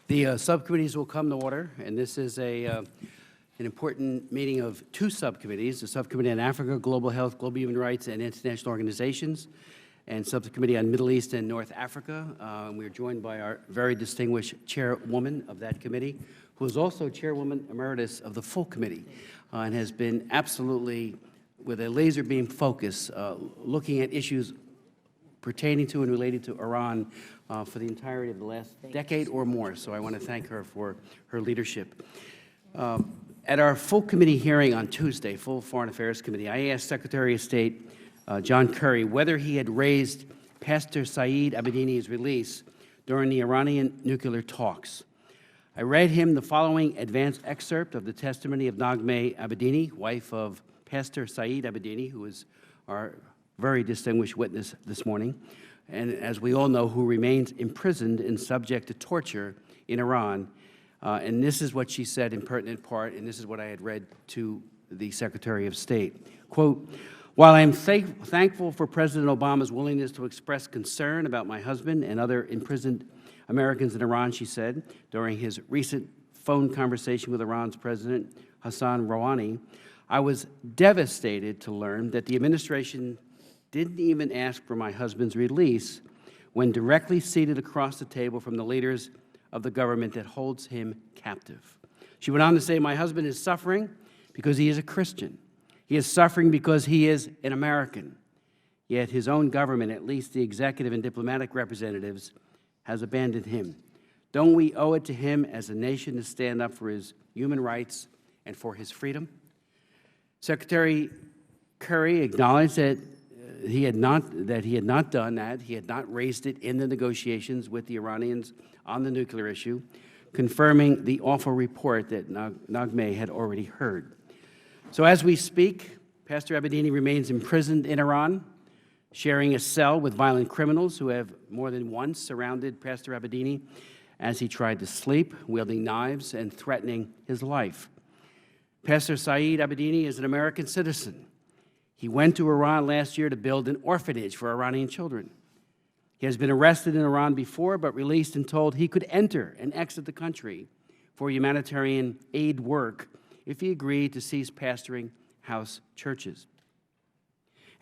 The subcommittees will come to order, and this is an important meeting of two subcommittees, the Subcommittee on Africa, Global Health, Global Human Rights, and International Organizations, and Subcommittee on Middle East and North Africa. We are joined by our very distinguished chairwoman of that committee, who is also chairwoman emeritus of the full committee, and has been absolutely, with a laser beam focus, looking at issues pertaining to and related to Iran for the entirety of the last decade or more. So I want to thank her for her leadership. At our full committee hearing on Tuesday, full Foreign Affairs Committee, I asked Secretary of State John Kerry whether he had raised Pastor Saeed Abedini's release during the Iranian nuclear talks. I read him the following advance excerpt of the testimony of Naghmeh Abedini, wife of Pastor Saeed Abedini, who is our very distinguished witness this morning, and as we all know, who remains imprisoned and subject to torture in Iran. And this is what she said in pertinent part, and this is what I had read to the Secretary of State. Quote, "While I am thankful for President Obama's willingness to express concern about my husband and other imprisoned Americans in Iran," she said, during his recent phone conversation with Iran's President Hassan Rouhani, "I was devastated to learn that the administration didn't even ask for my husband's release when directly seated across the table from the leaders of the government that holds him captive." She went on to say, "My husband is suffering because he is a Christian. He is suffering because he is an American. Yet his own government, at least the executive and diplomatic representatives, has abandoned him. Don't we owe it to him as a nation to stand up for his human rights and for his freedom?" Secretary Kerry acknowledged that he had not done that. He had not raised it in the negotiations with the Iranians on the nuclear issue, confirming the awful report that Naghmeh had already heard. So as we speak, Pastor Abedini remains imprisoned in Iran, sharing a cell with violent criminals who have more than once surrounded Pastor Abedini as he tried to sleep, wielding knives and threatening his life. Pastor Saeed Abedini is an American citizen. He went to Iran last year to build an orphanage for Iranian children. He has been arrested in Iran before, but released and told he could enter and exit the country for humanitarian aid work if he agreed to cease pastoring house churches.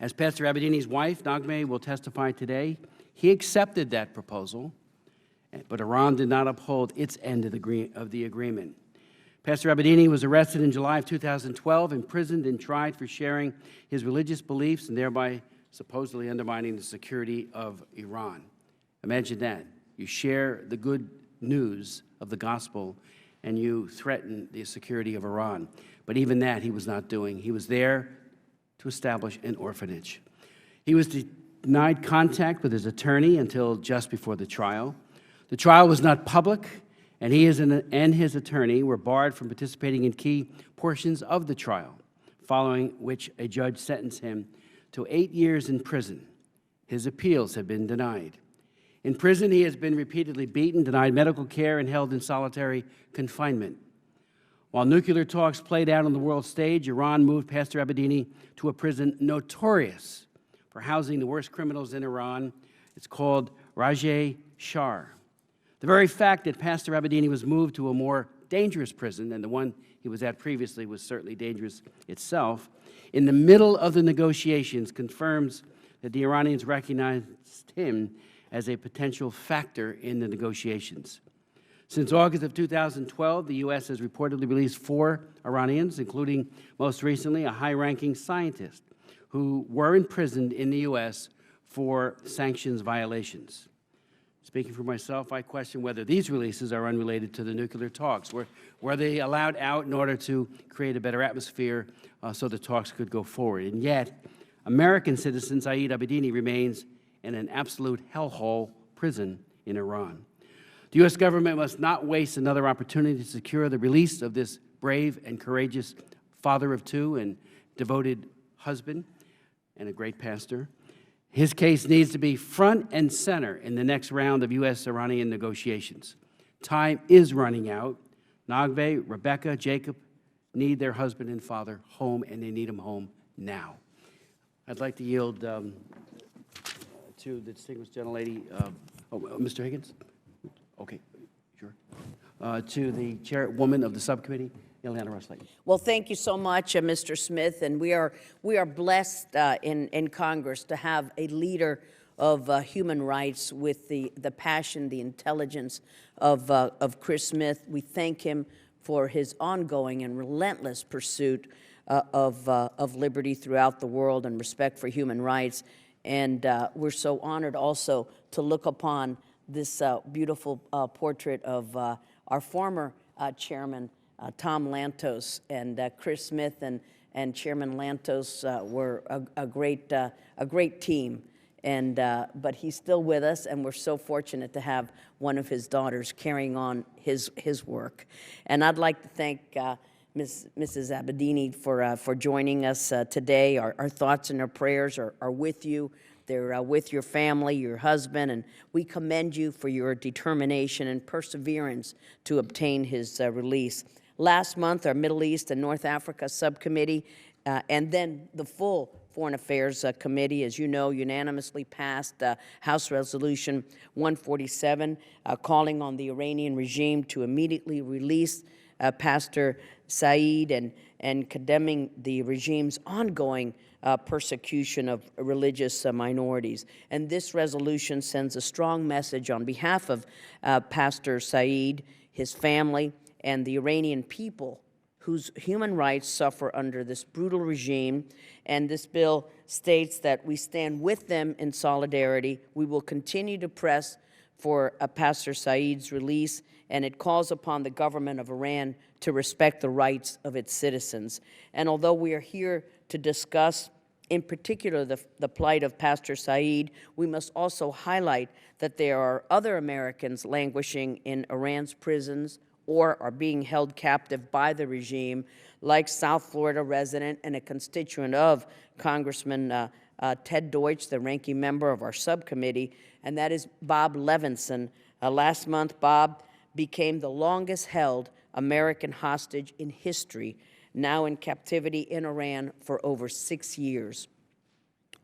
As Pastor Abedini's wife, Naghmeh, will testify today, he accepted that proposal, but Iran did not uphold its end of the agreement. Pastor Abedini was arrested in July of 2012, imprisoned and tried for sharing his religious beliefs and thereby supposedly undermining the security of Iran. Imagine that. You share the good news of the gospel and you threaten the security of Iran. But even that he was not doing. He was there to establish an orphanage. He was denied contact with his attorney until just before the trial. The trial was not public, and he and his attorney were barred from participating in key portions of the trial, following which a judge sentenced him to 8 years in prison. His appeals have been denied. In prison, he has been repeatedly beaten, denied medical care, and held in solitary confinement. While nuclear talks played out on the world stage, Iran moved Pastor Abedini to a prison notorious for housing the worst criminals in Iran. It's called Rajeh Shar. The very fact that Pastor Abedini was moved to a more dangerous prison than the one he was at previously was certainly dangerous itself, in the middle of the negotiations confirms that the Iranians recognized him as a potential factor in the negotiations. Since August of 2012, the U.S. has reportedly released 4 Iranians, including most recently a high-ranking scientist who were imprisoned in the U.S. for sanctions violations. Speaking for myself, I question whether these releases are unrelated to the nuclear talks. Were they allowed out in order to create a better atmosphere so the talks could go forward? And yet, American citizen Saeed Abedini remains in an absolute hellhole prison in Iran. The U.S. government must not waste another opportunity to secure the release of this brave and courageous father of 2 and devoted husband and a great pastor. His case needs to be front and center in the next round of U.S.-Iranian negotiations. Time is running out. Naghmeh, Rebecca, Jacob need their husband and father home, and they need them home now. I'd like to yield to the distinguished gentlelady. Mr. Higgins? Okay, sure. to the chairwoman of the subcommittee, Ileana Ros-Lehtinen. Well, thank you so much, Mr. Smith, and we are blessed in Congress to have a leader of human rights with the passion, the intelligence of Chris Smith. We thank him for his ongoing and relentless pursuit of liberty throughout the world and respect for human rights. And we're so honored also to look upon this beautiful portrait of our former chairman, Tom Lantos, and Chris Smith and Chairman Lantos were a great team. And but he's still with us, and we're so fortunate to have one of his daughters carrying on his work. And I'd like to thank Mrs. Abedini for joining us today. Our thoughts and our prayers are with you. They're with your family, your husband, and we commend you for your determination and perseverance to obtain his release. Last month, our Middle East and North Africa Subcommittee and then the full Foreign Affairs Committee, as you know, unanimously passed House Resolution 147, calling on the Iranian regime to immediately release Pastor Saeed and condemning the regime's ongoing persecution of religious minorities. And this resolution sends a strong message on behalf of Pastor Saeed, his family, and the Iranian people whose human rights suffer under this brutal regime. And this bill states that we stand with them in solidarity. We will continue to press for Pastor Saeed's release, and it calls upon the government of Iran to respect the rights of its citizens. And although we are here to discuss in particular the plight of Pastor Saeed, we must also highlight that there are other Americans languishing in Iran's prisons or are being held captive by the regime, like South Florida resident and a constituent of Congressman Ted Deutsch, the ranking member of our subcommittee, and that is Bob Levinson. Last month, Bob became the longest-held American hostage in history, now in captivity in Iran for over 6 years.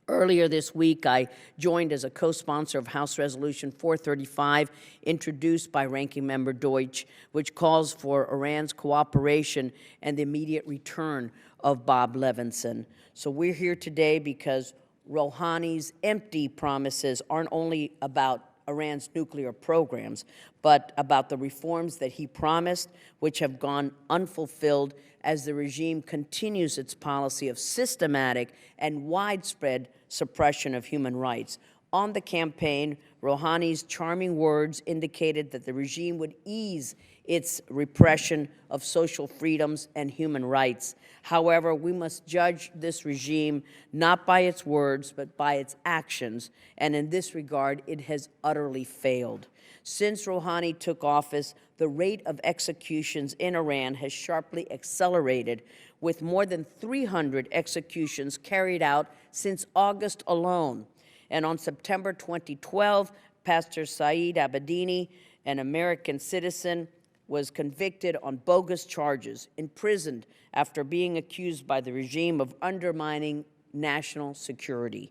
Earlier this week, I joined as a co-sponsor of House Resolution 435, introduced by Ranking Member Deutsch, which calls for Iran's cooperation and the immediate return of Bob Levinson. So we're here today because Rouhani's empty promises aren't only about Iran's nuclear programs, but about the reforms that he promised, which have gone unfulfilled as the regime continues its policy of systematic and widespread suppression of human rights. On the campaign, Rouhani's charming words indicated that the regime would ease its repression of social freedoms and human rights. However, we must judge this regime not by its words, but by its actions, and in this regard, it has utterly failed. Since Rouhani took office, the rate of executions in Iran has sharply accelerated, with more than 300 executions carried out since August alone. And on September 2012, Pastor Saeed Abedini, an American citizen, was convicted on bogus charges, imprisoned after being accused by the regime of undermining national security.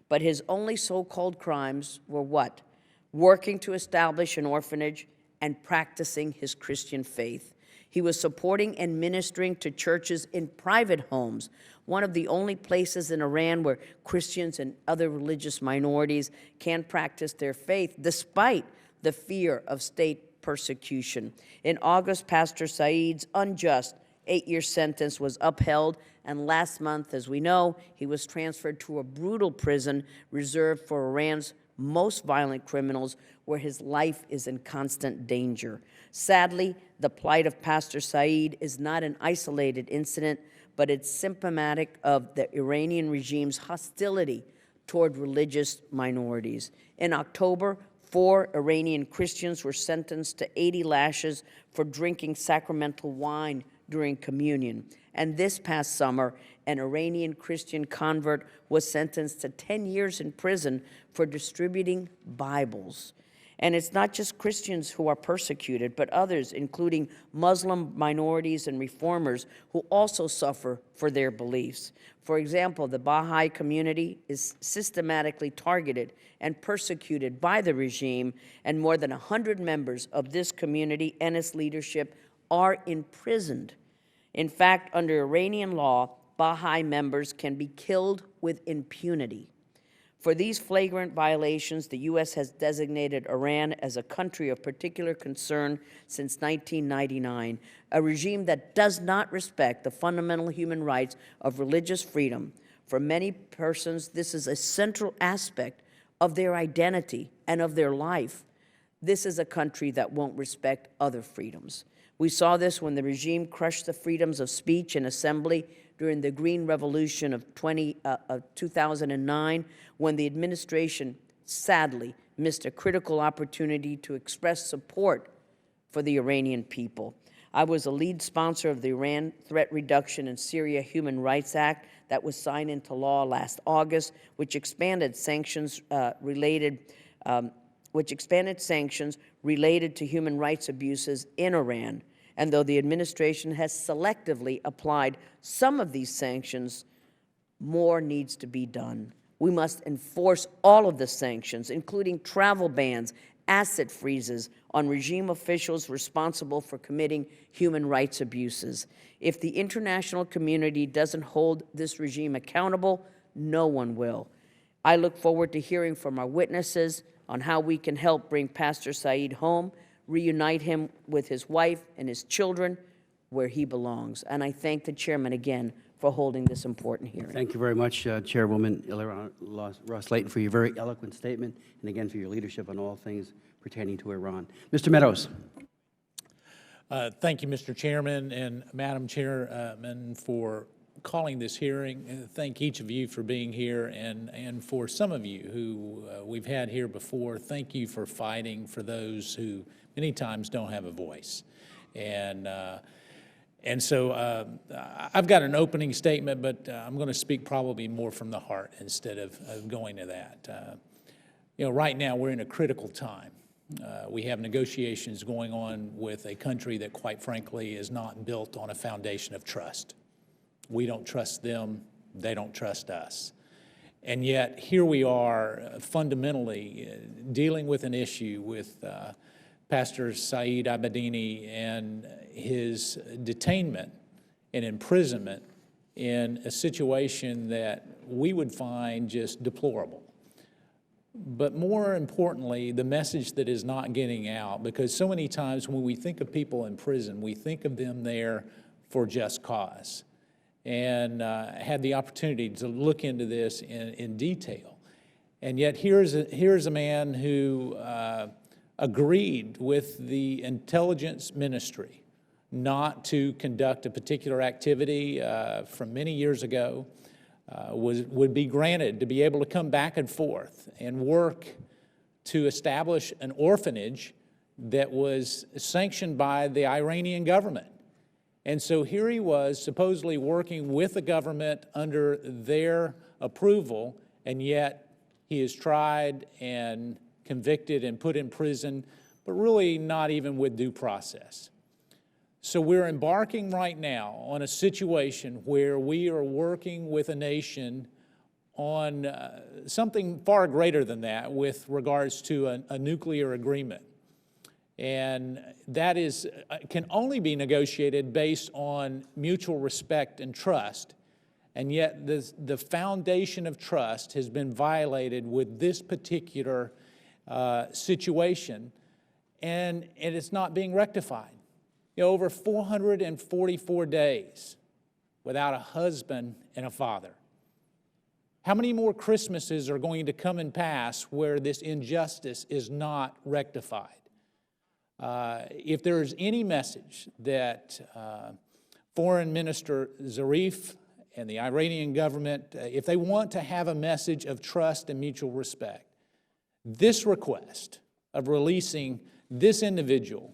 But his only so-called crimes were what? Working to establish an orphanage and practicing his Christian faith. He was supporting and ministering to churches in private homes, one of the only places in Iran where Christians and other religious minorities can practice their faith despite the fear of state persecution. In August, Pastor Saeed's unjust 8-year sentence was upheld, and last month, as we know, he was transferred to a brutal prison reserved for Iran's most violent criminals, where his life is in constant danger. Sadly, the plight of Pastor Saeed is not an isolated incident, but it's symptomatic of the Iranian regime's hostility toward religious minorities. In October, 4 Iranian Christians were sentenced to 80 lashes for drinking sacramental wine during communion. And this past summer, an Iranian Christian convert was sentenced to 10 years in prison for distributing Bibles. And it's not just Christians who are persecuted, but others, including Muslim minorities and reformers, who also suffer for their beliefs. For example, the Baha'i community is systematically targeted and persecuted by the regime, and more than 100 members of this community and its leadership are imprisoned. In fact, under Iranian law, Baha'i members can be killed with impunity. For these flagrant violations, the U.S. has designated Iran as a country of particular concern since 1999, a regime that does not respect the fundamental human rights of religious freedom. For many persons, this is a central aspect of their identity and of their life. This is a country that won't respect other freedoms. We saw this when the regime crushed the freedoms of speech and assembly during the Green Revolution of 2009, when the administration sadly missed a critical opportunity to express support for the Iranian people. I was a lead sponsor of the Iran Threat Reduction in Syria Human Rights Act that was signed into law last August, which expanded sanctions related to human rights abuses in Iran. And though the administration has selectively applied some of these sanctions, more needs to be done. We must enforce all of the sanctions, including travel bans, asset freezes on regime officials responsible for committing human rights abuses. If the international community doesn't hold this regime accountable, no one will. I look forward to hearing from our witnesses on how we can help bring Pastor Saeed home, reunite him with his wife and his children where he belongs. And I thank the chairman again for holding this important hearing. Thank you very much, Chairwoman Ileana Ros-Lehtinen, for your very eloquent statement, and again for your leadership on all things pertaining to Iran. Mr. Meadows. Thank you, Mr. Chairman and Madam Chairman, for calling this hearing. Thank each of you for being here, and for some of you who we've had here before, thank you for fighting for those who many times don't have a voice. And so I've got an opening statement, but I'm going to speak probably more from the heart instead of going to that. You know, right now we're in a critical time. We have negotiations going on with a country that, quite frankly, is not built on a foundation of trust. We don't trust them, they don't trust us. And yet here we are fundamentally dealing with an issue with Pastor Saeed Abedini and his detainment and imprisonment in a situation that we would find just deplorable. But more importantly, the message that is not getting out, because so many times when we think of people in prison, we think of them there for just cause. And had the opportunity to look into this in detail. And yet here's a man who agreed with the intelligence ministry not to conduct a particular activity from many years ago, would be granted to be able to come back and forth and work to establish an orphanage that was sanctioned by the Iranian government. And so here he was supposedly working with the government under their approval, and yet he is tried and convicted and put in prison, but really not even with due process. So we're embarking right now on a situation where we are working with a nation on something far greater than that with regards to a nuclear agreement. And that can only be negotiated based on mutual respect and trust. And yet the foundation of trust has been violated with this particular situation, and it's not being rectified. You know, over 444 days without a husband and a father. How many more Christmases are going to come and pass where this injustice is not rectified? If there is any message that Foreign Minister Zarif and the Iranian government, if they want to have a message of trust and mutual respect, this request of releasing this individual,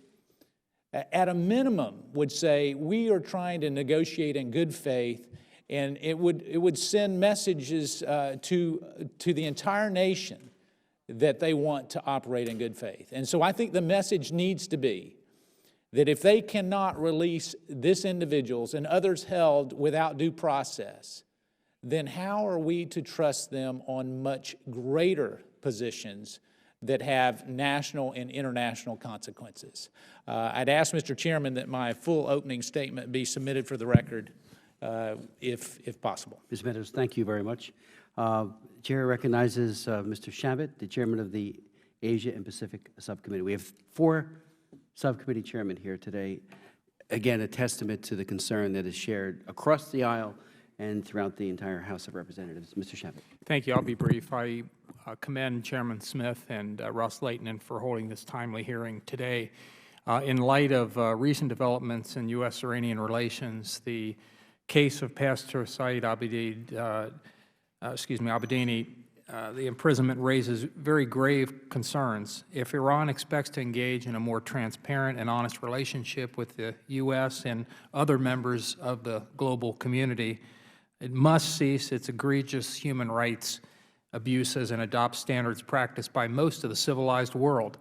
at a minimum, would say we are trying to negotiate in good faith, and it would send messages to the entire nation that they want to operate in good faith. And so I think the message needs to be that if they cannot release these individuals and others held without due process, then how are we to trust them on much greater positions that have national and international consequences? I'd ask, Mr. Chairman, that my full opening statement be submitted for the record, if possible. Ms. Meadows, thank you very much. Chair recognizes Mr. Shabbat, the chairman of the Asia and Pacific Subcommittee. We have 4 subcommittee chairmen here today. Again, a testament to the concern that is shared across the aisle and throughout the entire House of Representatives. Mr. Shabbat. Thank you. I'll be brief. I commend Chairman Smith and Ros-Lehtinen for holding this timely hearing today. In light of recent developments in U.S.-Iranian relations, the case of Pastor Saeed Abedini, the imprisonment raises very grave concerns. If Iran expects to engage in a more transparent and honest relationship with the U.S. and other members of the global community, it must cease its egregious human rights abuses and adopt standards practiced by most of the civilized world.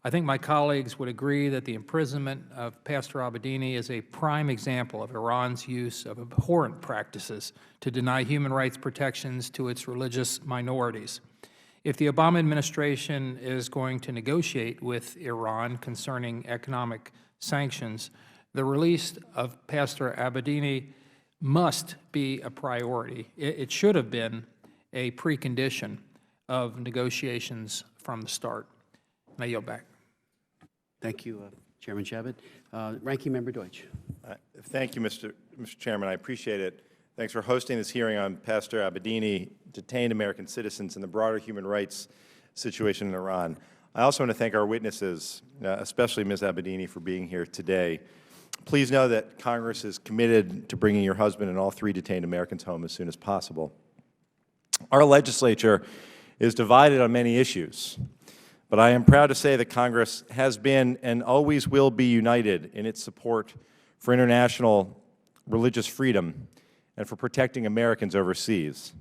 I think my colleagues would agree that the imprisonment of Pastor Abedini is a prime example of Iran's use of abhorrent practices to deny human rights protections to its religious minorities. If the Obama administration is going to negotiate with Iran concerning economic sanctions, the release of Pastor Abedini must be a priority. It should have been a precondition of negotiations from the start. I yield back. Thank you, Chairman Shabbat. Ranking Member Deutsch. Thank you, Mr. Chairman. I appreciate it. Thanks for hosting this hearing on Pastor Abedini, detained American citizens, and the broader human rights situation in Iran. I also want to thank our witnesses, especially Ms. Abedini, for being here today. Please know that Congress is committed to bringing your husband and all 3 detained Americans home as soon as possible. Our legislature is divided on many issues, but I am proud to say that Congress has been and always will be united in its support for international religious freedom and for protecting Americans overseas.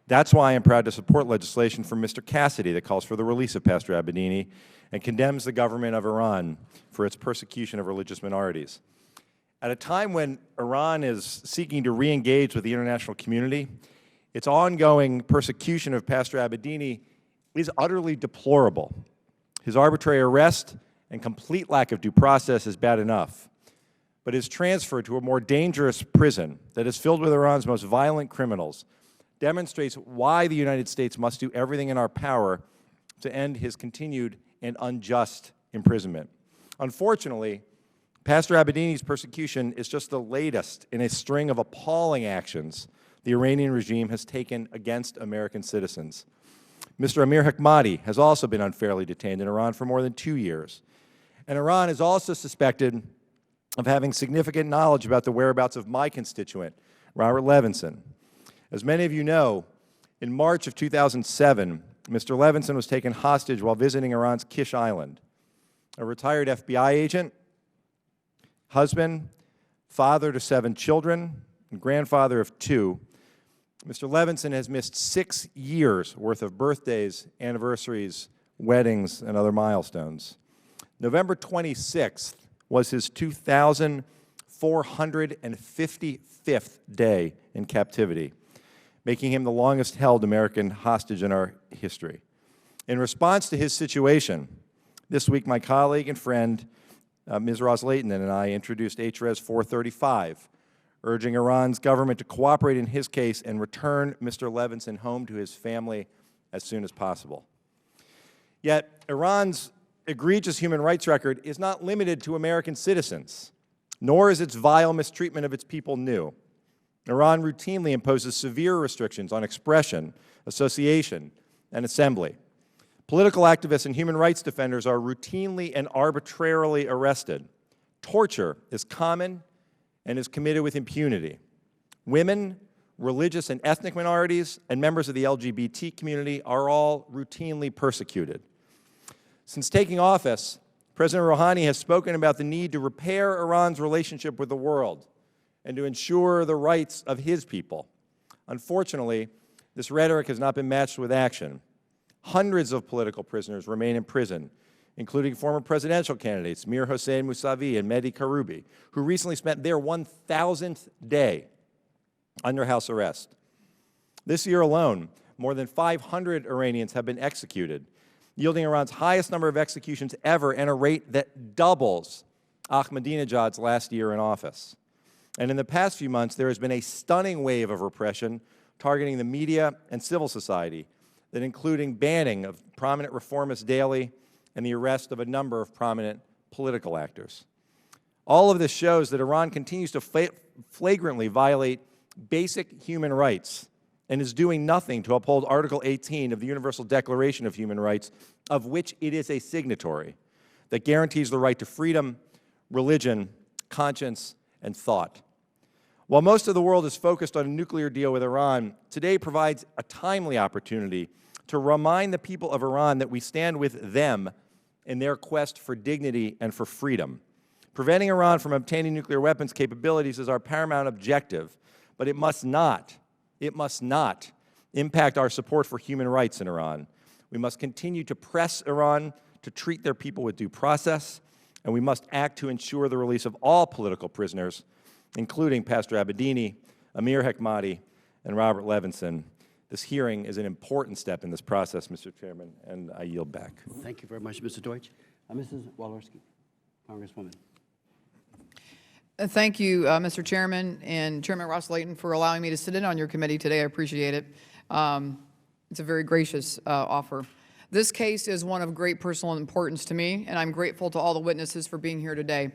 That's why I'm proud to support legislation from Mr. Cassidy that calls for the release of Pastor Abedini and condemns the government of Iran for its persecution of religious minorities. At a time when Iran is seeking to re-engage with the international community, its ongoing persecution of Pastor Abedini is utterly deplorable. His arbitrary arrest and complete lack of due process is bad enough, but his transfer to a more dangerous prison that is filled with Iran's most violent criminals demonstrates why the United States must do everything in our power to end his continued and unjust imprisonment. Unfortunately, Pastor Abedini's persecution is just the latest in a string of appalling actions the Iranian regime has taken against American citizens. Mr. Amir Hekmati has also been unfairly detained in Iran for more than 2 years. And Iran is also suspected of having significant knowledge about the whereabouts of my constituent, Robert Levinson. As many of you know, in March of 2007, Mr. Levinson was taken hostage while visiting Iran's Kish Island. A retired FBI agent, husband, father to 7 children, and grandfather of 2, Mr. Levinson has missed 6 years' worth of birthdays, anniversaries, weddings, and other milestones. November 26th was his 2,455th day in captivity, making him the longest-held American hostage in our history. In response to his situation, this week my colleague and friend, Ms. Ros-Lehtinen, and I introduced HRES 435, urging Iran's government to cooperate in his case and return Mr. Levinson home to his family as soon as possible. Yet, Iran's egregious human rights record is not limited to American citizens, nor is its vile mistreatment of its people new. Iran routinely imposes severe restrictions on expression, association, and assembly. Political activists and human rights defenders are routinely and arbitrarily arrested. Torture is common and is committed with impunity. Women, religious and ethnic minorities, and members of the LGBT community are all routinely persecuted. Since taking office, President Rouhani has spoken about the need to repair Iran's relationship with the world and to ensure the rights of his people. Unfortunately, this rhetoric has not been matched with action. Hundreds of political prisoners remain in prison, including former presidential candidates Mir Hossein Mousavi and Mehdi Karoubi, who recently spent their 1,000th day under house arrest. This year alone, more than 500 Iranians have been executed, yielding Iran's highest number of executions ever and a rate that doubles Ahmadinejad's last year in office. And in the past few months, there has been a stunning wave of repression targeting the media and civil society, that including banning of prominent reformists daily and the arrest of a number of prominent political actors. All of this shows that Iran continues to flagrantly violate basic human rights and is doing nothing to uphold Article 18 of the Universal Declaration of Human Rights, of which it is a signatory, that guarantees the right to freedom, religion, conscience, and thought. While most of the world is focused on a nuclear deal with Iran, today provides a timely opportunity to remind the people of Iran that we stand with them in their quest for dignity and for freedom. Preventing Iran from obtaining nuclear weapons capabilities is our paramount objective, but it must not impact our support for human rights in Iran. We must continue to press Iran to treat their people with due process, and we must act to ensure the release of all political prisoners, including Pastor Abedini, Amir Hekmati, and Robert Levinson. This hearing is an important step in this process, Mr. Chairman, and I yield back. Thank you very much, Mr. Deutsch. Mrs. Walorski, Congresswoman. Thank you, Mr. Chairman and Chairman Ros-Lehtinen, for allowing me to sit in on your committee today. I appreciate it. It's a very gracious offer. This case is one of great personal importance to me, and I'm grateful to all the witnesses for being here today.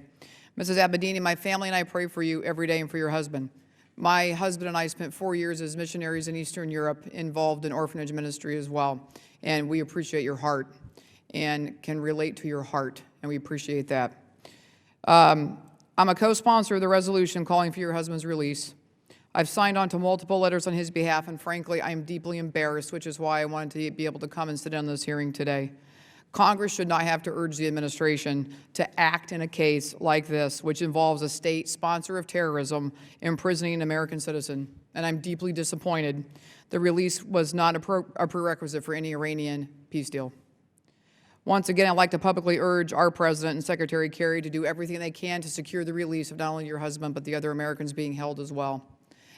Mrs. Abedini, my family and I pray for you every day and for your husband. My husband and I spent 4 years as missionaries in Eastern Europe, involved in orphanage ministry as well, and we appreciate your heart and can relate to your heart, and we appreciate that. I'm a co-sponsor of the resolution calling for your husband's release. I've signed on to multiple letters on his behalf, and frankly, I am deeply embarrassed, which is why I wanted to be able to come and sit in on this hearing today. Congress should not have to urge the administration to act in a case like this, which involves a state sponsor of terrorism imprisoning an American citizen, and I'm deeply disappointed. The release was not a prerequisite for any Iranian peace deal. Once again, I'd like to publicly urge our President and Secretary Kerry to do everything they can to secure the release of not only your husband, but the other Americans being held as well.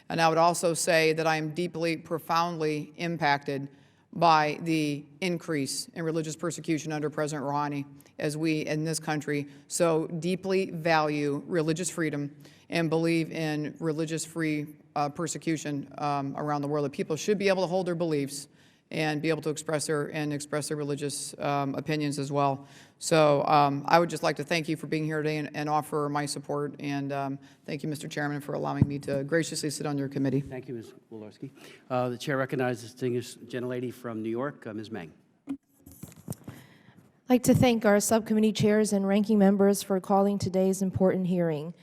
And I would also say that I am deeply, profoundly impacted by the increase in religious persecution under President Rouhani, as we in this country so deeply value religious freedom and believe in religious-free persecution around the world, that people should be able to hold their beliefs and be able to express their religious opinions as well. So I would just like to thank you for being here today and offer my support. And thank you, Mr. Chairman, for allowing me to graciously sit on your committee. Thank you, Ms. Walorski. The chair recognizes the distinguished gentlelady from New York, Ms. Meng. I'd like to thank our subcommittee chairs and ranking members for calling today's important hearing.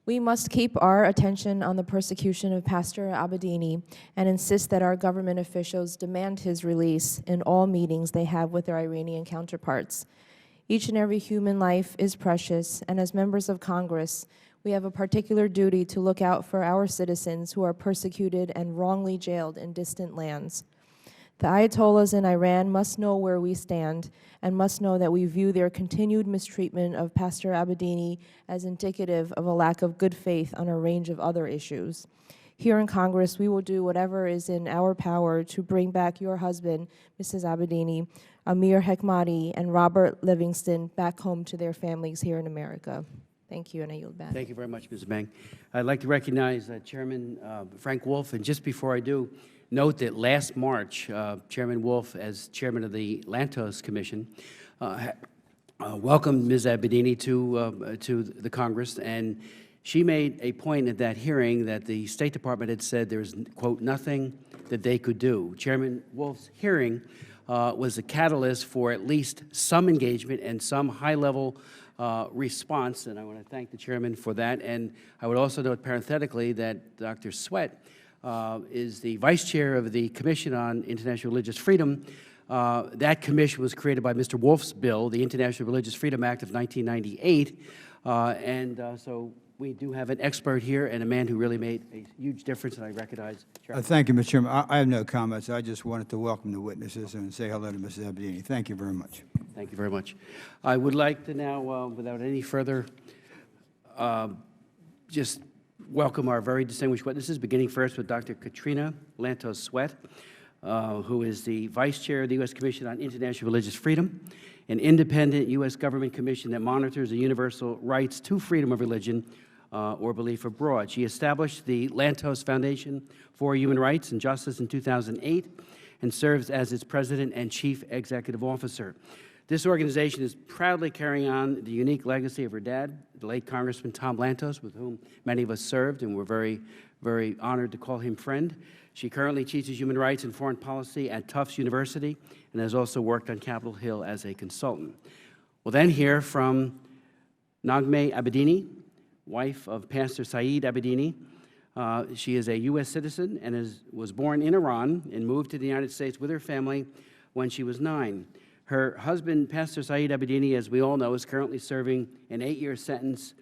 We must keep our attention on the persecution of Pastor Abedini and insist that our government officials demand his release in all meetings they have with their Iranian counterparts. Each and every human life is precious, and as members of Congress, we have a particular duty to look out for our citizens who are persecuted and wrongly jailed in distant lands. The Ayatollahs in Iran must know where we stand and must know that we view their continued mistreatment of Pastor Abedini as indicative of a lack of good faith on a range of other issues. Here in Congress, we will do whatever is in our power to bring back your husband, Mrs. Abedini, Amir Hekmati, and Robert Livingston back home to their families here in America. Thank you, and I yield back. Thank you very much, Ms. Meng. I'd like to recognize Chairman Frank Wolf, and just before I do, note that last March, Chairman Wolf, as chairman of the Lantos Commission, welcomed Ms. Abedini to the Congress, and she made a point at that hearing that the State Department had said there's, quote, nothing that they could do. Chairman Wolf's hearing was a catalyst for at least some engagement and some high-level response, and I want to thank the chairman for that. And I would also note parenthetically that Dr. Sweat is the vice chair of the Commission on International Religious Freedom. That commission was created by Mr. Wolf's bill, the International Religious Freedom Act of 1998, so we do have an expert here and a man who really made a huge difference, and I recognize Chairman. Thank you, Mr. Chairman. I have no comments. I just wanted to welcome the witnesses and say hello to Mrs. Abedini. Thank you very much. Thank you very much. I would like to now, without any further, just welcome our very distinguished witnesses, beginning first with Dr. Katrina Lantos-Sweat, who is the Vice Chair of the U.S. Commission on International Religious Freedom, an independent U.S. government commission that monitors the universal rights to freedom of religion or belief abroad. She established the Lantos Foundation for Human Rights and Justice in 2008 and serves as its president and chief executive officer. This organization is proudly carrying on the unique legacy of her dad, the late Congressman Tom Lantos, with whom many of us served, and we're very, very honored to call him friend. She currently teaches human rights and foreign policy at Tufts University and has also worked on Capitol Hill as a consultant. We'll then hear from Naghmeh Abedini, wife of Pastor Saeed Abedini. She is a U.S. citizen and was born in Iran and moved to the United States with her family when she was 9. Her husband, Pastor Saeed Abedini, as we all know, is currently serving an 8-year sentence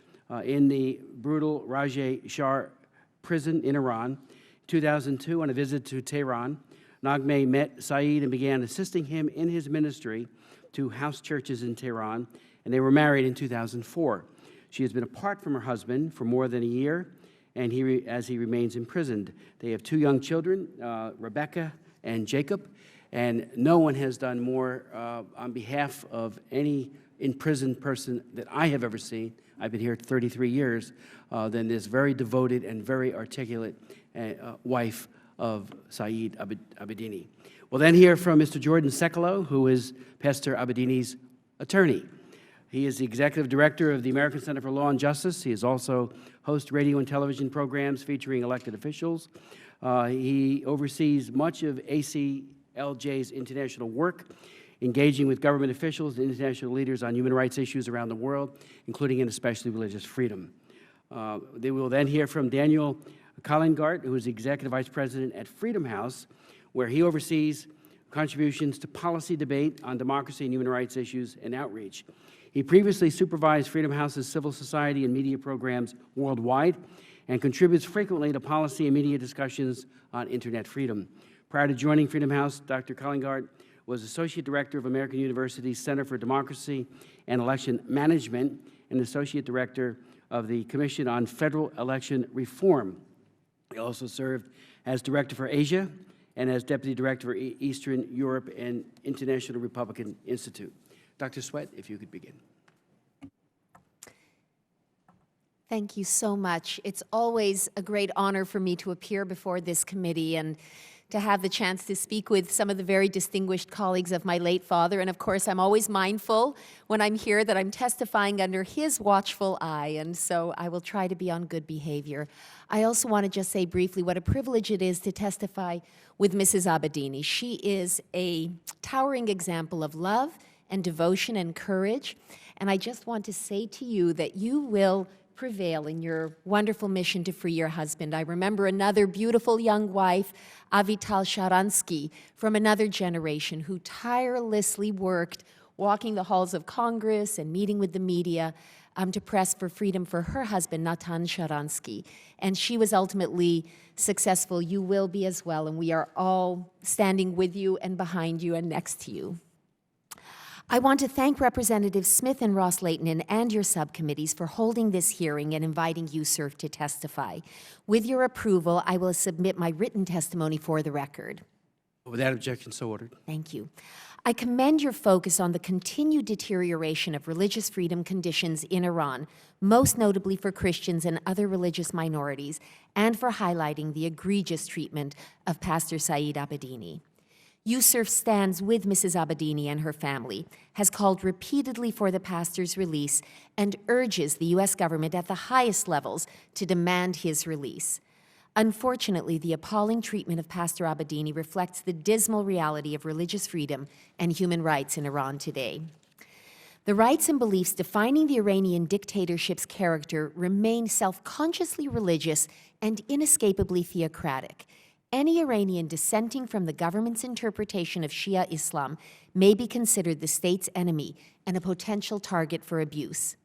in the brutal Rajeh Shah prison in Iran. In 2002, on a visit to Tehran, Naghmeh met Saeed and began assisting him in his ministry to house churches in Tehran, and they were married in 2004. She has been apart from her husband for more than a year, and as he remains imprisoned. They have 2 young children, Rebecca and Jacob, and no one has done more on behalf of any imprisoned person that I have ever seen. I've been here 33 years, than this very devoted and very articulate wife of Saeed Abedini. We'll then hear from Mr. Jordan Sekelo, who is Pastor Abedini's attorney. He is the executive director of the American Center for Law and Justice. He is also hosts radio and television programs featuring elected officials. He oversees much of ACLJ's international work, engaging with government officials and international leaders on human rights issues around the world, including and especially religious freedom. They will then hear from Daniel Collingart, who is executive vice president at Freedom House, where he oversees contributions to policy debate on democracy and human rights issues and outreach. He previously supervised Freedom House's civil society and media programs worldwide and contributes frequently to policy and media discussions on internet freedom. Prior to joining Freedom House, Dr. Collingart was Associate Director of American University's Center for Democracy and Election Management and Associate Director of the Commission on Federal Election Reform. He also served as Director for Asia and as Deputy Director for Eastern Europe and International Republican Institute. Dr. Sweat, if you could begin. Thank you so much. It's always a great honor for me to appear before this committee and to have the chance to speak with some of the very distinguished colleagues of my late father. And of course, I'm always mindful when I'm here that I'm testifying under his watchful eye, and so I will try to be on good behavior. I also want to just say briefly what a privilege it is to testify with Mrs. Abedini. She is a towering example of love and devotion and courage, and I just want to say to you that you will prevail in your wonderful mission to free your husband. I remember another beautiful young wife, Avital Sharansky, from another generation who tirelessly worked walking the halls of Congress and meeting with the media to press for freedom for her husband, Natan Sharansky. And she was ultimately successful. You will be as well, and we are all standing with you and behind you and next to you. I want to thank Representatives Smith and Ros-Lehtinen and your subcommittees for holding this hearing and inviting USCIRF to testify. With your approval, I will submit my written testimony for the record. Without objection, so ordered. Thank you. I commend your focus on the continued deterioration of religious freedom conditions in Iran, most notably for Christians and other religious minorities, and for highlighting the egregious treatment of Pastor Saeed Abedini. USCIRF stands with Mrs. Abedini and her family, has called repeatedly for the pastor's release, and urges the U.S. government at the highest levels to demand his release. Unfortunately, the appalling treatment of Pastor Abedini reflects the dismal reality of religious freedom and human rights in Iran today. The rights and beliefs defining the Iranian dictatorship's character remain self-consciously religious and inescapably theocratic. Any Iranian dissenting from the government's interpretation of Shia Islam may be considered the state's enemy and a potential target for abuse.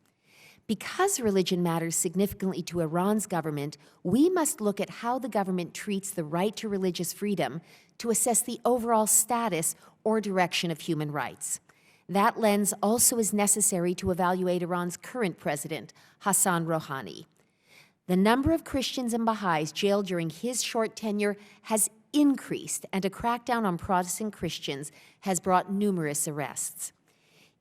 Because religion matters significantly to Iran's government, we must look at how the government treats the right to religious freedom to assess the overall status or direction of human rights. That lens also is necessary to evaluate Iran's current president, Hassan Rouhani. The number of Christians and Baha'is jailed during his short tenure has increased, and a crackdown on Protestant Christians has brought numerous arrests.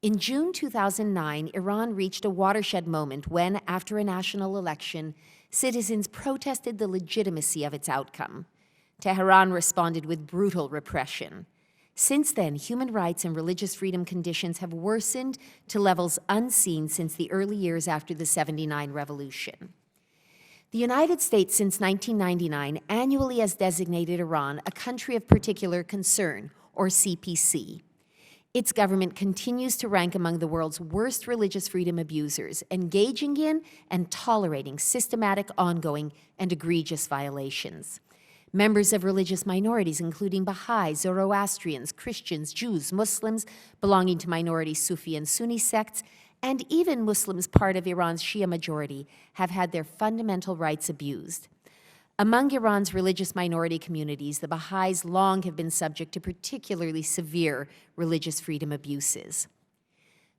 In June 2009, Iran reached a watershed moment when, after a national election, citizens protested the legitimacy of its outcome. Tehran responded with brutal repression. Since then, human rights and religious freedom conditions have worsened to levels unseen since the early years after the '79 revolution. The United States, since 1999, annually has designated Iran a country of particular concern, or CPC. Its government continues to rank among the world's worst religious freedom abusers, engaging in and tolerating systematic, ongoing, and egregious violations. Members of religious minorities, including Baha'is, Zoroastrians, Christians, Jews, Muslims belonging to minority Sufi and Sunni sects, and even Muslims part of Iran's Shia majority, have had their fundamental rights abused. Among Iran's religious minority communities, the Baha'is long have been subject to particularly severe religious freedom abuses.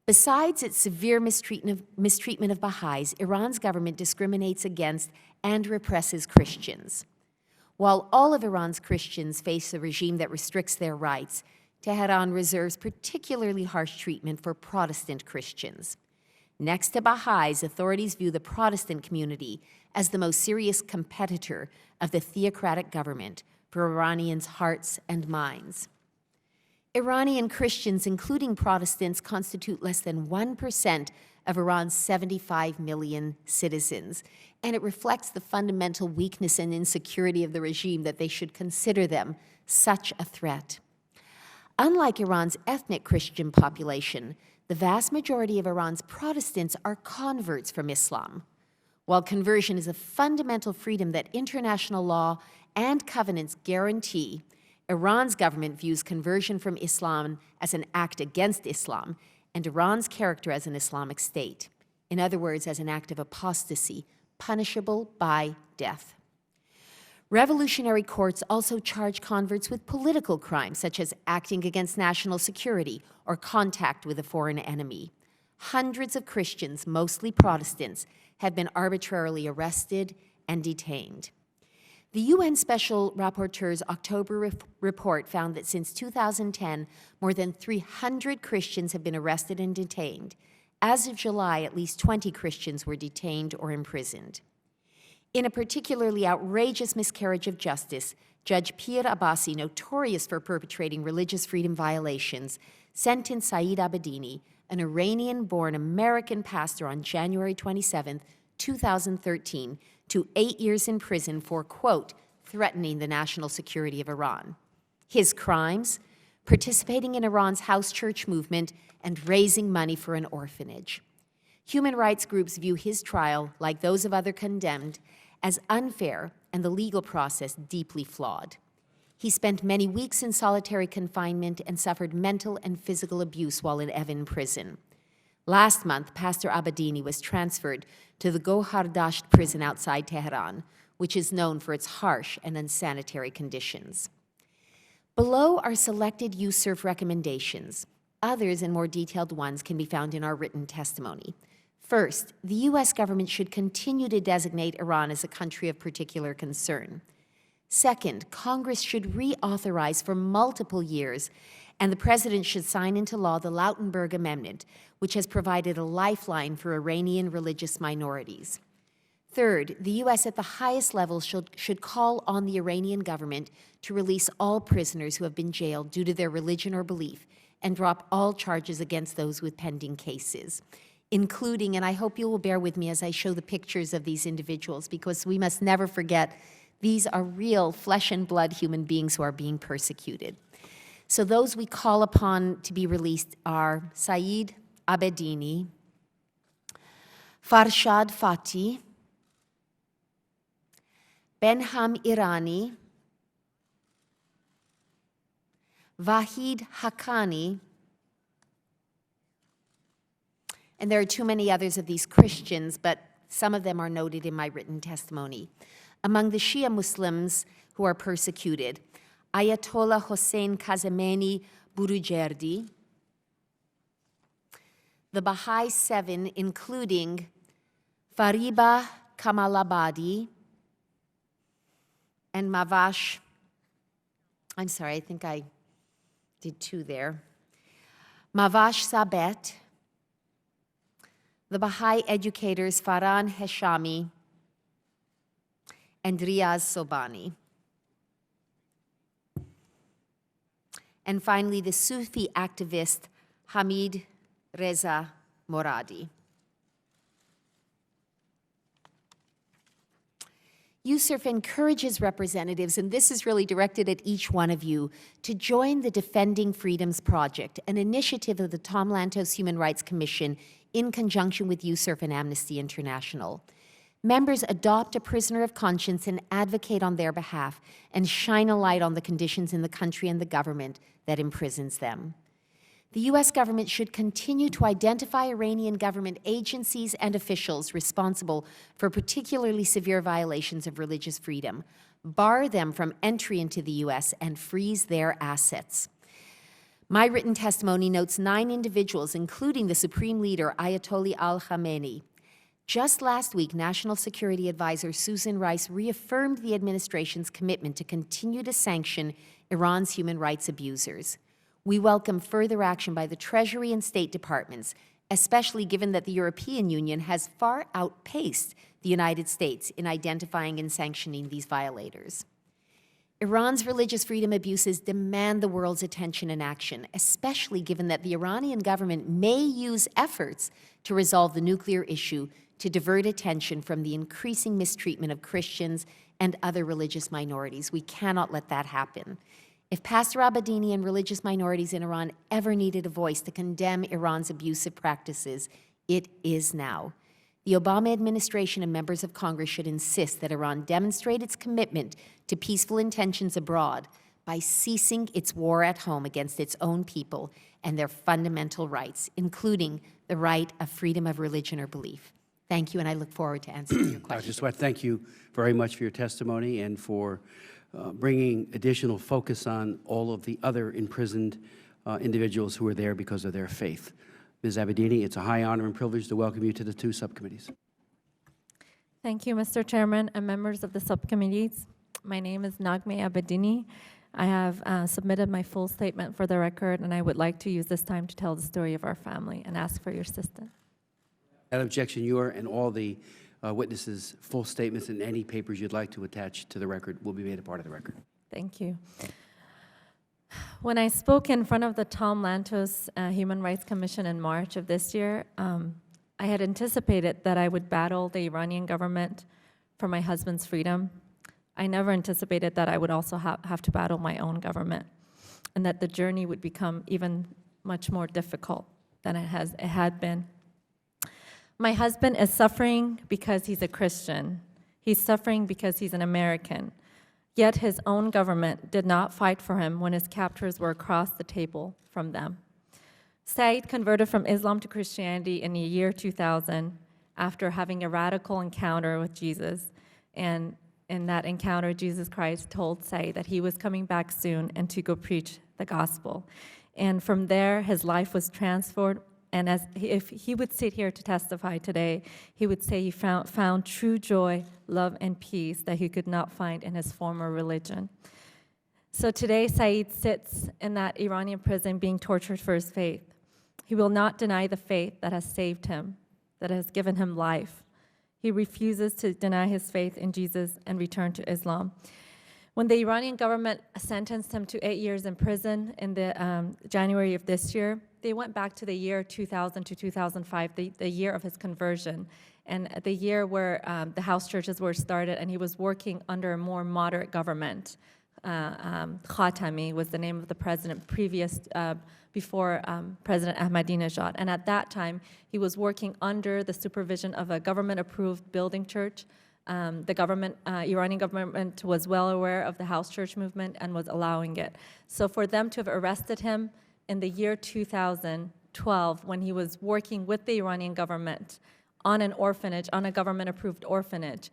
Besides its severe mistreatment of Baha'is, Iran's government discriminates against and represses Christians. While all of Iran's Christians face a regime that restricts their rights, Tehran reserves particularly harsh treatment for Protestant Christians. Next to Baha'is, authorities view the Protestant community as the most serious competitor of the theocratic government for Iranians' hearts and minds. Iranian Christians, including Protestants, constitute less than 1% of Iran's 75 million citizens, and it reflects the fundamental weakness and insecurity of the regime that they should consider them such a threat. Unlike Iran's ethnic Christian population, the vast majority of Iran's Protestants are converts from Islam. While conversion is a fundamental freedom that international law and covenants guarantee, Iran's government views conversion from Islam as an act against Islam and Iran's character as an Islamic state. In other words, as an act of apostasy, punishable by death. Revolutionary courts also charge converts with political crimes, such as acting against national security or contact with a foreign enemy. Hundreds of Christians, mostly Protestants, have been arbitrarily arrested and detained. The UN Special Rapporteur's October report found that since 2010, more than 300 Christians have been arrested and detained. As of July, at least 20 Christians were detained or imprisoned. In a particularly outrageous miscarriage of justice, Judge Pir Abbasi, notorious for perpetrating religious freedom violations, sentenced Saeed Abedini, an Iranian-born American pastor, on January 27, 2013, to 8 years in prison for, quote, threatening the national security of Iran. His crimes: participating in Iran's house church movement and raising money for an orphanage. Human rights groups view his trial, like those of other condemned, as unfair and the legal process deeply flawed. He spent many weeks in solitary confinement and suffered mental and physical abuse while in Evin prison. Last month, Pastor Abedini was transferred to the Gohardasht prison outside Tehran, which is known for its harsh and unsanitary conditions. Below are selected USCIRF recommendations. Others and more detailed ones can be found in our written testimony. First, the U.S. government should continue to designate Iran as a country of particular concern. Second, Congress should reauthorize for multiple years, and the President should sign into law the Lautenberg Amendment, which has provided a lifeline for Iranian religious minorities. Third, the U.S. at the highest level should call on the Iranian government to release all prisoners who have been jailed due to their religion or belief and drop all charges against those with pending cases, including, and I hope you will bear with me as I show the pictures of these individuals, because we must never forget these are real flesh and blood human beings who are being persecuted. So those we call upon to be released are Saeed Abedini, Farshad Fati, Benham Irani, Vahid Haqqani, And there are too many others of these Christians, but some of them are noted in my written testimony. Among the Shia Muslims who are persecuted, Ayatollah Hossein Khamenei Burujerdi, the Baha'i Seven, including Fariba Kamalabadi and Mavash, I'm sorry, I think I did two there, Mavash Sabet, the Baha'i educators Farhan Heshami and Riaz Sobhani. And finally, the Sufi activist Hamid Reza Moradi. USCIRF encourages representatives, and this is really directed at each one of you, to join the Defending Freedoms Project, an initiative of the Tom Lantos Human Rights Commission in conjunction with USCIRF and Amnesty International. Members adopt a prisoner of conscience and advocate on their behalf and shine a light on the conditions in the country and the government that imprisons them. The U.S. government should continue to identify Iranian government agencies and officials responsible for particularly severe violations of religious freedom, bar them from entry into the U.S., and freeze their assets. My written testimony notes 9 individuals, including the Supreme Leader Ayatollah al-Khamenei. Just last week, National Security Advisor Susan Rice reaffirmed the administration's commitment to continue to sanction Iran's human rights abusers. We welcome further action by the Treasury and State Departments, especially given that the European Union has far outpaced the United States in identifying and sanctioning these violators. Iran's religious freedom abuses demand the world's attention and action, especially given that the Iranian government may use efforts to resolve the nuclear issue to divert attention from the increasing mistreatment of Christians and other religious minorities. We cannot let that happen. If Pastor Abedini and religious minorities in Iran ever needed a voice to condemn Iran's abusive practices, it is now. The Obama administration and members of Congress should insist that Iran demonstrate its commitment to peaceful intentions abroad by ceasing its war at home against its own people and their fundamental rights, including the right of freedom of religion or belief. Thank you, and I look forward to answering your questions. Dr. Sweat, thank you very much for your testimony and for bringing additional focus on all of the other imprisoned individuals who are there because of their faith. Ms. Abedini, it's a high honor and privilege to welcome you to the 2 subcommittees. Thank you, Mr. Chairman and members of the subcommittees. My name is Nagme Abedini. I have submitted my full statement for the record, and I would like to use this time to tell the story of our family and ask for your assistance. Without objection, your and all the witnesses' full statements and any papers you'd like to attach to the record will be made a part of the record. Thank you. When I spoke in front of the Tom Lantos Human Rights Commission in March of this year, I had anticipated that I would battle the Iranian government for my husband's freedom. I never anticipated that I would also have to battle my own government, and that the journey would become even much more difficult than it had been. My husband is suffering because he's a Christian. He's suffering because he's an American. Yet his own government did not fight for him when his captors were across the table from them. Saeed converted from Islam to Christianity in the year 2000 after having a radical encounter with Jesus. And in that encounter, Jesus Christ told Saeed that he was coming back soon and to go preach the gospel. And from there, his life was transformed. And if he would sit here to testify today, he would say he found true joy, love, and peace that he could not find in his former religion. So today, Saeed sits in that Iranian prison being tortured for his faith. He will not deny the faith that has saved him, that has given him life. He refuses to deny his faith in Jesus and return to Islam. When the Iranian government sentenced him to 8 years in prison in the January of this year, they went back to the year 2000 to 2005, the year of his conversion, and the year where the house churches were started, and he was working under a more moderate government. Khatami was the name of the president before President Ahmadinejad. And at that time, he was working under the supervision of a government-approved building church. The Iranian government was well aware of the house church movement and was allowing it. So for them to have arrested him in the year 2000, 2012 when he was working with the Iranian government on an orphanage, on a government-approved orphanage,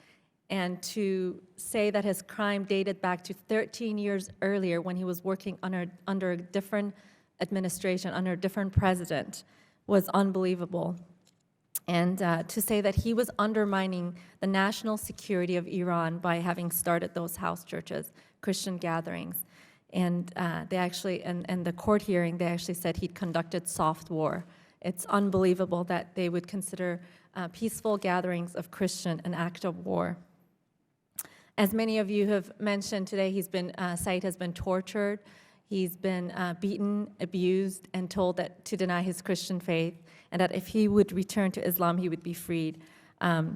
and to say that his crime dated back to 13 years earlier when he was working under a different administration, under a different president, was unbelievable. And to say that he was undermining the national security of Iran by having started those house churches, Christian gatherings. And they actually, in the court hearing, they actually said he'd conducted soft war. It's unbelievable that they would consider peaceful gatherings of Christian an act of war. As many of you have mentioned today, Said has been tortured. He's been beaten, abused, and told that to deny his Christian faith, and that if he would return to Islam, he would be freed.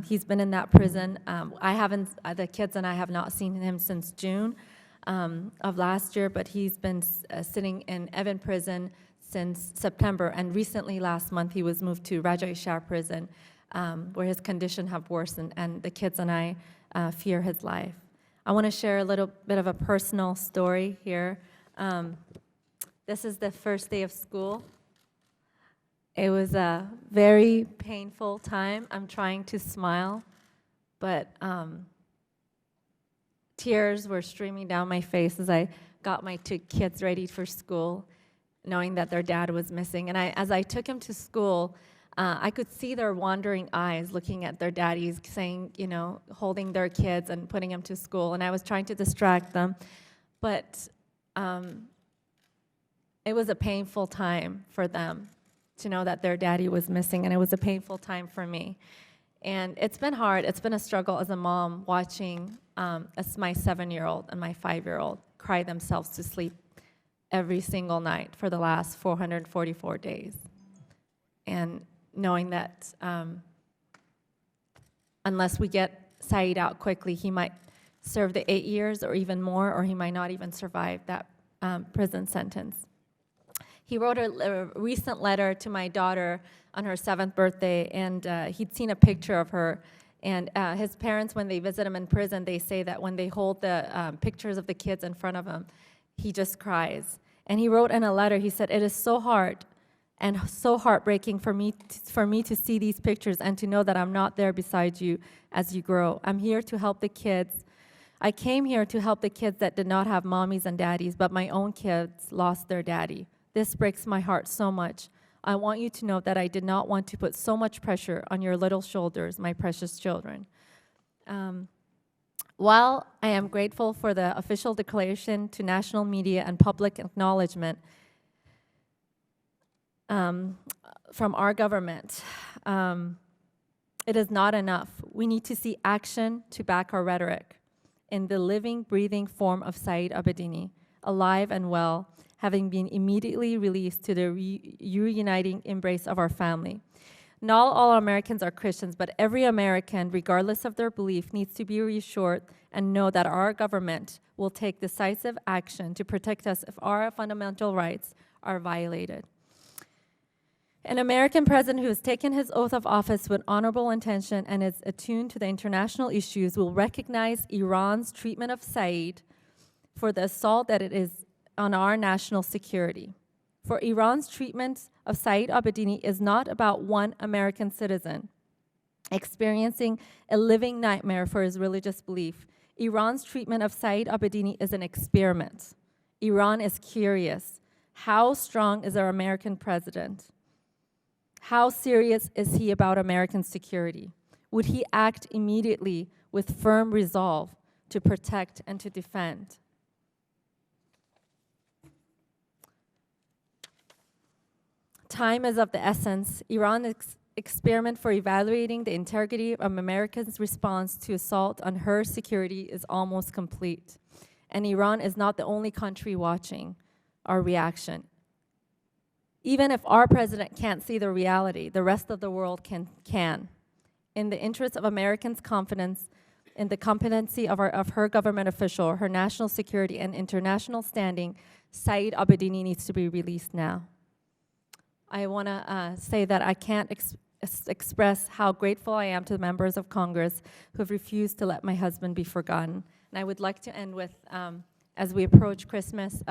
He's been in that prison. The kids and I have not seen him since June of last year, but he's been sitting in Evin prison since September, and recently last month he was moved to Raja Ishar prison, where his condition have worsened, and the kids and I fear his life. I want to share a little bit of a personal story here. This is the first day of school. It was a very painful time. I'm trying to smile, but tears were streaming down my face as I got my two kids ready for school, knowing that their dad was missing. And as I took him to school, I could see their wandering eyes looking at their daddies, saying, holding their kids and putting them to school. And I was trying to distract them. But it was a painful time for them to know that their daddy was missing. And it was a painful time for me. And it's been hard. It's been a struggle as a mom watching as my 7-year-old and my 5-year-old cry themselves to sleep every single night for the last 444 days. And knowing that unless we get Said out quickly, he might serve the 8 years or even more, or he might not even survive that prison sentence. He wrote a recent letter to my daughter on her 7th birthday, and he'd seen a picture of her. And his parents, when they visit him in prison, they say that when they hold the pictures of the kids in front of him, he just cries. And he wrote in a letter, he said, "It is so hard and so heartbreaking for me to see these pictures and to know that I'm not there beside you as you grow. I'm here to help the kids. I came here to help the kids that did not have mommies and daddies, but my own kids lost their daddy. This breaks my heart so much. I want you to know that I did not want to put so much pressure on your little shoulders, my precious children." While I am grateful for the official declaration to national media and public acknowledgement from our government, it is not enough. We need to see action to back our rhetoric in the living, breathing form of Said Abedini, alive and well, having been immediately released to the reuniting embrace of our family. Not all Americans are Christians, but every American, regardless of their belief, needs to be reassured and know that our government will take decisive action to protect us if our fundamental rights are violated. An American president who has taken his oath of office with honorable intention and is attuned to the international issues will recognize Iran's treatment of Said for the assault that it is on our national security. For Iran's treatment of Said Abedini is not about one American citizen experiencing a living nightmare for his religious belief. Iran's treatment of Said Abedini is an experiment. Iran is curious. How strong is our American president? How serious is he about American security? Would he act immediately with firm resolve to protect and to defend? Time is of the essence. Iran's experiment for evaluating the integrity of America's response to assault on her security is almost complete. And Iran is not the only country watching our reaction. Even if our president can't see the reality, the rest of the world can. In the interest of Americans' confidence in the competency of her government official, her national security, and international standing, Said Abedini needs to be released now. I want to say that I can't express how grateful I am to the members of Congress who have refused to let my husband be forgotten. And I would like to end with, as we approach Christmas,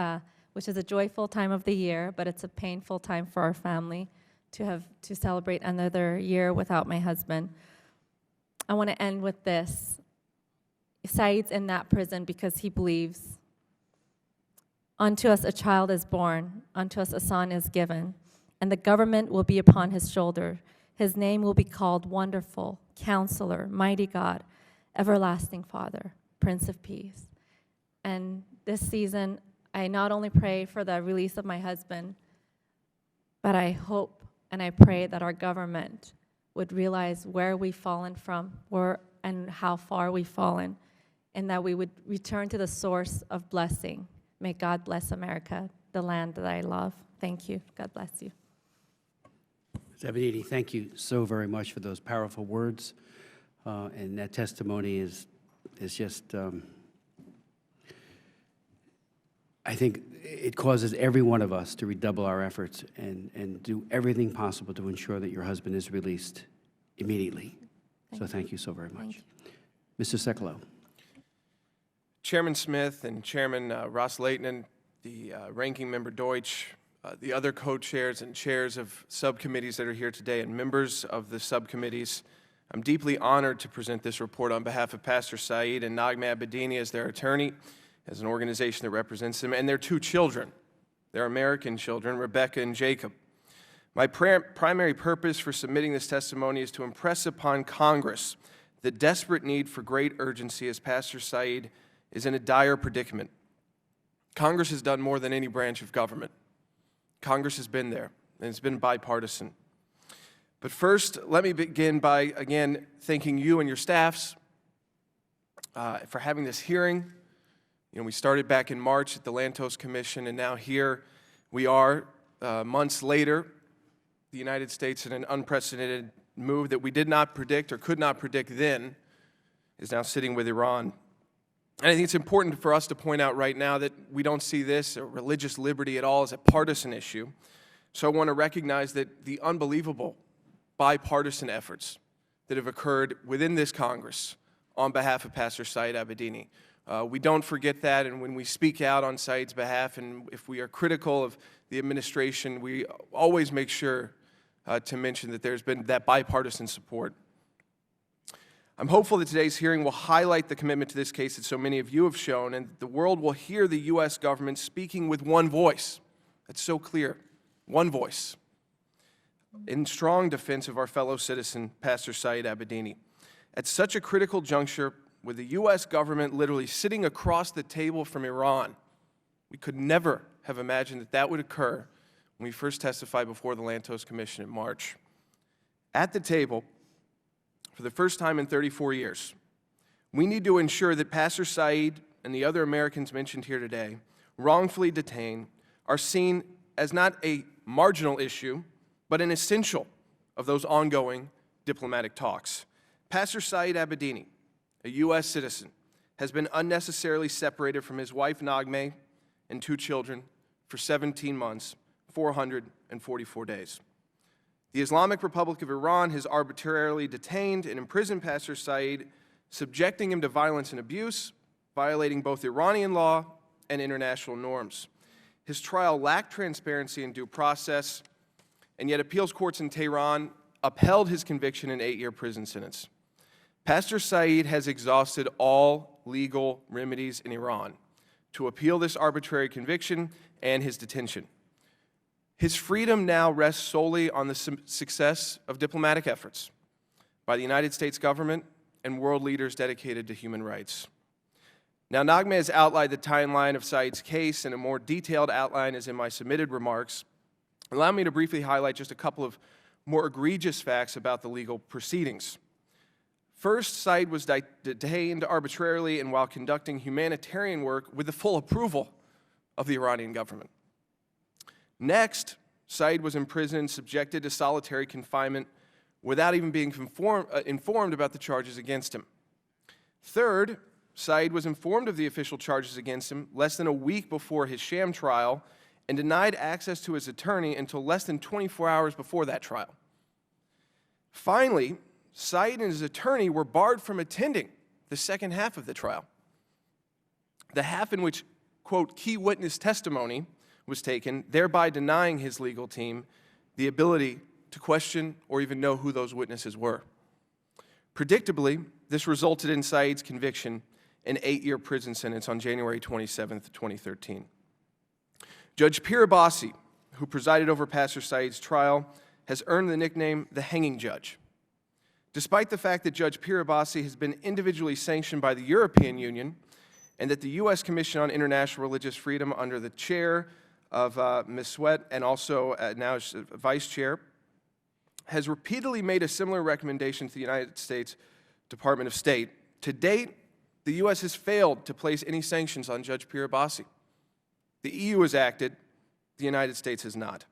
which is a joyful time of the year, but it's a painful time for our family. to celebrate another year without my husband. I want to end with this. Saeed's in that prison because he believes, unto us a child is born, unto us a son is given, and the government will be upon his shoulder. His name will be called Wonderful, Counselor, Mighty God, Everlasting Father, Prince of Peace. And this season, I not only pray for the release of my husband, but I hope and I pray that our government would realize where we've fallen from, and how far we've fallen, and that we would return to the source of blessing. May God bless America, the land that I love. Thank you. God bless you. Ms. Abedini, thank you so very much for those powerful words. And that testimony is just, I think it causes every one of us to redouble our efforts and do everything possible to ensure that your husband is released immediately. Thank you so very much. Mr. Sekulow. Chairman Smith and Chairman Ros-Lehtinen, the Ranking Member Deutsch, the other co-chairs and chairs of subcommittees that are here today, and members of the subcommittees, I'm deeply honored to present this report on behalf of Pastor Saeed and Naghmeh Abedini as their attorney, as an organization that represents them, and their two children, their American children, Rebecca and Jacob. My primary purpose for submitting this testimony is to impress upon Congress the desperate need for great urgency as Pastor Saeed is in a dire predicament. Congress has done more than any branch of government. Congress has been there, and it's been bipartisan. But first, let me begin by, again, thanking you and your staffs for having this hearing. You know, we started back in March at the Lantos Commission, and now here we are, months later, the United States, in an unprecedented move that we did not predict or could not predict then, is now sitting with Iran. And I think it's important for us to point out right now that we don't see this, or religious liberty at all, as a partisan issue. So I want to recognize that the unbelievable bipartisan efforts that have occurred within this Congress on behalf of Pastor Saeed Abedini. We don't forget that, and when we speak out on Saeed's behalf, and if we are critical of the administration, we always make sure to mention that there's been that bipartisan support. I'm hopeful that today's hearing will highlight the commitment to this case that so many of you have shown, and the world will hear the U.S. government speaking with one voice. That's so clear, one voice, in strong defense of our fellow citizen, Pastor Saeed Abedini. At such a critical juncture, with the U.S. government literally sitting across the table from Iran, we could never have imagined that that would occur when we first testified before the Lantos Commission in March. At the table, for the first time in 34 years, we need to ensure that Pastor Saeed and the other Americans mentioned here today, wrongfully detained, are seen as not a marginal issue, but an essential of those ongoing diplomatic talks. Pastor Saeed Abedini, a U.S. citizen, has been unnecessarily separated from his wife Naghmeh and two children for 17 months, 444 days. The Islamic Republic of Iran has arbitrarily detained and imprisoned Pastor Saeed, subjecting him to violence and abuse, violating both Iranian law and international norms. His trial lacked transparency and due process, and yet appeals courts in Tehran upheld his conviction and 8-year prison sentence. Pastor Saeed has exhausted all legal remedies in Iran to appeal this arbitrary conviction and his detention. His freedom now rests solely on the success of diplomatic efforts by the United States government and world leaders dedicated to human rights. Now, Naghmeh has outlined the timeline of Saeed's case, and a more detailed outline is in my submitted remarks. Allow me to briefly highlight just a couple of more egregious facts about the legal proceedings. First, Saeed was detained arbitrarily and while conducting humanitarian work with the full approval of the Iranian government. Next, Saeed was imprisoned, subjected to solitary confinement without even being informed about the charges against him. Third, Saeed was informed of the official charges against him less than a week before his sham trial and denied access to his attorney until less than 24 hours before that trial. Finally, Saeed and his attorney were barred from attending the second half of the trial, the half in which, quote, key witness testimony was taken, thereby denying his legal team the ability to question or even know who those witnesses were. Predictably, this resulted in Saeed's conviction and 8-year prison sentence on January 27, 2013. Judge Pirabassi, who presided over Pastor Saeed's trial, has earned the nickname the Hanging Judge. Despite the fact that Judge Pirabassi has been individually sanctioned by the European Union and that the U.S. Commission on International Religious Freedom under the chair of Ms. Sweat and also now vice chair, has repeatedly made a similar recommendation to the United States Department of State. To date, the U.S. has failed to place any sanctions on Judge Pirabassi. The EU has acted, the United States has not.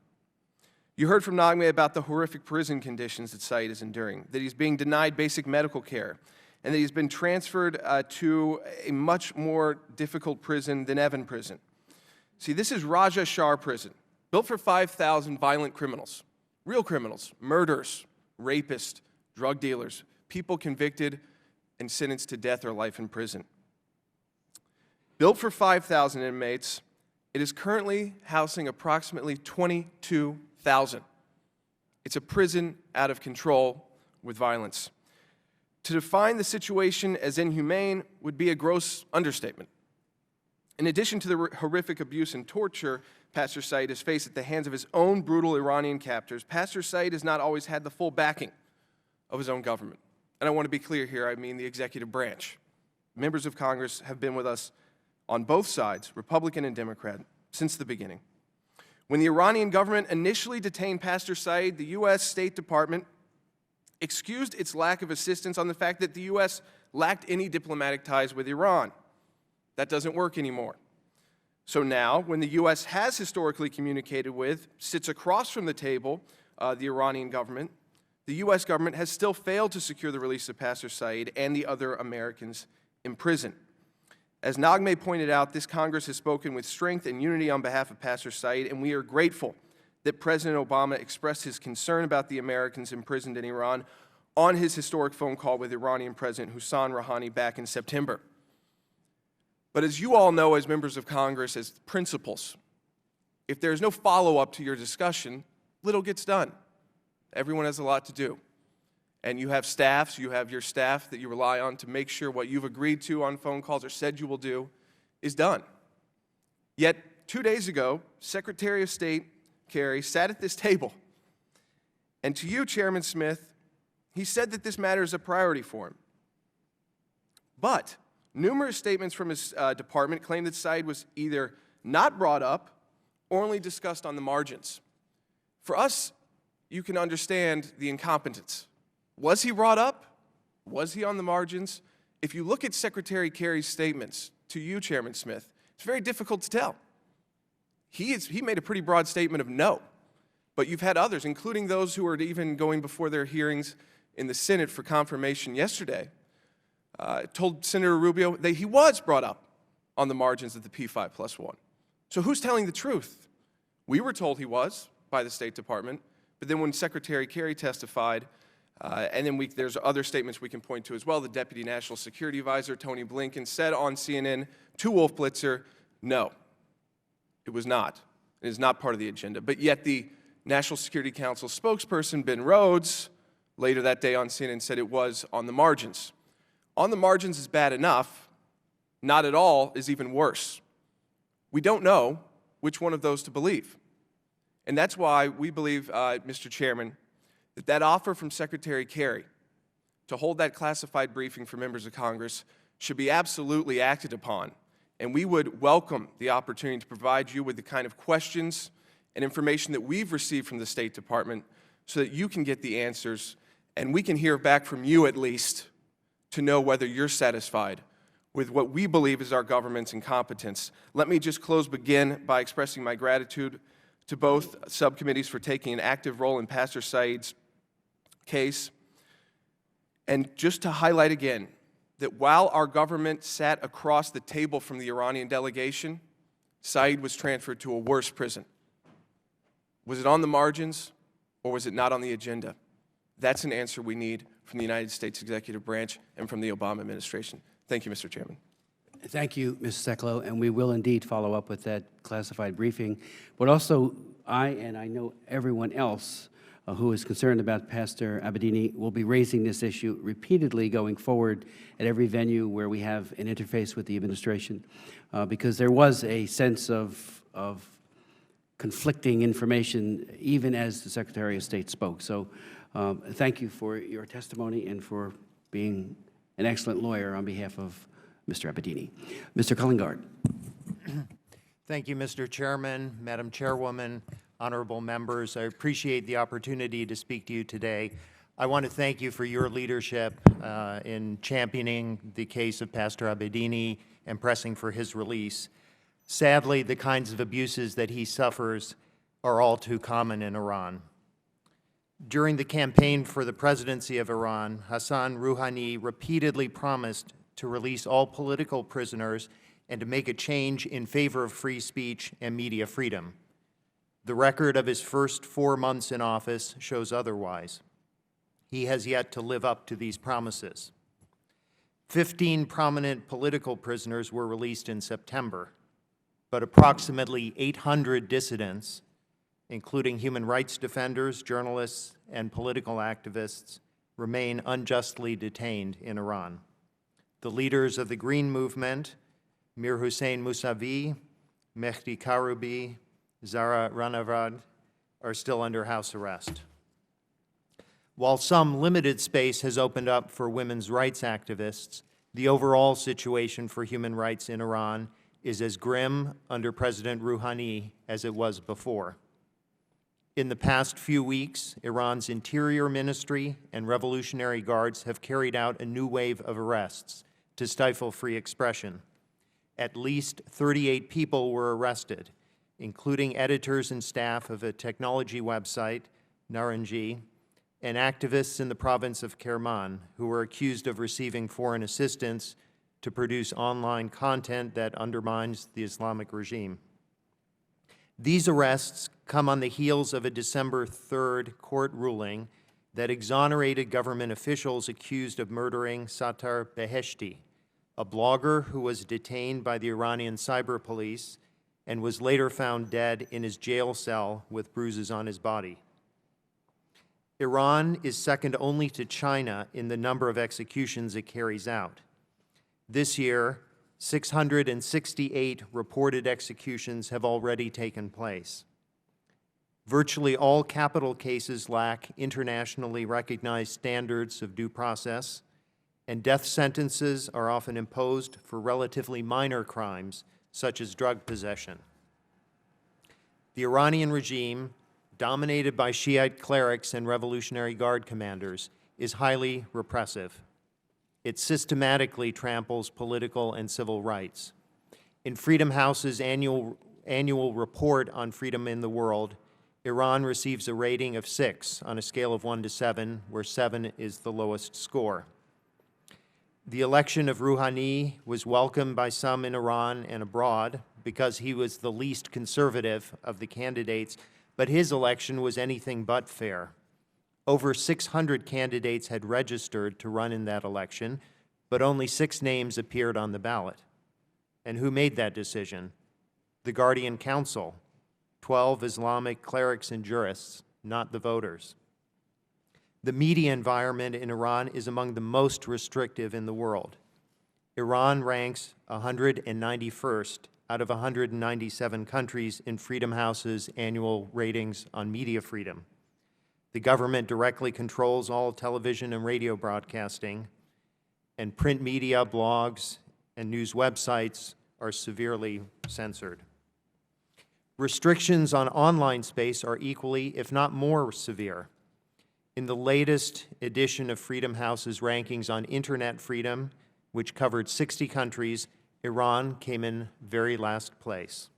You heard from Naghmeh about the horrific prison conditions that Saeed is enduring, that he's being denied basic medical care, and that he's been transferred to a much more difficult prison than Evin Prison. See, this is Raja Shah Prison, built for 5,000 violent criminals, real criminals, murderers, rapists, drug dealers, people convicted and sentenced to death or life in prison. Built for 5,000 inmates, it is currently housing approximately 22,000. It's a prison out of control with violence. To define the situation as inhumane would be a gross understatement. In addition to the horrific abuse and torture Pastor Saeed has faced at the hands of his own brutal Iranian captors, Pastor Saeed has not always had the full backing of his own government. And I want to be clear here, I mean the executive branch. Members of Congress have been with us on both sides, Republican and Democrat, since the beginning. When the Iranian government initially detained Pastor Saeed, the U.S. State Department excused its lack of assistance on the fact that the U.S. lacked any diplomatic ties with Iran. That doesn't work anymore. So now, when the U.S. has historically communicated with, sits across from the table, the Iranian government, the U.S. government has still failed to secure the release of Pastor Saeed and the other Americans in prison. As Naghmeh pointed out, this Congress has spoken with strength and unity on behalf of Pastor Saeed, and we are grateful that President Obama expressed his concern about the Americans imprisoned in Iran on his historic phone call with Iranian President Hassan Rouhani back in September. But as you all know, as members of Congress, as principals, if there's no follow-up to your discussion, little gets done. Everyone has a lot to do. And you have staffs, you have your staff that you rely on to make sure what you've agreed to on phone calls or said you will do is done. Yet, 2 days ago, Secretary of State Kerry sat at this table, and to you, Chairman Smith, he said that this matter is a priority for him. But numerous statements from his department claim that Saeed was either not brought up or only discussed on the margins. For us, you can understand the incompetence. Was he brought up? Was he on the margins? If you look at Secretary Kerry's statements to you, Chairman Smith, it's very difficult to tell. He made a pretty broad statement of no, but you've had others, including those who are even going before their hearings in the Senate for confirmation yesterday, told Senator Rubio that he was brought up on the margins of the P5+1. So who's telling the truth? We were told he was by the State Department, but then when Secretary Kerry testified, and then there's other statements we can point to as well. The Deputy National Security Advisor, Tony Blinken, said on CNN to Wolf Blitzer, no, it was not. It is not part of the agenda. But yet the National Security Council spokesperson, Ben Rhodes, later that day on CNN said it was on the margins. On the margins is bad enough. Not at all is even worse. We don't know which one of those to believe. And that's why we believe, Mr. Chairman, that offer from Secretary Kerry to hold that classified briefing for members of Congress should be absolutely acted upon. And we would welcome the opportunity to provide you with the kind of questions and information that we've received from the State Department so that you can get the answers and we can hear back from you at least to know whether you're satisfied with what we believe is our government's incompetence. Let me just begin by expressing my gratitude to both subcommittees for taking an active role in Pastor Saeed's case. And just to highlight again that while our government sat across the table from the Iranian delegation, Saeed was transferred to a worse prison. Was it on the margins or was it not on the agenda? That's an answer we need from the United States executive branch and from the Obama administration. Thank you, Mr. Chairman. Thank you, Mr. Sekulow, and we will indeed follow up with that classified briefing. But also, I know everyone else who is concerned about Pastor Abedini, will be raising this issue repeatedly going forward at every venue where we have an interface with the administration, because there was a sense of conflicting information even as the Secretary of State spoke. So thank you for your testimony and for being an excellent lawyer on behalf of Mr. Abedini. Mr. Cullingard. Thank you, Mr. Chairman, Madam Chairwoman, honorable members. I appreciate the opportunity to speak to you today. I want to thank you for your leadership in championing the case of Pastor Abedini and pressing for his release. Sadly, the kinds of abuses that he suffers are all too common in Iran. During the campaign for the presidency of Iran, Hassan Rouhani repeatedly promised to release all political prisoners and to make a change in favor of free speech and media freedom. The record of his first 4 months in office shows otherwise. He has yet to live up to these promises. 15 prominent political prisoners were released in September, but approximately 800 dissidents, including human rights defenders, journalists, and political activists, remain unjustly detained in Iran. The leaders of the Green Movement, Mir Hussein Mousavi, Mehdi Karoubi, Zahra Ranavad, are still under house arrest. While some limited space has opened up for women's rights activists, the overall situation for human rights in Iran is as grim under President Rouhani as it was before. In the past few weeks, Iran's Interior Ministry and Revolutionary Guards have carried out a new wave of arrests to stifle free expression. At least 38 people were arrested, including editors and staff of a technology website, Naranji, and activists in the province of Kerman who were accused of receiving foreign assistance to produce online content that undermines the Islamic regime. These arrests come on the heels of a December 3rd court ruling that exonerated government officials accused of murdering Sattar Beheshti, a blogger who was detained by the Iranian cyber police and was later found dead in his jail cell with bruises on his body. Iran is second only to China in the number of executions it carries out. This year, 668 reported executions have already taken place. Virtually all capital cases lack internationally recognized standards of due process, and death sentences are often imposed for relatively minor crimes, such as drug possession. The Iranian regime, dominated by Shiite clerics and Revolutionary Guard commanders, is highly repressive. It systematically tramples political and civil rights. In Freedom House's annual report on freedom in the world, Iran receives a rating of 6 on a scale of 1 to 7, where 7 is the lowest score. The election of Rouhani was welcomed by some in Iran and abroad because he was the least conservative of the candidates, but his election was anything but fair. Over 600 candidates had registered to run in that election, but only 6 names appeared on the ballot. And who made that decision? The Guardian Council, 12 Islamic clerics and jurists, not the voters. The media environment in Iran is among the most restrictive in the world. Iran ranks 191st out of 197 countries in Freedom House's annual ratings on media freedom. The government directly controls all television and radio broadcasting, and print media, blogs, and news websites are severely censored. Restrictions on online space are equally, if not more, severe. In the latest edition of Freedom House's rankings on internet freedom, which covered 60 countries, Iran came in very last place.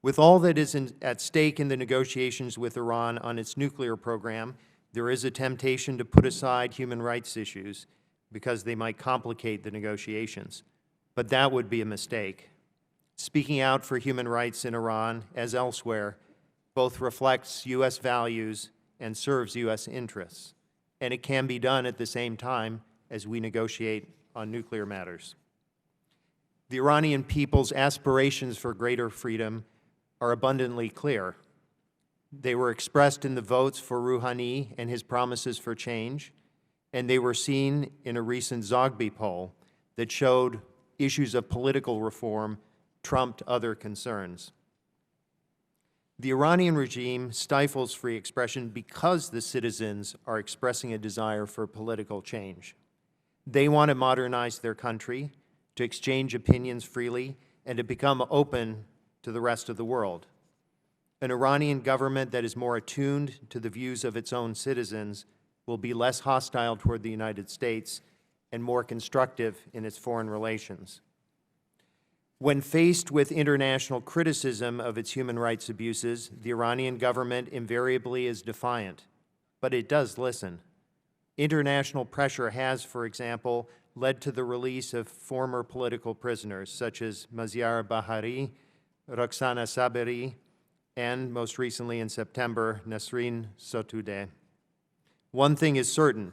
With all that is at stake in the negotiations with Iran on its nuclear program, there is a temptation to put aside human rights issues because they might complicate the negotiations. But that would be a mistake. Speaking out for human rights in Iran, as elsewhere, both reflects U.S. values and serves U.S. interests, and it can be done at the same time as we negotiate on nuclear matters. The Iranian people's aspirations for greater freedom are abundantly clear. They were expressed in the votes for Rouhani and his promises for change, and they were seen in a recent Zogby poll that showed issues of political reform trumped other concerns. The Iranian regime stifles free expression because the citizens are expressing a desire for political change. They want to modernize their country, to exchange opinions freely, and to become open to the rest of the world. An Iranian government that is more attuned to the views of its own citizens will be less hostile toward the United States and more constructive in its foreign relations. When faced with international criticism of its human rights abuses, the Iranian government invariably is defiant, but it does listen. International pressure has, for example, led to the release of former political prisoners such as Maziar Bahari, Roxana Saberi, and most recently in September, Nasrin Sotoudeh. One thing is certain,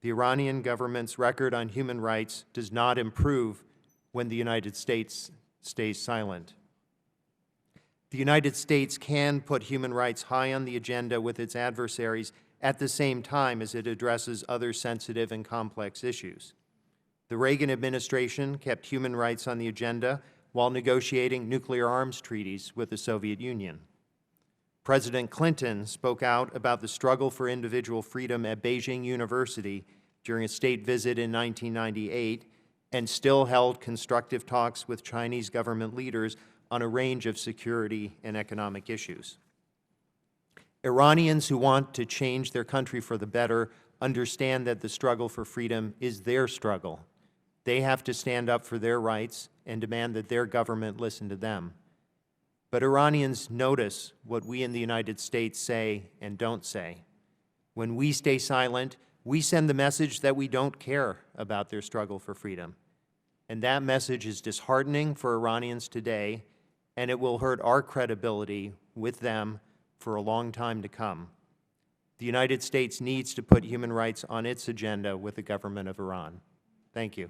the Iranian government's record on human rights does not improve when the United States stays silent. The United States can put human rights high on the agenda with its adversaries at the same time as it addresses other sensitive and complex issues. The Reagan administration kept human rights on the agenda while negotiating nuclear arms treaties with the Soviet Union. President Clinton spoke out about the struggle for individual freedom at Beijing University during a state visit in 1998 and still held constructive talks with Chinese government leaders on a range of security and economic issues. Iranians who want to change their country for the better understand that the struggle for freedom is their struggle. They have to stand up for their rights and demand that their government listen to them. But Iranians notice what we in the United States say and don't say. When we stay silent, we send the message that we don't care about their struggle for freedom. And that message is disheartening for Iranians today, and it will hurt our credibility with them for a long time to come. The United States needs to put human rights on its agenda with the government of Iran. Thank you.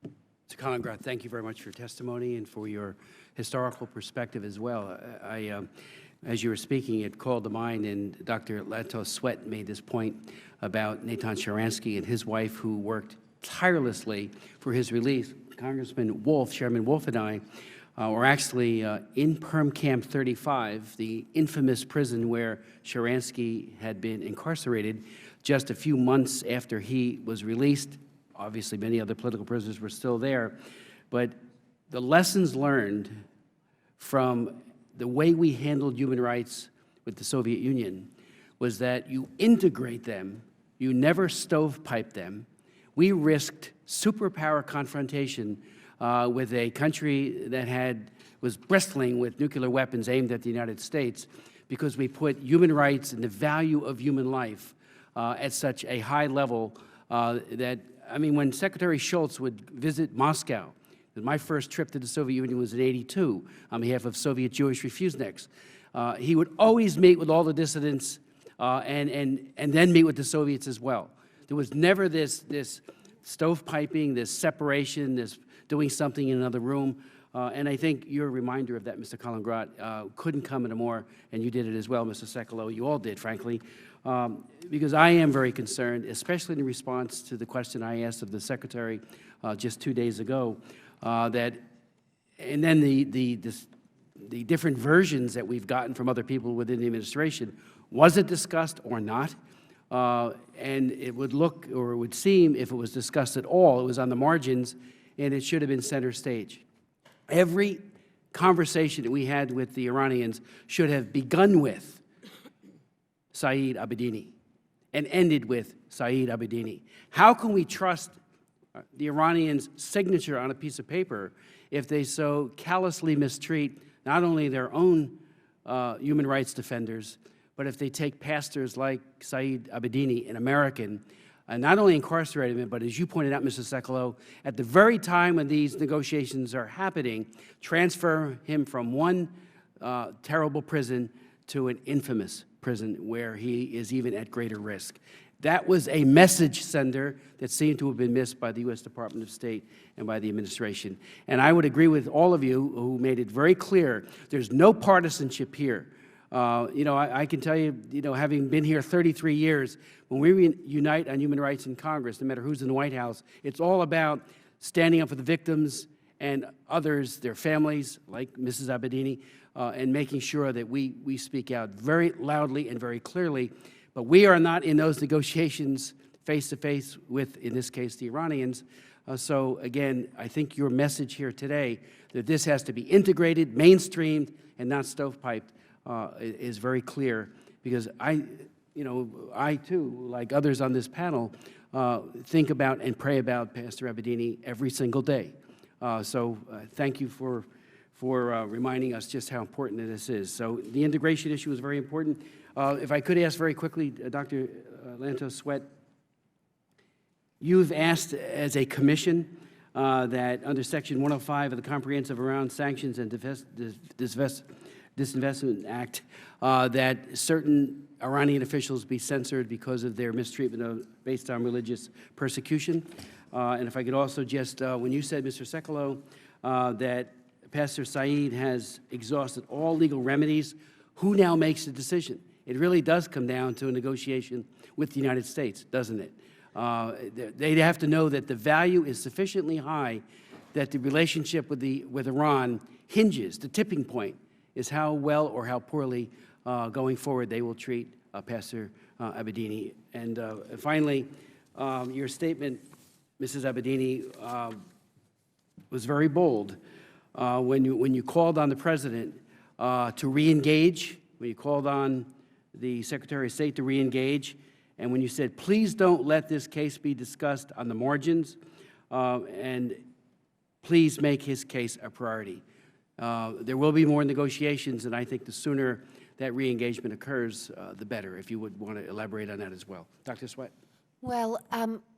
Mr. Collingrad, thank you very much for your testimony and for your historical perspective as well. As you were speaking, it called to mind, and Dr. Latos Sweat made this point about Natan Sharansky and his wife, who worked tirelessly for his release. Congressman Wolf, Chairman Wolf, and I were actually in Perm Camp 35, the infamous prison where Sharansky had been incarcerated, just a few months after he was released. Obviously, many other political prisoners were still there. But the lessons learned from the way we handled human rights with the Soviet Union was that you integrate them, you never stovepipe them. We risked superpower confrontation with a country that was bristling with nuclear weapons aimed at the United States because we put human rights and the value of human life at such a high level that, I mean, when Secretary Shultz would visit Moscow, my first trip to the Soviet Union was in '82 on behalf of Soviet Jewish refuseniks. He would always meet with all the dissidents and then meet with the Soviets as well. There was never this stovepiping, this separation, this doing something in another room. And I think your reminder of that, Mr. Collingrad, couldn't come at a more, and you did it as well, Mr. Sekulow. You all did, frankly, because I am very concerned, especially in response to the question I asked of the Secretary just 2 days ago, and then the different versions that we've gotten from other people within the administration. Was it discussed or not? And it would look, or it would seem, if it was discussed at all, it was on the margins, and it should have been center stage. Every conversation that we had with the Iranians should have begun with Saeed Abedini and ended with Saeed Abedini. How can we trust the Iranians' signature on a piece of paper if they so callously mistreat not only their own human rights defenders, but if they take pastors like Saeed Abedini, an American, and not only incarcerate him, but as you pointed out, Mr. Sekulow, at the very time when these negotiations are happening, transfer him from one terrible prison to an infamous prison where he is even at greater risk. That was a message sender that seemed to have been missed by the U.S. Department of State and by the administration. And I would agree with all of you who made it very clear there's no partisanship here. I can tell you, having been here 33 years, when we unite on human rights in Congress, no matter who's in the White House, it's all about standing up for the victims and others, their families, like Mrs. Abedini, and making sure that we speak out very loudly and very clearly. But we are not in those negotiations face-to-face with, in this case, the Iranians. So again, I think your message here today, that this has to be integrated, mainstreamed, and not stovepiped, is very clear, because I too, like others on this panel, think about and pray about Pastor Abedini every single day. So thank you for reminding us just how important this is. So the integration issue is very important. If I could ask very quickly, Dr. Lantos-Sweat, you've asked as a commission that under Section 105 of the Comprehensive Iran Sanctions and Disinvestment Act, that certain Iranian officials be censored because of their mistreatment based on religious persecution. And if I could also just, when you said, Mr. Sekulow, that Pastor Saeed has exhausted all legal remedies, who now makes the decision? It really does come down to a negotiation with the United States, doesn't it? They'd have to know that the value is sufficiently high that the relationship with Iran hinges, the tipping point is how well or how poorly going forward they will treat Pastor Abedini. And finally, your statement, Mrs. Abedini, was very bold when you called on the President to re-engage, when you called on the Secretary of State to re-engage, and when you said, please don't let this case be discussed on the margins, and please make his case a priority. There will be more negotiations, and I think the sooner that re-engagement occurs, the better, if you would want to elaborate on that as well. Dr. Sweat? Well,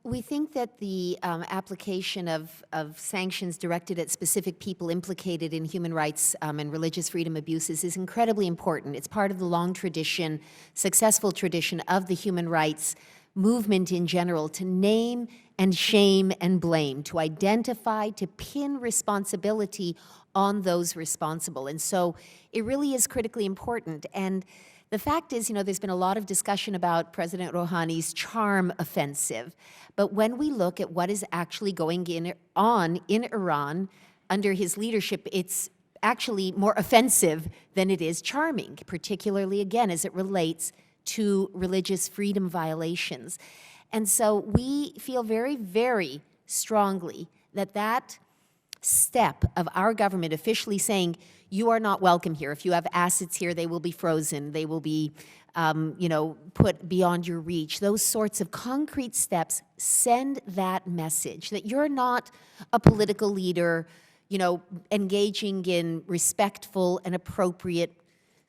we think that the application of sanctions directed at specific people implicated in human rights and religious freedom abuses is incredibly important. It's part of the long tradition, successful tradition of the human rights movement in general, to name and shame and blame, to identify, to pin responsibility on those responsible. And so it really is critically important. And the fact is, there's been a lot of discussion about President Rouhani's charm offensive. But when we look at what is actually going on in Iran under his leadership, it's actually more offensive than it is charming, particularly, again, as it relates to religious freedom violations. And so we feel very, very strongly that that step of our government officially saying, you are not welcome here. If you have assets here, they will be frozen. They will be, put beyond your reach. Those sorts of concrete steps send that message that you're not a political leader, engaging in respectful and appropriate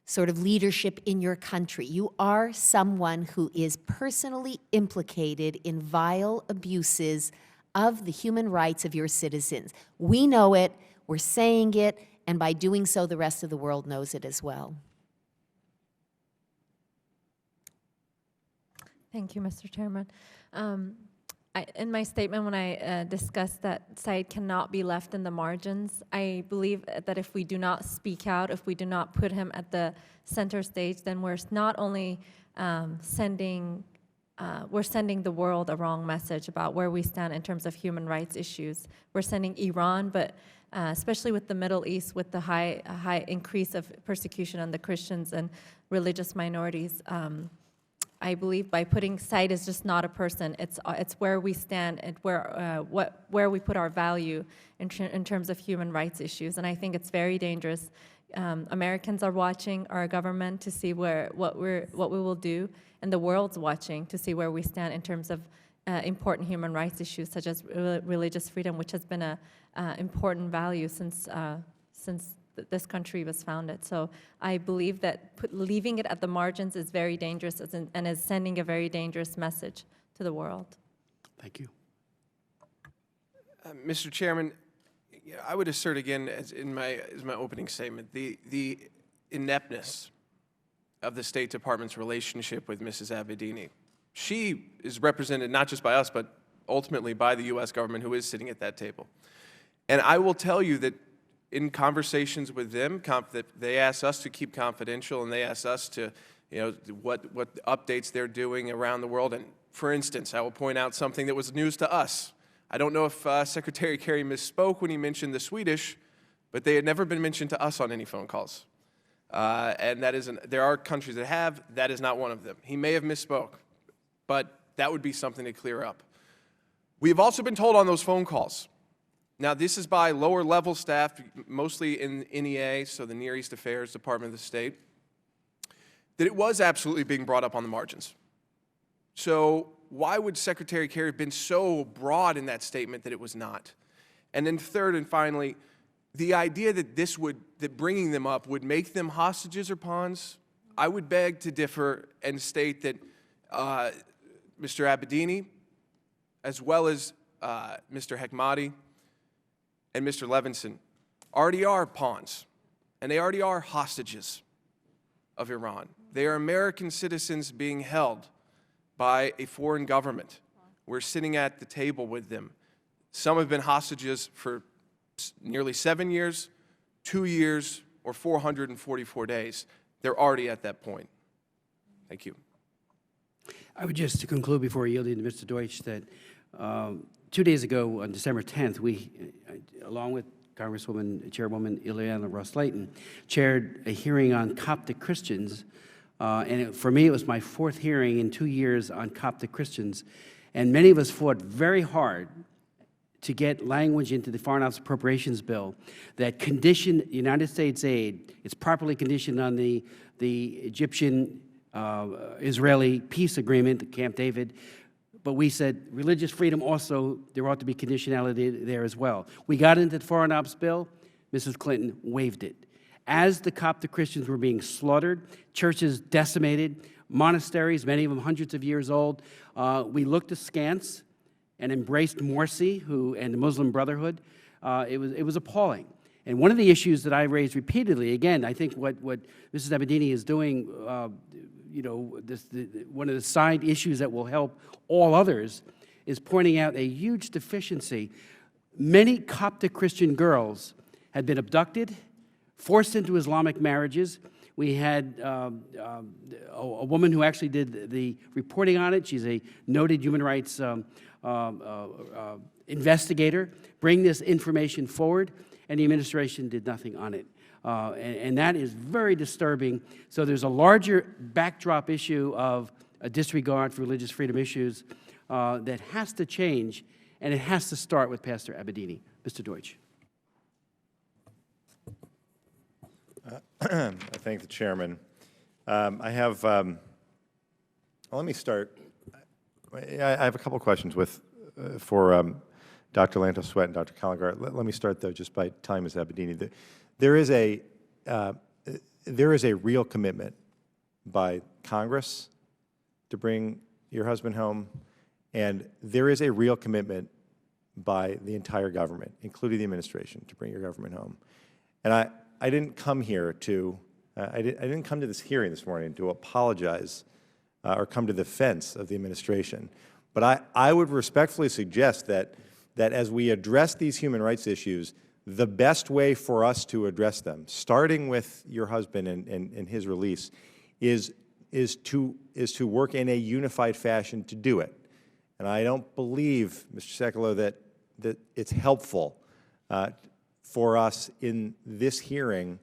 sort of leadership in your country. You are someone who is personally implicated in vile abuses of the human rights of your citizens. We know it, we're saying it, and by doing so, the rest of the world knows it as well. Thank you, Mr. Chairman. In my statement, when I discussed that Saeed cannot be left in the margins, I believe that if we do not speak out, if we do not put him at the center stage, then we're not only sending the world a wrong message about where we stand in terms of human rights issues. We're sending Iran, but especially with the Middle East, with the high increase of persecution on the Christians and religious minorities, I believe by putting Saeed as just not a person, it's where we stand and where we put our value in terms of human rights issues, and I think it's very dangerous. Americans are watching our government to see what we will do, and the world's watching to see where we stand in terms of important human rights issues such as religious freedom, which has been a important value since this country was founded. So I believe that leaving it at the margins is very dangerous and is sending a very dangerous message to the world. Thank you. Mr. Chairman, I would assert again, as my opening statement, the ineptness of the State Department's relationship with Mrs. Abedini. She is represented not just by us, but ultimately by the U.S. government, who is sitting at that table. And I will tell you that in conversations with them, that they ask us to keep confidential, and they ask us to, what updates they're doing around the world. And for instance, I will point out something that was news to us. I don't know if Secretary Kerry misspoke when he mentioned the Swedish, but they had never been mentioned to us on any phone calls. And there are countries that have. That is not one of them. He may have misspoke, but that would be something to clear up. We have also been told on those phone calls, now this is by lower level staff, mostly in NEA, so the Near East Affairs Department of the State, that it was absolutely being brought up on the margins. So why would Secretary Kerry have been so broad in that statement that it was not? And then third and finally, the idea that that bringing them up would make them hostages or pawns, I would beg to differ and state that Mr. Abedini, as well as Mr. Hekmati and Mr. Levinson, already are pawns, and they already are hostages of Iran. They are American citizens being held by a foreign government. We're sitting at the table with them. Some have been hostages for nearly 7 years, 2 years, or 444 days. They're already at that point. Thank you. I would just to conclude before yielding to Mr. Deutsch that 2 days ago, on December 10th, we, along with Chairwoman Ileana Ros-Lehtinen, chaired a hearing on Coptic Christians. For me, it was my 4th hearing in 2 years on Coptic Christians. And many of us fought very hard to get language into the Foreign Office Appropriations Bill that conditioned United States aid. It's properly conditioned on the Egyptian-Israeli peace agreement, the Camp David. But we said religious freedom also, there ought to be conditionality there as well. We got into the Foreign Ops Bill. Mrs. Clinton waived it. As the Coptic Christians were being slaughtered, churches decimated, monasteries, many of them hundreds of years old, we looked askance and embraced Morsi and the Muslim Brotherhood. It was appalling. And one of the issues that I raised repeatedly, again, I think what Mrs. Abedini is doing, one of the side issues that will help all others is pointing out a huge deficiency. Many Coptic Christian girls had been abducted, forced into Islamic marriages. We had a woman who actually did the reporting on it. She's a noted human rights investigator, bring this information forward, and the administration did nothing on it. And that is very disturbing. So there's a larger backdrop issue of a disregard for religious freedom issues that has to change, and it has to start with Pastor Abedini. Mr. Deutsch. I thank the chairman. I have, let me start. I have a couple questions for Dr. Lantos-Sweat and Dr. Collinger. Let me start, though, just by telling Ms. Abedini that there is a real commitment by Congress to bring your husband home, and there is a real commitment by the entire government, including the administration, to bring your government home. And I didn't come here to, I didn't come to this hearing this morning to apologize or come to the defense of the administration. But I would respectfully suggest that as we address these human rights issues, the best way for us to address them, starting with your husband and his release, is to work in a unified fashion to do it. And I don't believe, Mr. Sekulow, that it's helpful for us in this hearing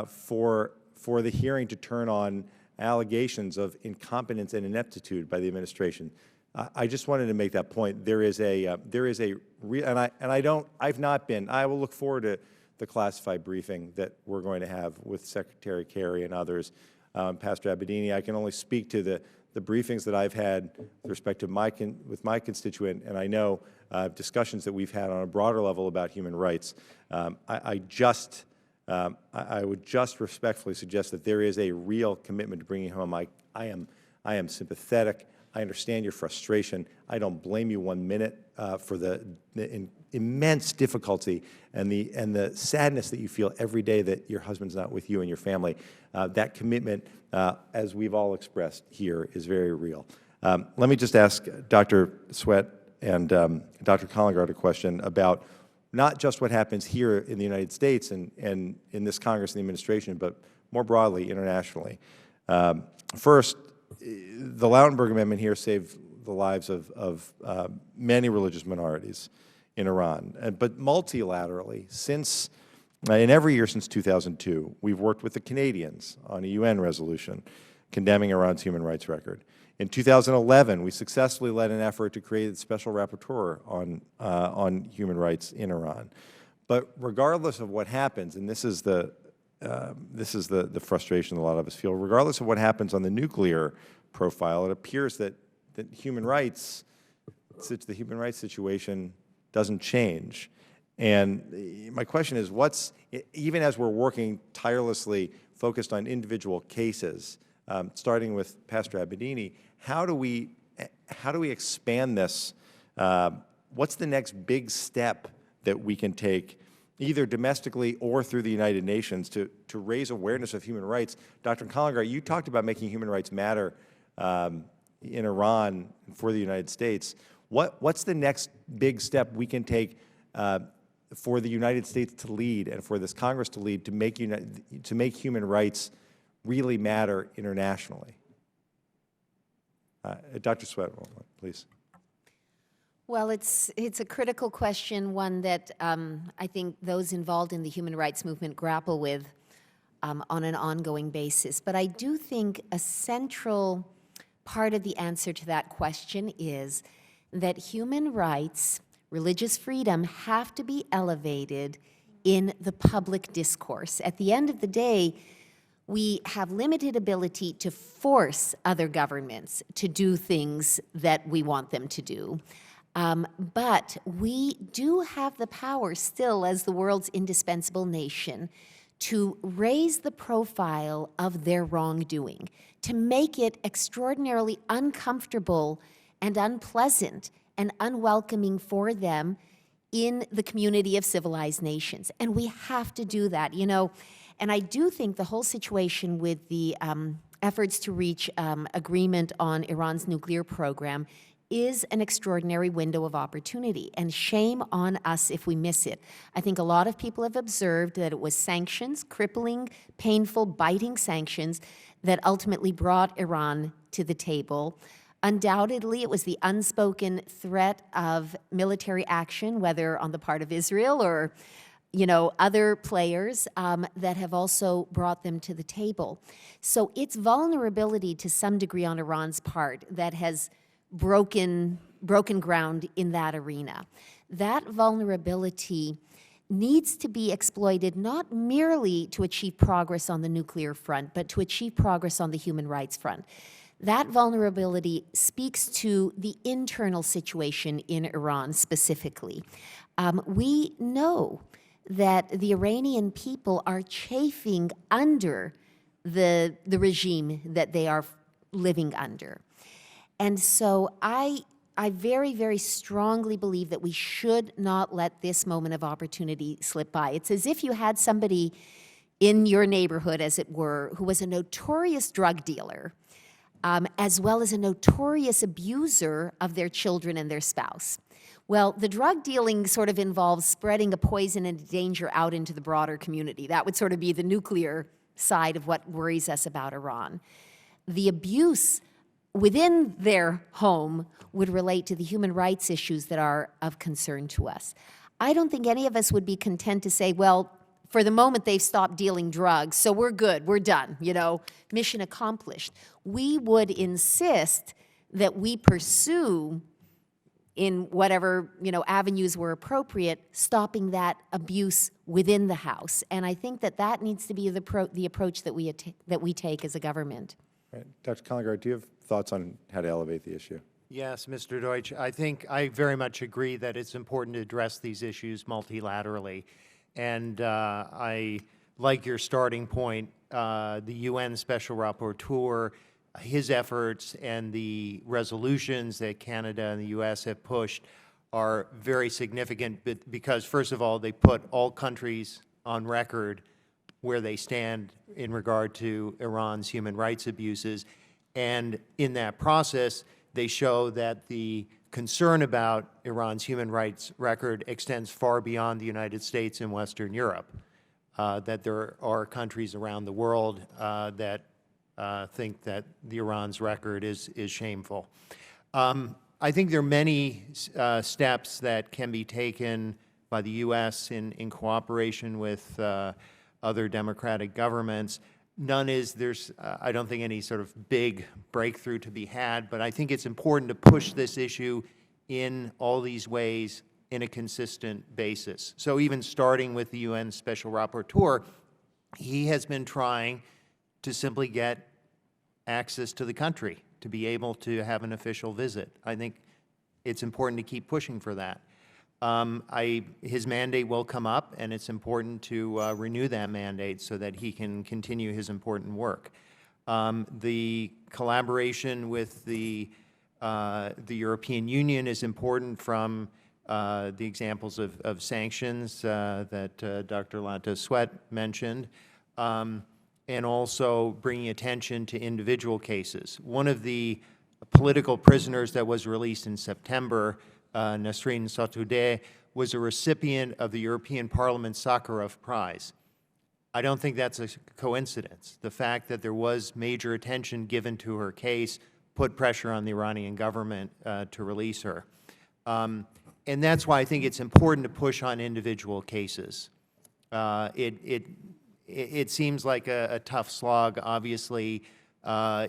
for the hearing to turn on allegations of incompetence and ineptitude by the administration. I just wanted to make that point. There is a real, I will look forward to the classified briefing that we're going to have with Secretary Kerry and others. Pastor Abedini, I can only speak to the briefings that I've had with respect to with my constituent, and I know discussions that we've had on a broader level about human rights. I would just respectfully suggest that there is a real commitment to bringing home. I am sympathetic. I understand your frustration. I don't blame you 1 minute for the immense difficulty and the sadness that you feel every day that your husband's not with you and your family. That commitment, as we've all expressed here, is very real. Let me just ask Dr. Sweat and Dr. Collinger a question about not just what happens here in the United States and in this Congress and the administration, but more broadly internationally. First, the Lautenberg Amendment here saved the lives of many religious minorities in Iran. But multilaterally, since, in every year since 2002, we've worked with the Canadians on a UN resolution condemning Iran's human rights record. In 2011, we successfully led an effort to create a special rapporteur on human rights in Iran. But regardless of what happens, and this is the frustration a lot of us feel, regardless of what happens on the nuclear profile, it appears that the human rights situation doesn't change. And my question is, even as we're working tirelessly focused on individual cases, starting with Pastor Abedini, how do we expand this? What's the next big step that we can take, either domestically or through the United Nations, to raise awareness of human rights? Dr. Kallengar, you talked about making human rights matter in Iran for the United States. What's the next big step we can take for the United States to lead and for this Congress to lead to make human rights really matter internationally? Dr. Sweat, please. Well, it's a critical question, one that I think those involved in the human rights movement grapple with on an ongoing basis. But I do think a central part of the answer to that question is that human rights, religious freedom, have to be elevated in the public discourse. At the end of the day, we have limited ability to force other governments to do things that we want them to do. But we do have the power still, as the world's indispensable nation, to raise the profile of their wrongdoing, to make it extraordinarily uncomfortable and unpleasant and unwelcoming for them in the community of civilized nations. And we have to do that, you know. And I do think the whole situation with the efforts to reach agreement on Iran's nuclear program is an extraordinary window of opportunity, and shame on us if we miss it. I think a lot of people have observed that it was sanctions, crippling, painful, biting sanctions, that ultimately brought Iran to the table. Undoubtedly, it was the unspoken threat of military action, whether on the part of Israel or, you know, other players that have also brought them to the table. So it's vulnerability to some degree on Iran's part that has broken ground in that arena. That vulnerability needs to be exploited not merely to achieve progress on the nuclear front, but to achieve progress on the human rights front. That vulnerability speaks to the internal situation in Iran specifically. We know that the Iranian people are chafing under the regime that they are living under. And so I very, very strongly believe that we should not let this moment of opportunity slip by. It's as if you had somebody in your neighborhood, as it were, who was a notorious drug dealer, as well as a notorious abuser of their children and their spouse. Well, the drug dealing sort of involves spreading a poison and a danger out into the broader community. That would sort of be the nuclear side of what worries us about Iran. The abuse within their home would relate to the human rights issues that are of concern to us. I don't think any of us would be content to say, well, for the moment they've stopped dealing drugs, so we're good, we're done, you know, mission accomplished. We would insist that we pursue, in whatever, you know, avenues were appropriate, stopping that abuse within the house. And I think that that needs to be the approach that we take as a government. Right. Dr. Kallengar, do you have thoughts on how to elevate the issue? Yes, Mr. Deutsch. I think I very much agree that it's important to address these issues multilaterally. And I like your starting point, the UN Special Rapporteur, his efforts and the resolutions that Canada and the U.S. have pushed are very significant because, first of all, they put all countries on record where they stand in regard to Iran's human rights abuses. And in that process, they show that the concern about Iran's human rights record extends far beyond the United States and Western Europe, that there are countries around the world that think that the Iran's record is shameful. I think there are many steps that can be taken by the U.S. in cooperation with other democratic governments. There's, I don't think, any sort of big breakthrough to be had, but I think it's important to push this issue in all these ways in a consistent basis. So even starting with the UN Special Rapporteur, he has been trying to simply get access to the country, to be able to have an official visit. I think it's important to keep pushing for that. His mandate will come up, and it's important to renew that mandate so that he can continue his important work. The collaboration with the European Union is important, from the examples of sanctions that Dr. Lantos-Sweat mentioned, and also bringing attention to individual cases. One of the political prisoners that was released in September, Nasrin Sotoudeh, was a recipient of the European Parliament Sakharov Prize. I don't think that's a coincidence. The fact that there was major attention given to her case put pressure on the Iranian government to release her. And that's why I think it's important to push on individual cases. It seems like a tough slog. Obviously,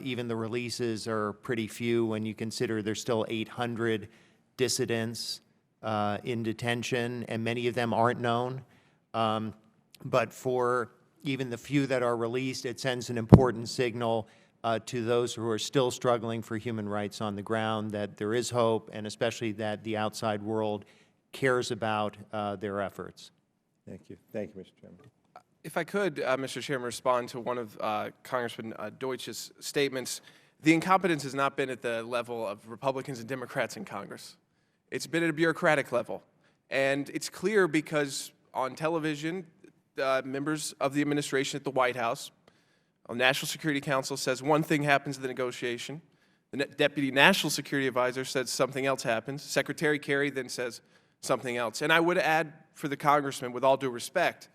even the releases are pretty few when you consider there's still 800 dissidents in detention, and many of them aren't known. But for even the few that are released, it sends an important signal to those who are still struggling for human rights on the ground that there is hope, and especially that the outside world cares about their efforts. Thank you. Thank you, Mr. Chairman. If I could, Mr. Chairman, respond to one of Congressman Deutsch's statements. The incompetence has not been at the level of Republicans and Democrats in Congress. It's been at a bureaucratic level. And it's clear because on television, members of the administration at the White House, the National Security Council says one thing happens in the negotiation. The Deputy National Security Advisor says something else happens. Secretary Kerry then says something else. And I would add, for the Congressman, with all due respect,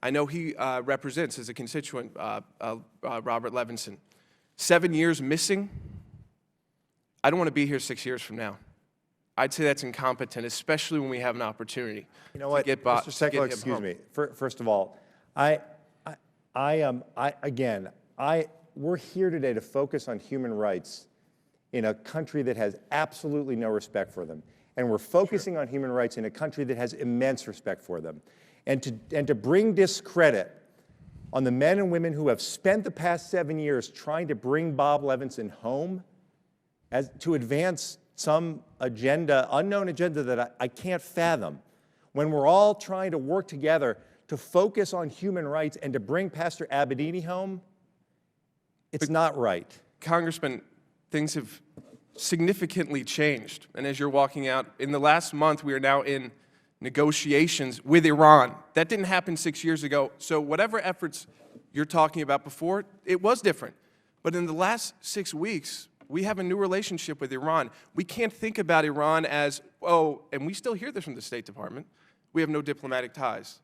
I know he represents, as a constituent, Robert Levinson. 7 years missing? I don't want to be here 6 years from now. I'd say that's incompetent, especially when we have an opportunity. You know what, Mr. Sekulow, excuse me. First of all, we're here today to focus on human rights in a country that has absolutely no respect for them. And we're focusing on human rights in a country that has immense respect for them. And to bring discredit on the men and women who have spent the past 7 years trying to bring Bob Levinson home to advance some agenda, unknown agenda that I can't fathom, when we're all trying to work together to focus on human rights and to bring Pastor Abedini home, it's not right. Congressman, things have significantly changed. And as you're walking out, in the last month, we are now in negotiations with Iran. That didn't happen 6 years ago. So whatever efforts you're talking about before, it was different. But in the last 6 weeks, we have a new relationship with Iran. We can't think about Iran as, oh, and we still hear this from the State Department, we have no diplomatic ties.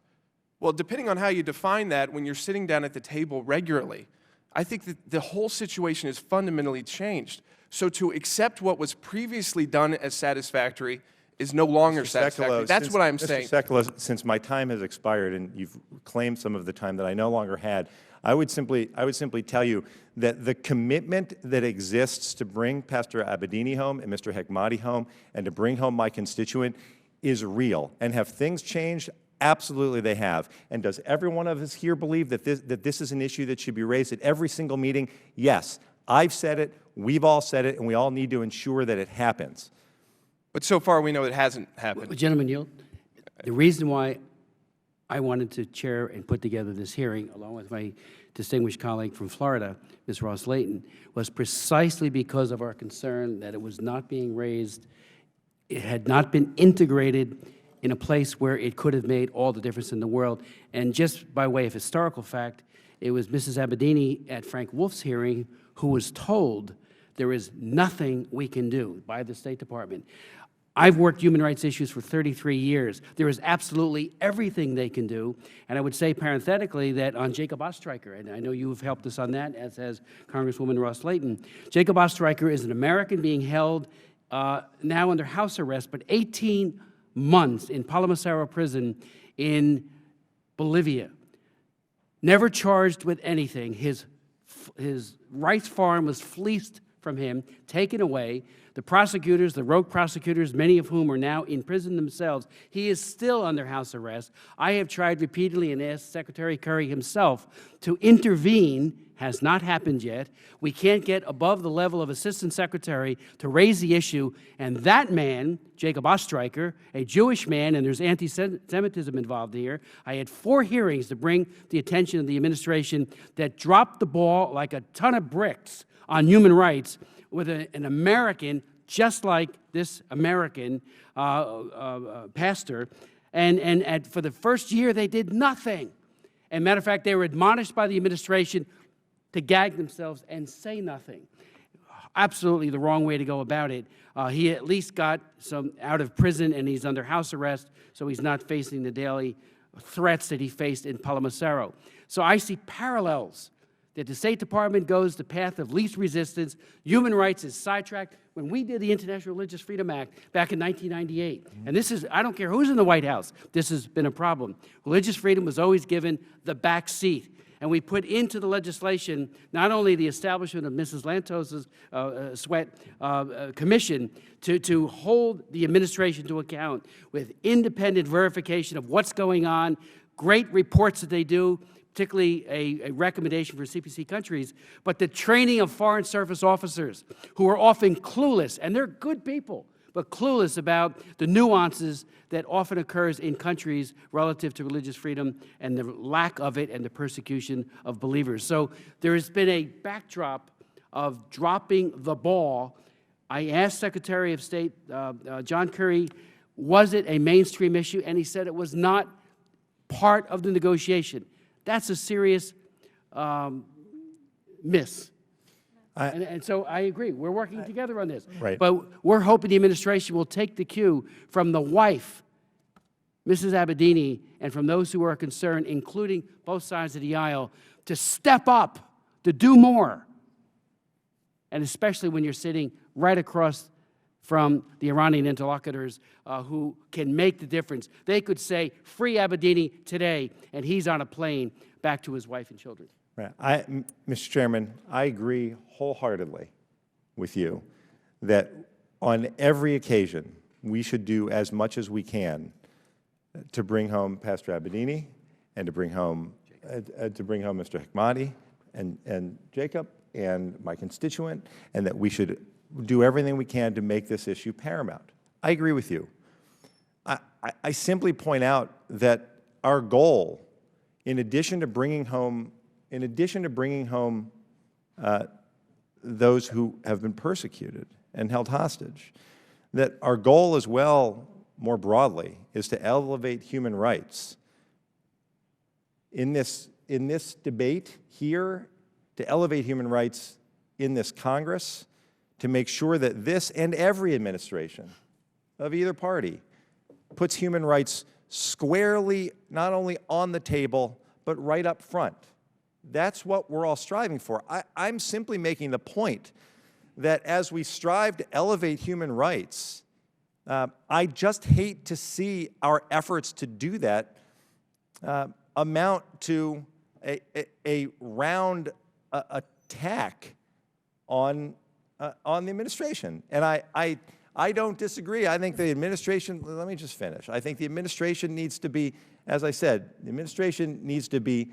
Well, depending on how you define that, when you're sitting down at the table regularly, I think that the whole situation is fundamentally changed. So to accept what was previously done as satisfactory is no longer satisfactory. That's what I'm saying. Mr. Sekulow, since my time has expired and you've claimed some of the time that I no longer had, I would simply tell you that the commitment that exists to bring Pastor Abedini home and Mr. Hekmati home and to bring home my constituent is real. And have things changed? Absolutely they have. And does every one of us here believe that this is an issue that should be raised at every single meeting? Yes. I've said it, we've all said it, and we all need to ensure that it happens. But so far, we know it hasn't happened. Gentlemen, yield. The reason why I wanted to chair and put together this hearing, along with my distinguished colleague from Florida, Ms. Ros-Lehtinen, was precisely because of our concern that it was not being raised, it had not been integrated in a place where it could have made all the difference in the world. And just by way of historical fact, it was Mrs. Abedini at Frank Wolf's hearing who was told there is nothing we can do by the State Department. I've worked human rights issues for 33 years. There is absolutely everything they can do. And I would say parenthetically that on Jacob Ostreicher, and I know you've helped us on that, as has Congresswoman Ros-Lehtinen, Jacob Ostreicher is an American being held now under house arrest, but 18 months in Palomacero prison in Bolivia. Never charged with anything. His rice farm was fleeced from him, taken away. The prosecutors, the rogue prosecutors, many of whom are now in prison themselves, he is still under house arrest. I have tried repeatedly and asked Secretary Kerry himself to intervene. Has not happened yet. We can't get above the level of Assistant Secretary to raise the issue, and that man, Jacob Ostreicher, a Jewish man, and there's anti-Semitism involved here. I had 4 hearings to bring the attention of the administration that dropped the ball like a ton of bricks on human rights with an American, just like this American pastor, and for the first year they did nothing. And matter of fact, they were admonished by the administration to gag themselves and say nothing. Absolutely the wrong way to go about it. He at least got some out of prison, and he's under house arrest, so he's not facing the daily threats that he faced in Palomacero. So I see parallels that the State Department goes the path of least resistance. Human rights is sidetracked. When we did the International Religious Freedom Act back in 1998, and this is, I don't care who's in the White House, this has been a problem. Religious freedom was always given the back seat. And we put into the legislation not only the establishment of Mrs. Lantos's Sweat Commission to hold the administration to account with independent verification of what's going on, great reports that they do, particularly a recommendation for CPC countries, but the training of Foreign Service officers who are often clueless, and they're good people, but clueless about the nuances that often occurs in countries relative to religious freedom and the lack of it and the persecution of believers. So there has been a backdrop of dropping the ball. I asked Secretary of State John Kerry, was it a mainstream issue? And he said it was not part of the negotiation. That's a serious miss. And so I agree. We're working together on this. Right. But we're hoping the administration will take the cue from the wife, Mrs. Abedini, and from those who are concerned, including both sides of the aisle, to step up, to do more. And especially when you're sitting right across from the Iranian interlocutors who can make the difference. They could say, free Abedini today, and he's on a plane back to his wife and children. Right. Mr. Chairman, I agree wholeheartedly with you that on every occasion we should do as much as we can to bring home Pastor Abedini and to bring home Mr. Hekmati and Jacob and my constituent, and that we should do everything we can to make this issue paramount. I agree with you. I simply point out that our goal, in addition to bringing home those who have been persecuted and held hostage, that our goal as well, more broadly, is to elevate human rights. In this debate here, to elevate human rights in this Congress, to make sure that this and every administration of either party puts human rights squarely not only on the table, but right up front. That's what we're all striving for. I'm simply making the point that as we strive to elevate human rights, I just hate to see our efforts to do that amount to a round attack on the administration. And I don't disagree. I think the administration, let me just finish. I think the administration needs to be, as I said, the administration needs to be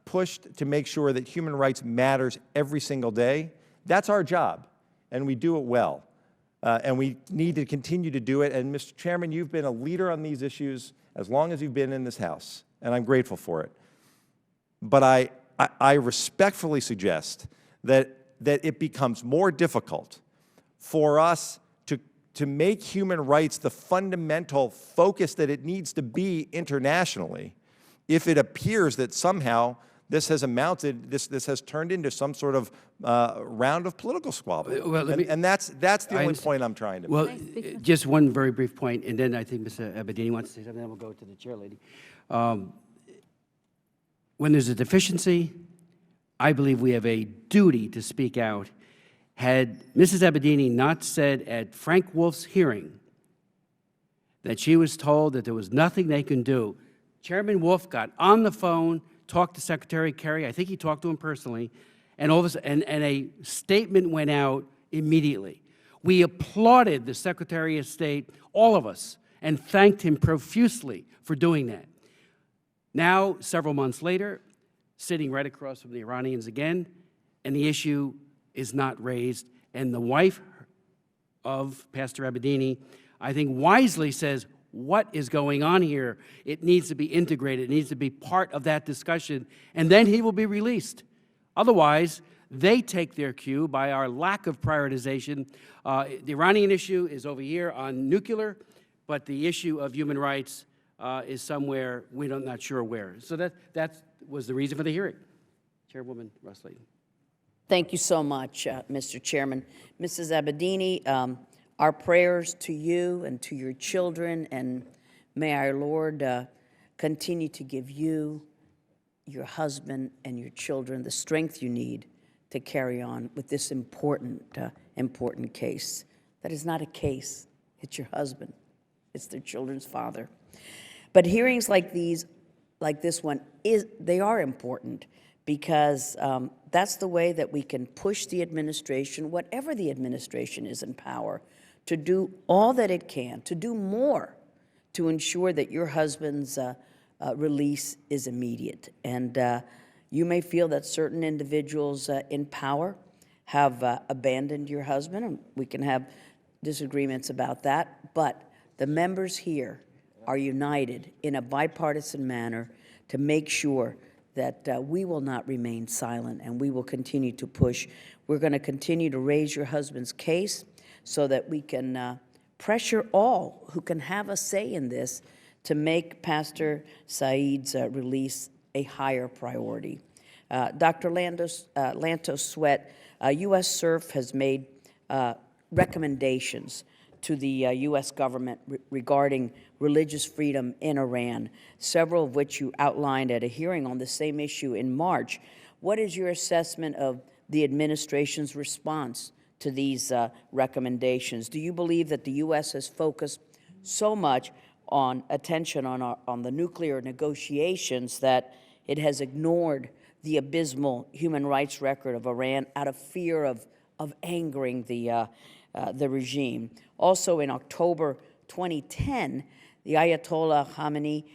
pushed to make sure that human rights matters every single day. That's our job, and we do it well. And we need to continue to do it. And Mr. Chairman, you've been a leader on these issues as long as you've been in this House, and I'm grateful for it. But I respectfully suggest that it becomes more difficult for us to make human rights the fundamental focus that it needs to be internationally if it appears that somehow this has amounted, this has turned into some sort of round of political squabbling. Well, let me- and that's the only understand. point I'm trying to make. Well, just one very brief point, and then I think Mr. Abedini wants to say something, then we'll go to the chair lady. When there's a deficiency, I believe we have a duty to speak out. Had Mrs. Abedini not said at Frank Wolf's hearing that she was told that there was nothing they can do, Chairman Wolf got on the phone, talked to Secretary Kerry, I think he talked to him personally, and a statement went out immediately. We applauded the Secretary of State, all of us, and thanked him profusely for doing that. Now, several months later, sitting right across from the Iranians again, and the issue is not raised, and the wife of Pastor Abedini, I think wisely says, what is going on here? It needs to be integrated. It needs to be part of that discussion, and then he will be released. Otherwise, they take their cue by our lack of prioritization. The Iranian issue is over here on nuclear, but the issue of human rights is somewhere we're not sure where. So that was the reason for the hearing. Chairwoman Ros-Lehtinen. Thank you so much, Mr. Chairman. Mrs. Abedini, our prayers to you and to your children, and may our Lord continue to give you, your husband, and your children the strength you need to carry on with this important case. That is not a case. It's your husband. It's their children's father. But hearings like these, like this one, they are important because that's the way that we can push the administration, whatever the administration is in power, to do all that it can, to do more to ensure that your husband's release is immediate. And you may feel that certain individuals in power have abandoned your husband, and we can have disagreements about that, but the members here are united in a bipartisan manner to make sure that we will not remain silent, and we will continue to push. We're going to continue to raise your husband's case so that we can pressure all who can have a say in this to make Pastor Saeed's release a higher priority. Dr. Lantos Sweat, U.S. SURF has made recommendations to the U.S. government regarding religious freedom in Iran, several of which you outlined at a hearing on the same issue in March. What is your assessment of the administration's response to these recommendations? Do you believe that the U.S. has focused so much on attention on the nuclear negotiations that it has ignored the abysmal human rights record of Iran out of fear of angering the regime? Also, in October 2010, the Ayatollah Khamenei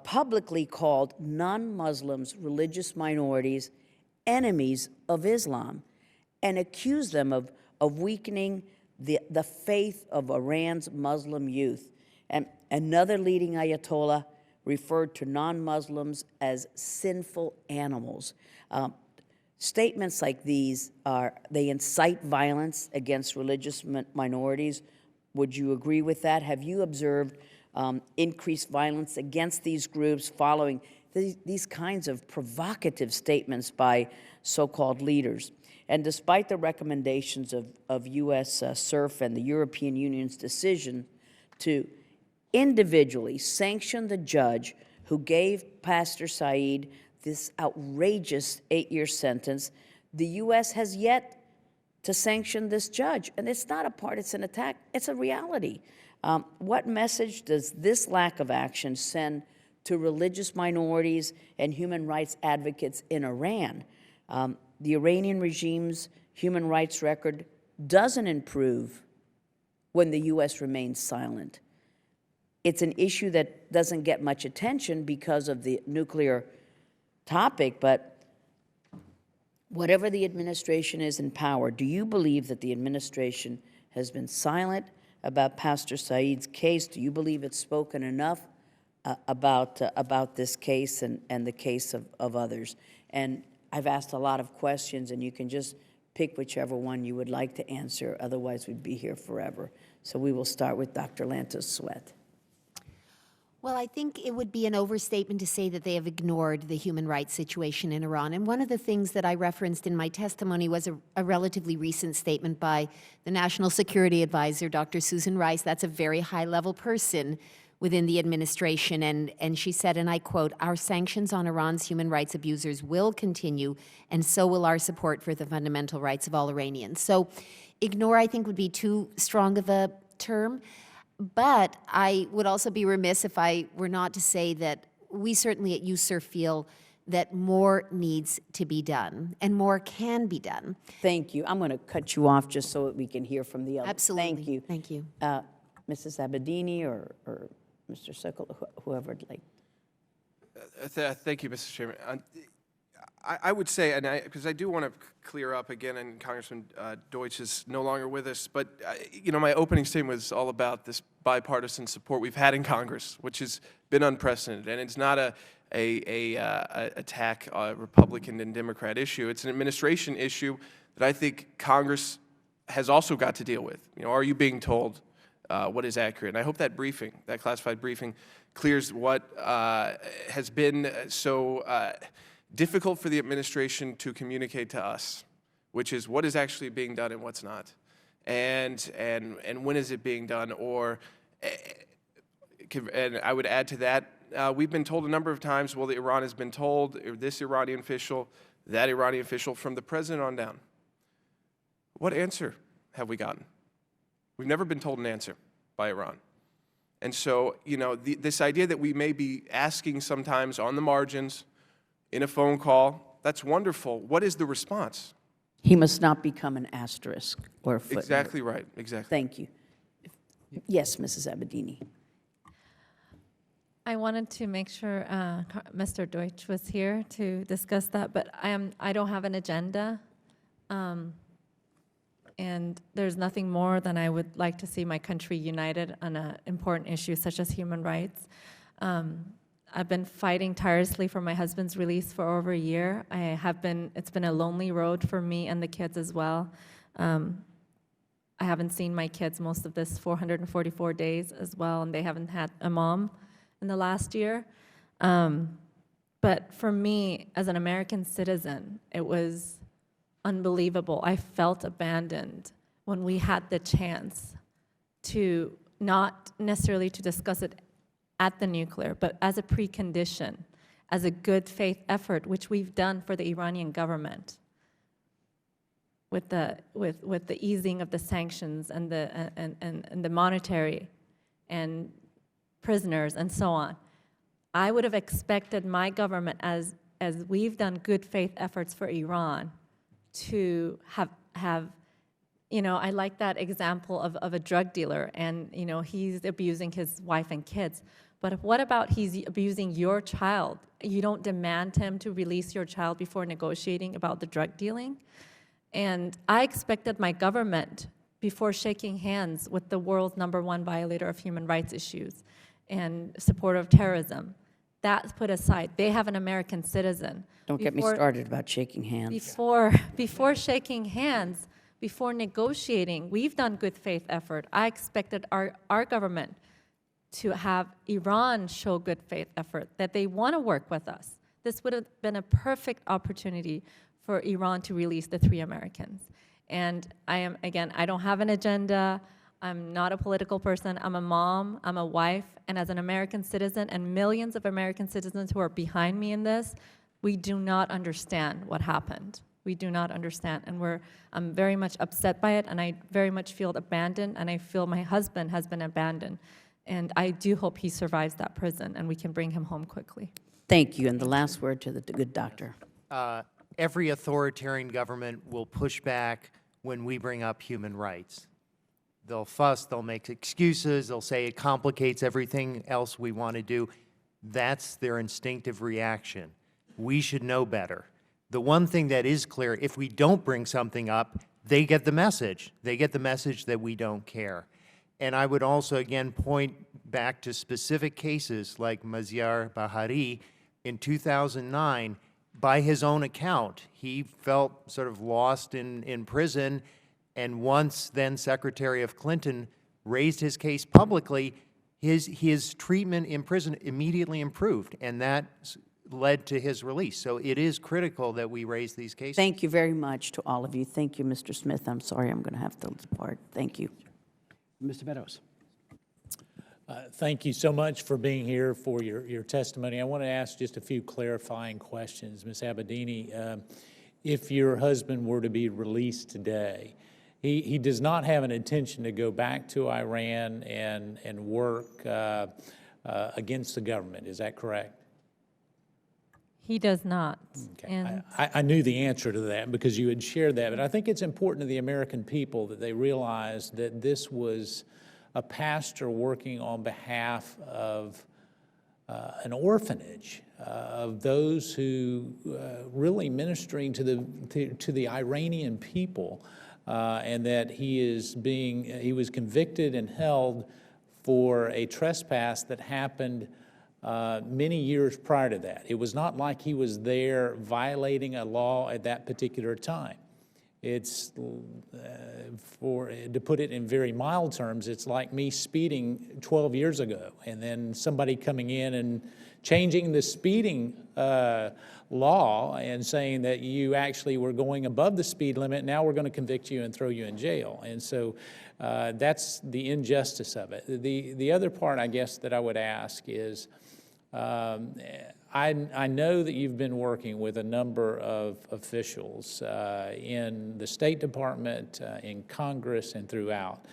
publicly called non-Muslims, religious minorities, enemies of Islam, and accused them of weakening the faith of Iran's Muslim youth. And another leading Ayatollah referred to non-Muslims as sinful animals. Statements like these they incite violence against religious minorities. Would you agree with that? Have you observed increased violence against these groups following these kinds of provocative statements by so-called leaders? And despite the recommendations of U.S. SURF and the European Union's decision to individually sanction the judge who gave Pastor Saeed this outrageous 8-year sentence, the U.S. has yet to sanction this judge. And it's not a partisan attack, it's a reality. What message does this lack of action send to religious minorities and human rights advocates in Iran? The Iranian regime's human rights record doesn't improve when the U.S. remains silent. It's an issue that doesn't get much attention because of the nuclear topic, but whatever the administration is in power, do you believe that the administration has been silent about Pastor Saeed's case? Do you believe it's spoken enough about this case and the case of others? And I've asked a lot of questions, and you can just pick whichever one you would like to answer. Otherwise, we'd be here forever. So we will start with Dr. Lantos Sweat. Well, I think it would be an overstatement to say that they have ignored the human rights situation in Iran. And one of the things that I referenced in my testimony was a relatively recent statement by the National Security Advisor, Dr. Susan Rice. That's a very high-level person within the administration. And she said, and I quote, "Our sanctions on Iran's human rights abusers will continue, and so will our support for the fundamental rights of all Iranians." So ignore, I think, would be too strong of a term. But I would also be remiss if I were not to say that we certainly at USER feel that more needs to be done and more can be done. Thank you. I'm going to cut you off just so that we can hear from the others. Absolutely. Thank you. Thank you. Mrs. Abedini or Mr. Sokol, whoever would like. Thank you, Mr. Chairman. I would say, and because I do want to clear up again, and Congressman Deutsch is no longer with us, but you know, my opening statement was all about this bipartisan support we've had in Congress, which has been unprecedented, and it's not a attack Republican and Democrat issue. It's an administration issue that I think Congress has also got to deal with. You know, are you being told what is accurate? And I hope that briefing, that classified briefing, clears what has been so difficult for the administration to communicate to us, which is what is actually being done and what's not, and when is it being done, or, and I would add to that, we've been told a number of times, well, Iran has been told, or this Iranian official, that Iranian official, from the president on down. What answer have we gotten? We've never been told an answer by Iran. And so, you know, this idea that we may be asking sometimes on the margins, in a phone call, that's wonderful. What is the response? He must not become an asterisk or a footnote. Exactly right, exactly. Thank you. Yes, Mrs. Abedini. I wanted to make sure Mr. Deutsch was here to discuss that, but I don't have an agenda. And there's nothing more than I would like to see my country united on an important issue such as human rights. I've been fighting tirelessly for my husband's release for over a year. It's been a lonely road for me and the kids as well. I haven't seen my kids most of this 444 days as well, and they haven't had a mom in the last year. But for me, as an American citizen, it was unbelievable. I felt abandoned when we had the chance to not necessarily to discuss it at the nuclear, but as a precondition, as a good faith effort, which we've done for the Iranian government with the easing of the sanctions and the monetary and prisoners and so on. I would have expected my government, as we've done good faith efforts for Iran, to have you know, I like that example of a drug dealer, and you know, he's abusing his wife and kids. But what about he's abusing your child? You don't demand him to release your child before negotiating about the drug dealing? And I expected my government, before shaking hands with the world's #1 violator of human rights issues and supporter of terrorism, that's put aside. They have an American citizen. Don't get me started about shaking hands. Before shaking hands, before negotiating, we've done good faith effort. I expected our government to have Iran show good faith effort, that they want to work with us. This would have been a perfect opportunity for Iran to release the 3 Americans. And I don't have an agenda. I'm not a political person. I'm a mom, I'm a wife, and as an American citizen, and millions of American citizens who are behind me in this, we do not understand what happened. We do not understand, and I'm very much upset by it, and I very much feel abandoned, and I feel my husband has been abandoned. And I do hope he survives that prison and we can bring him home quickly. Thank you, and the last word to the good doctor. Every authoritarian government will push back when we bring up human rights. They'll fuss, they'll make excuses, they'll say it complicates everything else we want to do. That's their instinctive reaction. We should know better. The one thing that is clear, if we don't bring something up, they get the message. They get the message that we don't care. And I would also, again, point back to specific cases like Mazyar Bahari in 2009. By his own account, he felt sort of lost in prison, and once then Secretary of Clinton raised his case publicly, his treatment in prison immediately improved, and that led to his release. So it is critical that we raise these cases. Thank you very much to all of you. Thank you, Mr. Smith. I'm sorry I'm going to have to depart. Thank you. Mr. Meadows. Thank you so much for being here for your testimony. I want to ask just a few clarifying questions. Ms. Abedini, if your husband were to be released today, he does not have an intention to go back to Iran and work against the government. Is that correct? He does not. Okay. And I knew the answer to that because you had shared that, but I think it's important to the American people that they realize that this was a pastor working on behalf of an orphanage, of those who really ministering to the Iranian people, and that he was convicted and held for a trespass that happened many years prior to that. It was not like he was there violating a law at that particular time. It's, to put it in very mild terms, it's like me speeding 12 years ago and then somebody coming in and changing the speeding law and saying that you actually were going above the speed limit. Now we're going to convict you and throw you in jail. And so that's the injustice of it. The other part, I guess, that I would ask is, I know that you've been working with a number of officials in the State Department, in Congress, and throughout.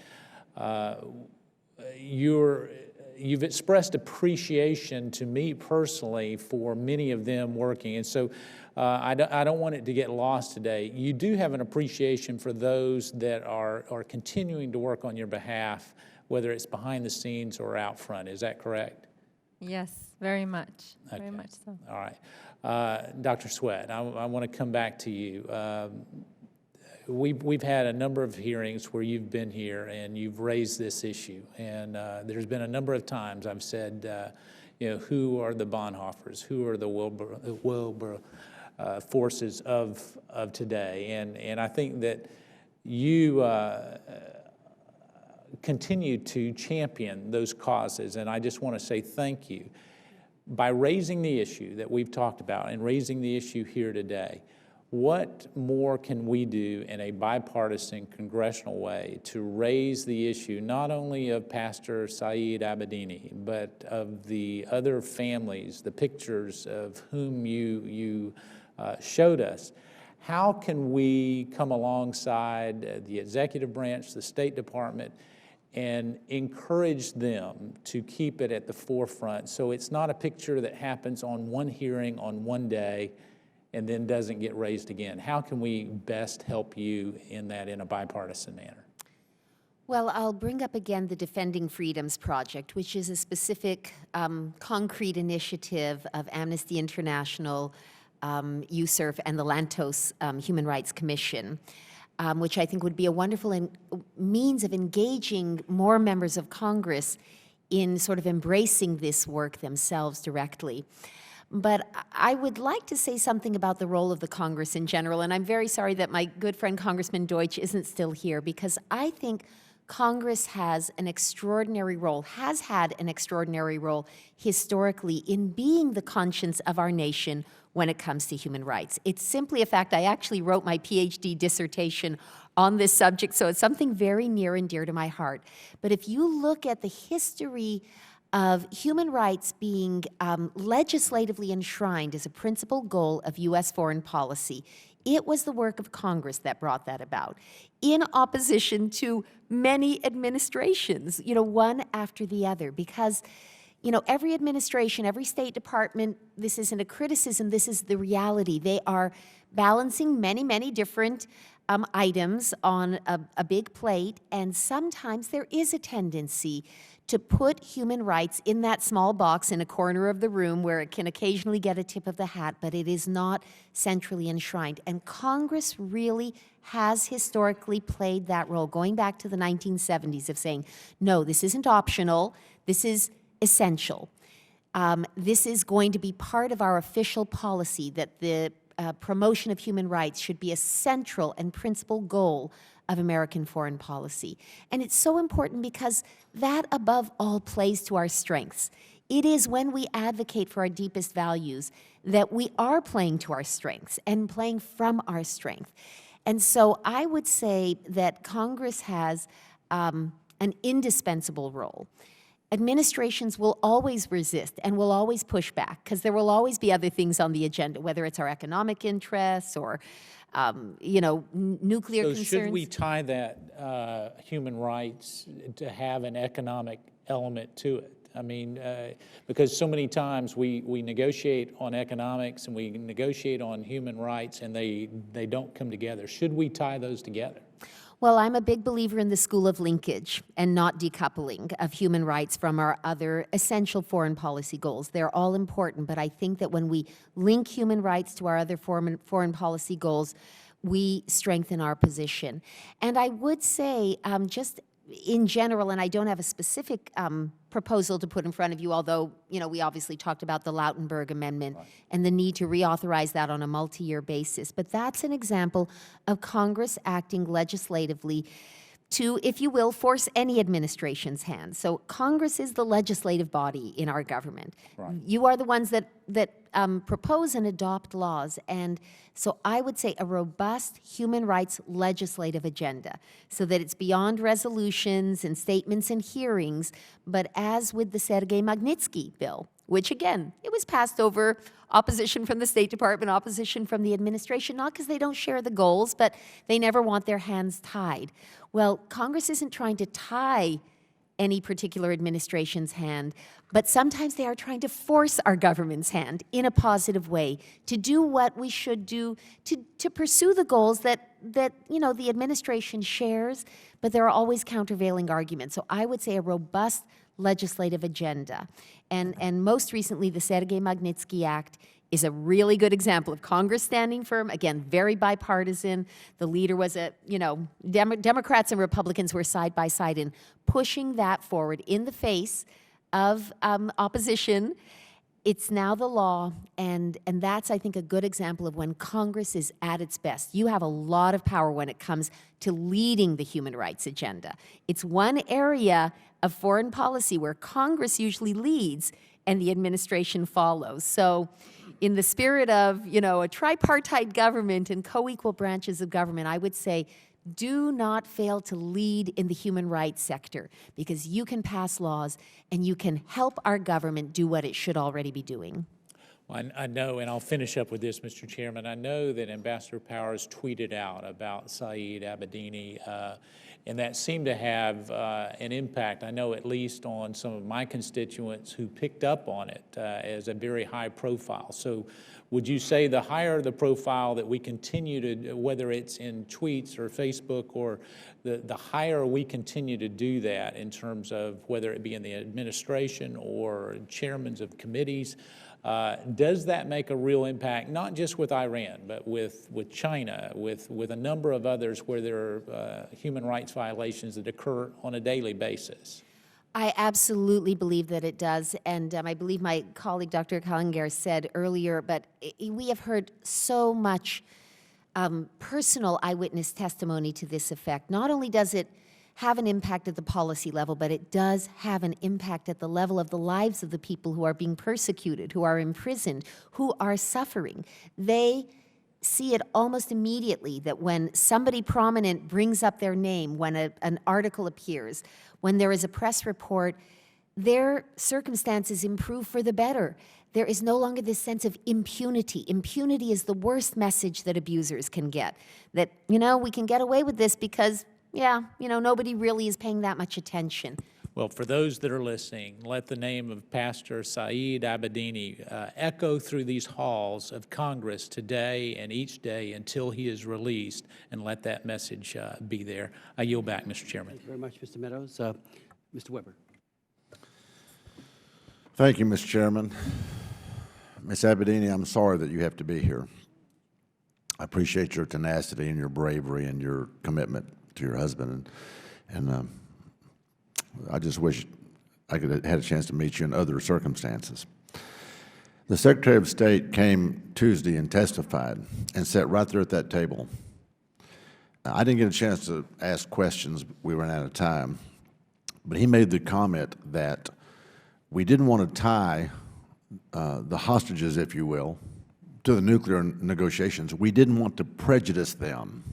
You've expressed appreciation to me personally for many of them working, and so I don't want it to get lost today. You do have an appreciation for those that are continuing to work on your behalf, whether it's behind the scenes or out front. Is that correct? yes, very much, Okay. very much so. All right. Dr. Sweat, I want to come back to you. We've had a number of hearings where you've been here and you've raised this issue. And there's been a number of times I've said, who are the Bonhoeffers? Who are the Wilbur forces of today? And I think that you continue to champion those causes, and I just want to say thank you. By raising the issue that we've talked about and raising the issue here today, what more can we do in a bipartisan congressional way to raise the issue not only of Pastor Saeed Abedini, but of the other families, the pictures of whom you showed us? How can we come alongside the executive branch, the State Department, and encourage them to keep it at the forefront so it's not a picture that happens on one hearing on one day and then doesn't get raised again? How can we best help you in that in a bipartisan manner? Well, I'll bring up again the Defending Freedoms Project, which is a specific concrete initiative of Amnesty International, USERF, and the Lantos Human Rights Commission, which I think would be a wonderful means of engaging more members of Congress in sort of embracing this work themselves directly. But I would like to say something about the role of the Congress in general, and I'm very sorry that my good friend Congressman Deutsch isn't still here, because I think Congress has an extraordinary role, has had an extraordinary role historically in being the conscience of our nation when it comes to human rights. It's simply a fact. I actually wrote my PhD dissertation on this subject, so it's something very near and dear to my heart. But if you look at the history of human rights being legislatively enshrined as a principal goal of U.S. foreign policy, it was the work of Congress that brought that about, in opposition to many administrations, one after the other, because every administration, every State Department, this isn't a criticism, this is the reality. They are balancing many, many different items on a big plate, and sometimes there is a tendency to put human rights in that small box in a corner of the room where it can occasionally get a tip of the hat, but it is not centrally enshrined. And Congress really has historically played that role, going back to the 1970s, of saying, no, this isn't optional, this is essential. This is going to be part of our official policy, that the promotion of human rights should be a central and principal goal of American foreign policy. And it's so important because that, above all, plays to our strengths. It is when we advocate for our deepest values that we are playing to our strengths and playing from our strength. And so I would say that Congress has an indispensable role. Administrations will always resist and will always push back because there will always be other things on the agenda, whether it's our economic interests or, nuclear concerns. So should we tie that human rights to have an economic element to it? I mean, because so many times we negotiate on economics and we negotiate on human rights and they don't come together. Should we tie those together? Well, I'm a big believer in the school of linkage and not decoupling of human rights from our other essential foreign policy goals. They're all important, but I think that when we link human rights to our other foreign policy goals, we strengthen our position. And I would say, just in general, and I don't have a specific proposal to put in front of you, although, we obviously talked about the Lautenberg Amendment and the need to reauthorize that on a multi-year basis. But that's an example of Congress acting legislatively to, if you will, force any administration's hand. So Congress is the legislative body in our government. Right. You are the ones that propose and adopt laws. And so I would say a robust human rights legislative agenda so that it's beyond resolutions and statements and hearings, but as with the Sergei Magnitsky bill, which again, it was passed over opposition from the State Department, opposition from the administration, not because they don't share the goals, but they never want their hands tied. Well, Congress isn't trying to tie any particular administration's hand, but sometimes they are trying to force our government's hand in a positive way to do what we should do to pursue the goals that the administration shares, but there are always countervailing arguments. So I would say a robust legislative agenda. And most recently, the Sergei Magnitsky Act is a really good example of Congress standing firm, again, very bipartisan. The leader was Democrats and Republicans were side by side in pushing that forward in the face of opposition. It's now the law, and that's, I think, a good example of when Congress is at its best. You have a lot of power when it comes to leading the human rights agenda. It's one area of foreign policy where Congress usually leads and the administration follows. So in the spirit of, a tripartite government and co-equal branches of government, I would say do not fail to lead in the human rights sector, because you can pass laws and you can help our government do what it should already be doing. Well, I know, and I'll finish up with this, Mr. Chairman. I know that Ambassador Powers tweeted out about Saeed Abedini, and that seemed to have an impact, I know at least on some of my constituents who picked up on it as a very high profile. So would you say the higher the profile that we continue to, whether it's in tweets or Facebook, or the higher we continue to do that in terms of whether it be in the administration or chairmen of committees, does that make a real impact, not just with Iran, but with China, with a number of others where there are human rights violations that occur on a daily basis? I absolutely believe that it does, and I believe my colleague Dr. Kallinger said earlier, but we have heard so much personal eyewitness testimony to this effect. Not only does it have an impact at the policy level, but it does have an impact at the level of the lives of the people who are being persecuted, who are imprisoned, who are suffering. They see it almost immediately that when somebody prominent brings up their name, when an article appears, when there is a press report, their circumstances improve for the better. There is no longer this sense of impunity. Impunity is the worst message that abusers can get, that, we can get away with this because nobody really is paying that much attention. Well, for those that are listening, let the name of Pastor Saeed Abedini echo through these halls of Congress today and each day until he is released, and let that message be there. I yield back, Mr. Chairman. Thank you very much, Mr. Meadows. Mr. Weber. Thank you, Mr. Chairman. Ms. Abedini, I'm sorry that you have to be here. I appreciate your tenacity and your bravery and your commitment to your husband, and I just wish I could have had a chance to meet you in other circumstances. The Secretary of State came Tuesday and testified and sat right there at that table I didn't get a chance to ask questions. We ran out of time. But he made the comment that we didn't want to tie the hostages, if you will, to the nuclear negotiations. We didn't want to prejudice them.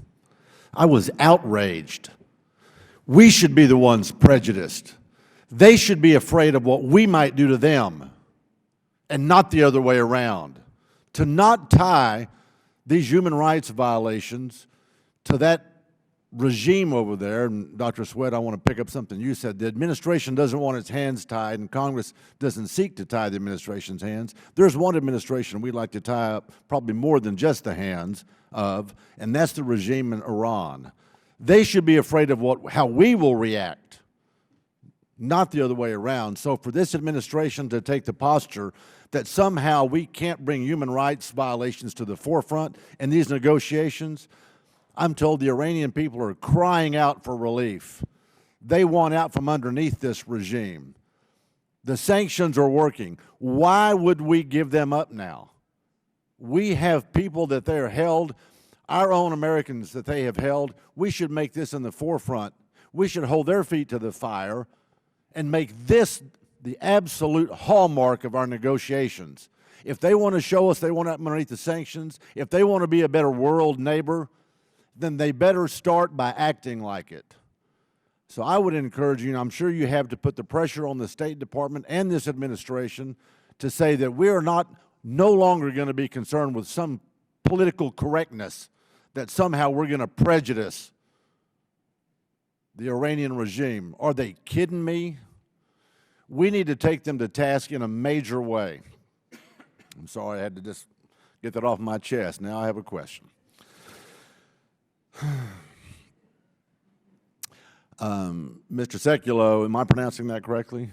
I was outraged. We should be the ones prejudiced. They should be afraid of what we might do to them, and not the other way around. To not tie these human rights violations to that regime over there, and Dr. Sweat, I want to pick up something you said. The administration doesn't want its hands tied, and Congress doesn't seek to tie the administration's hands. There's one administration we'd like to tie up probably more than just the hands of, and that's the regime in Iran. They should be afraid of how we will react, not the other way around. So for this administration to take the posture that somehow we can't bring human rights violations to the forefront in these negotiations, I'm told the Iranian people are crying out for relief. They want out from underneath this regime. The sanctions are working. Why would we give them up now? We have people that they are held, our own Americans that they have held. We should make this in the forefront. We should hold their feet to the fire and make this the absolute hallmark of our negotiations. If they want to show us they want out from underneath the sanctions, if they want to be a better world neighbor, then they better start by acting like it. So I would encourage you, and I'm sure you have to put the pressure on the State Department and this administration to say that we are no longer going to be concerned with some political correctness, that somehow we're going to prejudice the Iranian regime. Are they kidding me? We need to take them to task in a major way. I'm sorry, I had to just get that off my chest. Now I have a question. Mr. Sekulow, am I pronouncing that correctly?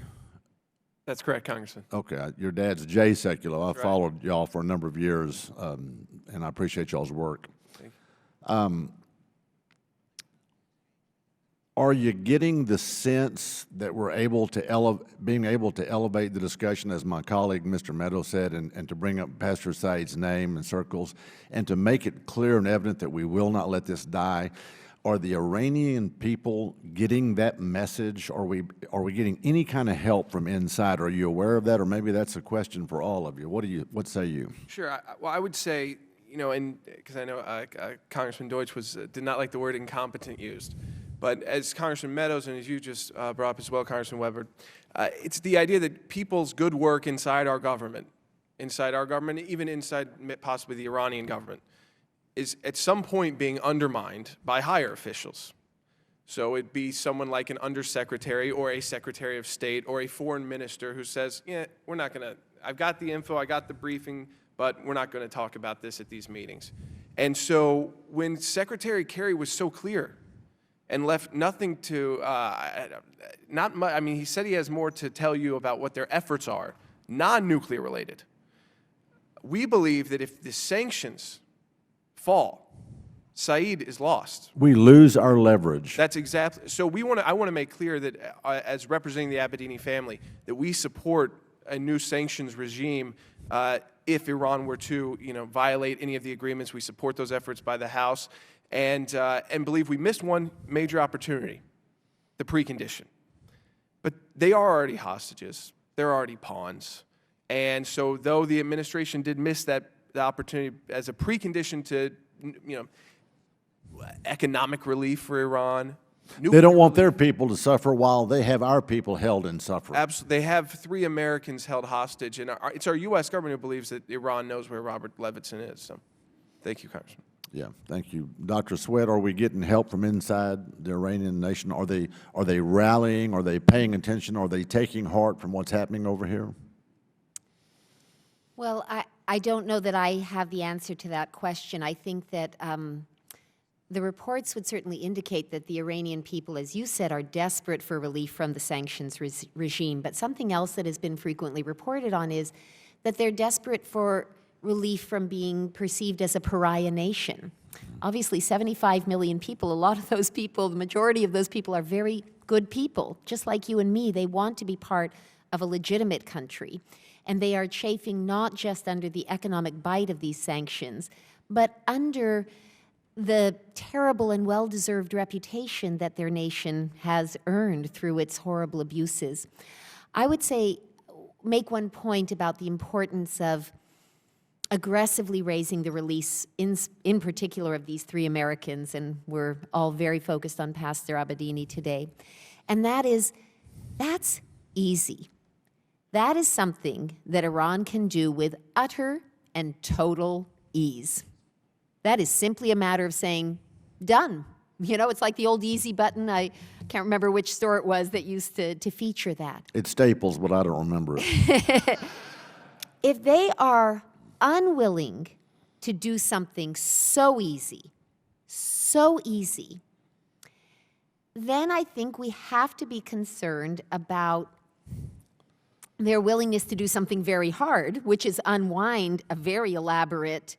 That's correct, Congressman. Okay, your dad's Jay Sekulow. I've Right. followed y'all for a number of years, and I appreciate y'all's work. Thank you. Are you getting the sense that we're being able to elevate the discussion, as my colleague Mr. Meadows said, and to bring up Pastor Said's name in circles, and to make it clear and evident that we will not let this die? Are the Iranian people getting that message? Are we getting any kind of help from inside? Are you aware of that, or maybe that's a question for all of you? What say you? Sure. Well, I would say, and because I know Congressman Deutsch did not like the word incompetent used. But as Congressman Meadows, and as you just brought up as well, Congressman Weber, it's the idea that people's good work inside our government, even inside possibly the Iranian government, is at some point being undermined by higher officials. So it'd be someone like an undersecretary or a secretary of state or a foreign minister who says, yeah, we're not going to, I've got the info, I got the briefing, but we're not going to talk about this at these meetings. And so when Secretary Kerry was so clear and left nothing to, not much, I mean, he said he has more to tell you about what their efforts are, non-nuclear related. We believe that if the sanctions fall, Said is lost. We lose our leverage. That's exactly, so I want to make clear that as representing the Abedini family, that we support a new sanctions regime if Iran were to, violate any of the agreements. We support those efforts by the House. And believe we missed one major opportunity, the precondition. But they are already hostages. They're already pawns. And so though the administration did miss the opportunity as a precondition to, economic relief for Iran. They don't want their people to suffer while they have our people held in suffering. Absolutely. They have 3 Americans held hostage. And it's our U.S. government who believes that Iran knows where Robert Levinson is. So thank you, Congressman. Yeah, thank you. Dr. Sweat, are we getting help from inside the Iranian nation? Are they rallying? Are they paying attention? Are they taking heart from what's happening over here? Well, I don't know that I have the answer to that question. I think that the reports would certainly indicate that the Iranian people, as you said, are desperate for relief from the sanctions regime. But something else that has been frequently reported on is that they're desperate for relief from being perceived as a pariah nation. Obviously, 75 million people, a lot of those people, the majority of those people are very good people, just like you and me. They want to be part of a legitimate country. And they are chafing not just under the economic bite of these sanctions, but under the terrible and well-deserved reputation that their nation has earned through its horrible abuses. I would say, make one point about the importance of aggressively raising the release, in particular, of these 3 Americans, and we're all very focused on Pastor Abedini today. And that is, that's easy. That is something that Iran can do with utter and total ease. That is simply a matter of saying, done. You know, it's like the old easy button. I can't remember which store it was that used to feature that. It's Staples, but I don't remember it. If they are unwilling to do something so easy, then I think we have to be concerned about their willingness to do something very hard, which is unwind a very elaborate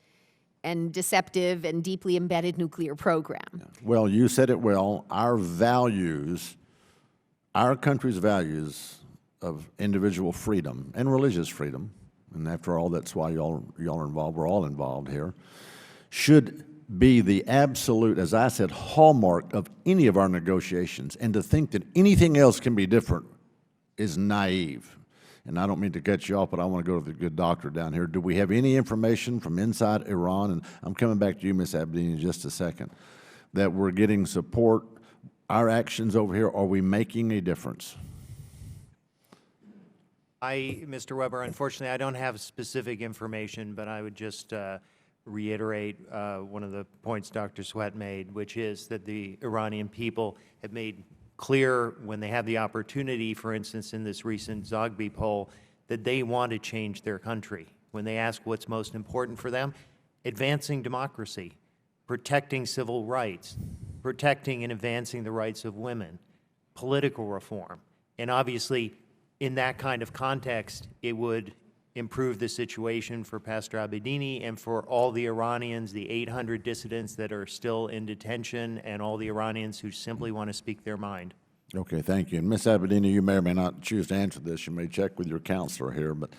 and deceptive and deeply embedded nuclear program. Well, you said it well. Our values, our country's values of individual freedom and religious freedom, and after all, that's why y'all are involved, we're all involved here, should be the absolute, as I said, hallmark of any of our negotiations. And to think that anything else can be different is naive. And I don't mean to cut you off, but I want to go to the good doctor down here. Do we have any information from inside Iran, and I'm coming back to you, Ms. Abedini, in just a second, that we're getting support? Our actions over here, are we making a difference? Mr. Weber, unfortunately, I don't have specific information, but I would just reiterate one of the points Dr. Sweat made, which is that the Iranian people have made clear when they have the opportunity, for instance, in this recent Zogby poll, that they want to change their country. When they ask what's most important for them, advancing democracy, protecting civil rights, protecting and advancing the rights of women, political reform, and obviously, in that kind of context, it would improve the situation for Pastor Abedini and for all the Iranians, the 800 dissidents that are still in detention, and all the Iranians who simply want to speak their mind. Okay, thank you. And Ms. Abedini, you may or may not choose to answer this. You may check with your counselor here, but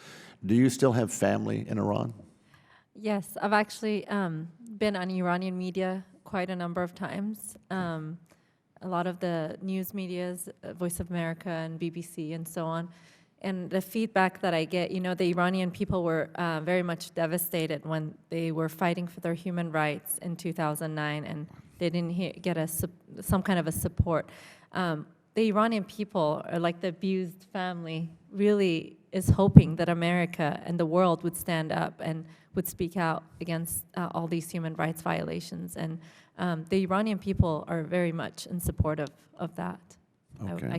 do you still have family in Iran? Yes, I've actually been on Iranian media quite a number of times. A lot of the news medias, Voice of America and BBC and so on. And the feedback that I get, you know, the Iranian people were very much devastated when they were fighting for their human rights in 2009, and they didn't get some kind of a support. The Iranian people, are like the abused family, really is hoping that America and the world would stand up and would speak out against all these human rights violations. And the Iranian people are very much in support of that. Okay,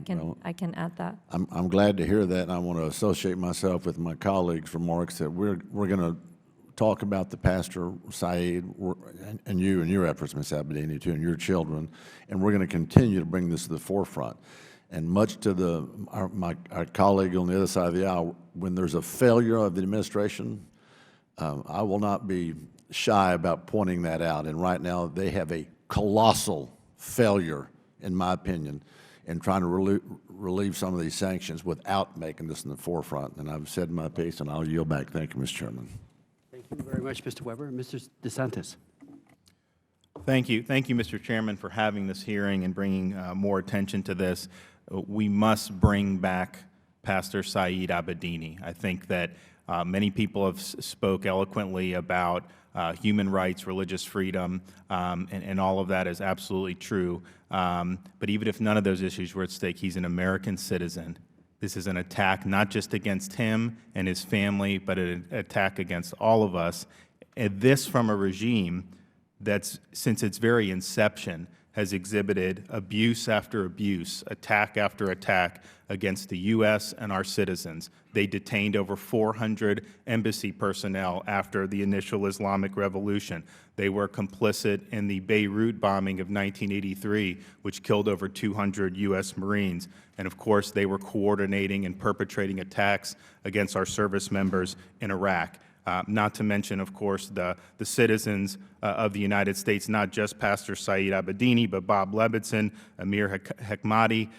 I can add that. I'm glad to hear that, and I want to associate myself with my colleagues' remarks that we're going to talk about the Pastor Saeed and you and your efforts, Ms. Abedini, too, and your children, and we're going to continue to bring this to the forefront. And much to our colleague on the other side of the aisle, when there's a failure of the administration, I will not be shy about pointing that out. And right now, they have a colossal failure, in my opinion, in trying to relieve some of these sanctions without making this in the forefront. And I've said my piece, and I'll yield back. Thank you, Mr. Chairman. Thank you very much, Mr. Weber. Mr. DeSantis. Thank you. Thank you, Mr. Chairman, for having this hearing and bringing more attention to this. We must bring back Pastor Saeed Abedini. I think that many people have spoke eloquently about human rights, religious freedom, and all of that is absolutely true. But even if none of those issues were at stake, he's an American citizen. This is an attack not just against him and his family, but an attack against all of us. And this from a regime that's, since its very inception, has exhibited abuse after abuse, attack after attack against the U.S. and our citizens. They detained over 400 embassy personnel after the initial Islamic Revolution. They were complicit in the Beirut bombing of 1983, which killed over 200 U.S. Marines. And of course, they were coordinating and perpetrating attacks against our service members in Iraq. Not to mention, of course, the citizens of the United States, not just Pastor Saeed Abedini, but Bob Levinson, Amir Hekmati.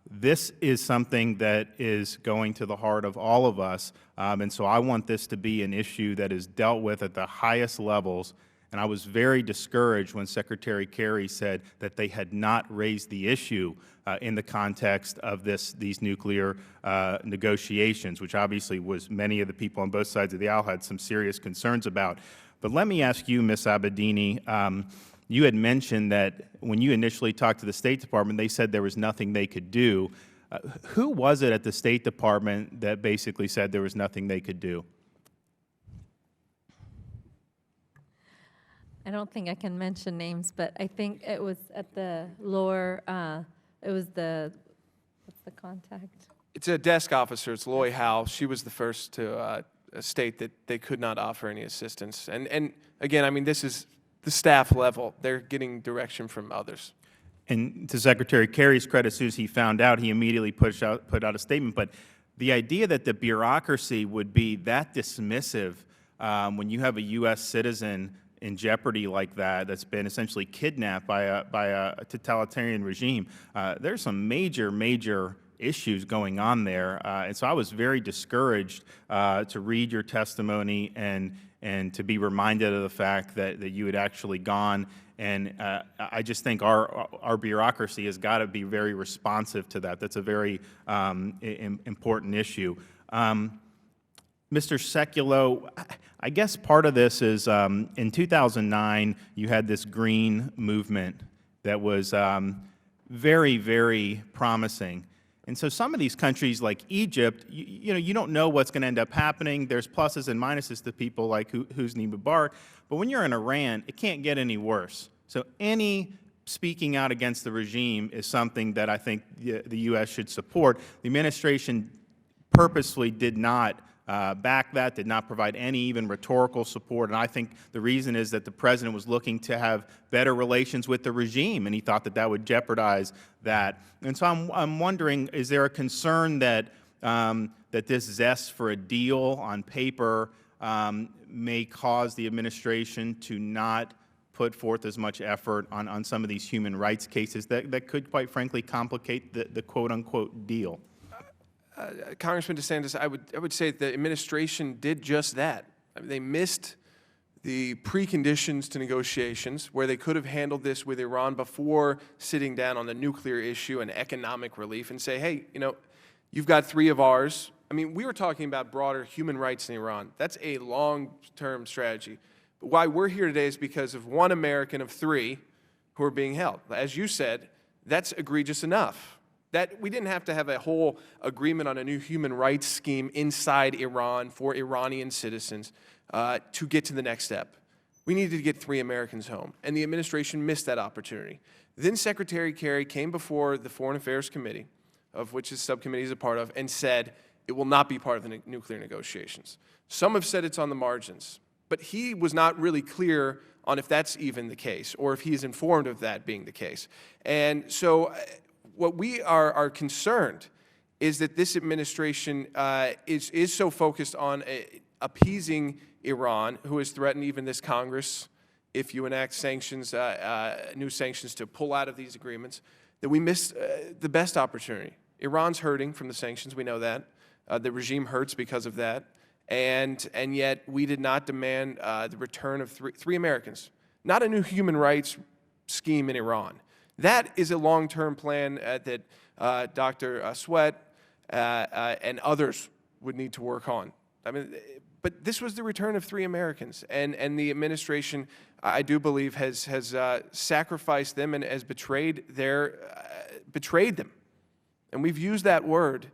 This is something that is going to the heart of all of us, and so I want this to be an issue that is dealt with at the highest levels And I was very discouraged when Secretary Kerry said that they had not raised the issue in the context of these nuclear negotiations, which obviously was many of the people on both sides of the aisle had some serious concerns about. But let me ask you, Ms. Abedini, you had mentioned that when you initially talked to the State Department, they said there was nothing they could do. Who was it at the State Department that basically said there was nothing they could do? I don't think I can mention names, but I think it was at the lower, it was the, what's the contact? It's a desk officer. It's Loy Howe. She was the first to state that they could not offer any assistance. And again, I mean, this is the staff level. They're getting direction from others. And to Secretary Kerry's credit, as soon as he found out, he immediately put out a statement. But the idea that the bureaucracy would be that dismissive when you have a U.S. citizen in jeopardy like that, that's been essentially kidnapped by a totalitarian regime, there's some major issues going on there. And so I was very discouraged to read your testimony and to be reminded of the fact that you had actually gone. And I just think our bureaucracy has got to be very responsive to that. That's a very important issue. Mr. Sekulow, I guess part of this is in 2009, you had this green movement that was very promising. And so some of these countries like Egypt, you don't know what's going to end up happening. There's pluses and minuses to people like Hosni Mubarak. But when you're in Iran, it can't get any worse. So any speaking out against the regime is something that I think the U.S. should support. The administration purposely did not back that, did not provide any even rhetorical support. And I think the reason is that the president was looking to have better relations with the regime, and he thought that that would jeopardize that. And so I'm wondering, is there a concern that that this zest for a deal on paper may cause the administration to not put forth as much effort on some of these human rights cases that could, quite frankly, complicate the quote-unquote deal? Congressman DeSantis, I would say the administration did just that. I mean, they missed the preconditions to negotiations where they could have handled this with Iran before sitting down on the nuclear issue and economic relief and say, hey, you've got 3 of ours. I mean, we were talking about broader human rights in Iran. That's a long-term strategy. But why we're here today is because of 1 American of 3 who are being held. As you said, that's egregious enough. That we didn't have to have a whole agreement on a new human rights scheme inside Iran for Iranian citizens to get to the next step. We needed to get 3 Americans home, and the administration missed that opportunity. Then Secretary Kerry came before the Foreign Affairs Committee, of which his subcommittee is a part of, and said it will not be part of the nuclear negotiations. Some have said it's on the margins, but he was not really clear on if that's even the case, or if he is informed of that being the case. And so what we are concerned is that this administration is so focused on appeasing Iran, who has threatened even this Congress, if you enact sanctions, new sanctions to pull out of these agreements, that we missed the best opportunity. Iran's hurting from the sanctions, we know that. The regime hurts because of that. And yet we did not demand the return of 3 Americans, not a new human rights scheme in Iran. That is a long-term plan that Dr. Sweat and others would need to work on. I mean, but this was the return of 3 Americans, and the administration, I do believe, has sacrificed them and has betrayed them. And we've used that word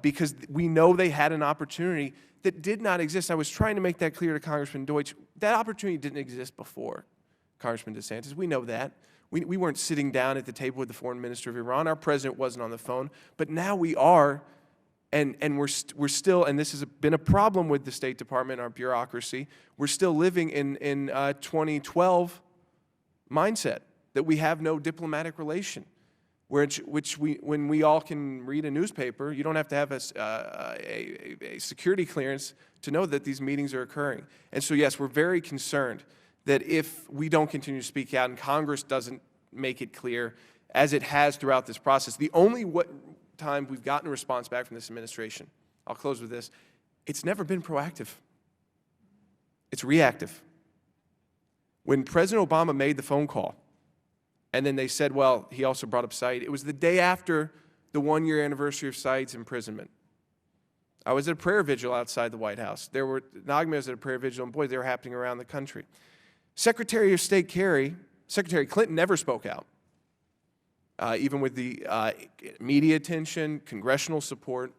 because we know they had an opportunity that did not exist. I was trying to make that clear to Congressman Deutsch. That opportunity didn't exist before, Congressman DeSantis. We know that. We weren't sitting down at the table with the foreign minister of Iran. Our president wasn't on the phone. But now we are, and we're still, and this has been a problem with the State Department, our bureaucracy, we're still living in 2012 mindset that we have no diplomatic relation, when we all can read a newspaper, you don't have to have a security clearance to know that these meetings are occurring. And so, yes, we're very concerned that if we don't continue to speak out and Congress doesn't make it clear, as it has throughout this process, the only time we've gotten a response back from this administration, I'll close with this, it's never been proactive. It's reactive. When President Obama made the phone call, and then they said, well, he also brought up Said, it was the day after the one-year anniversary of Said's imprisonment. I was at a prayer vigil outside the White House. Naghmeh was at a prayer vigil, and boy, they were happening around the country. Secretary of State Secretary Clinton never spoke out, even with the media attention, congressional support.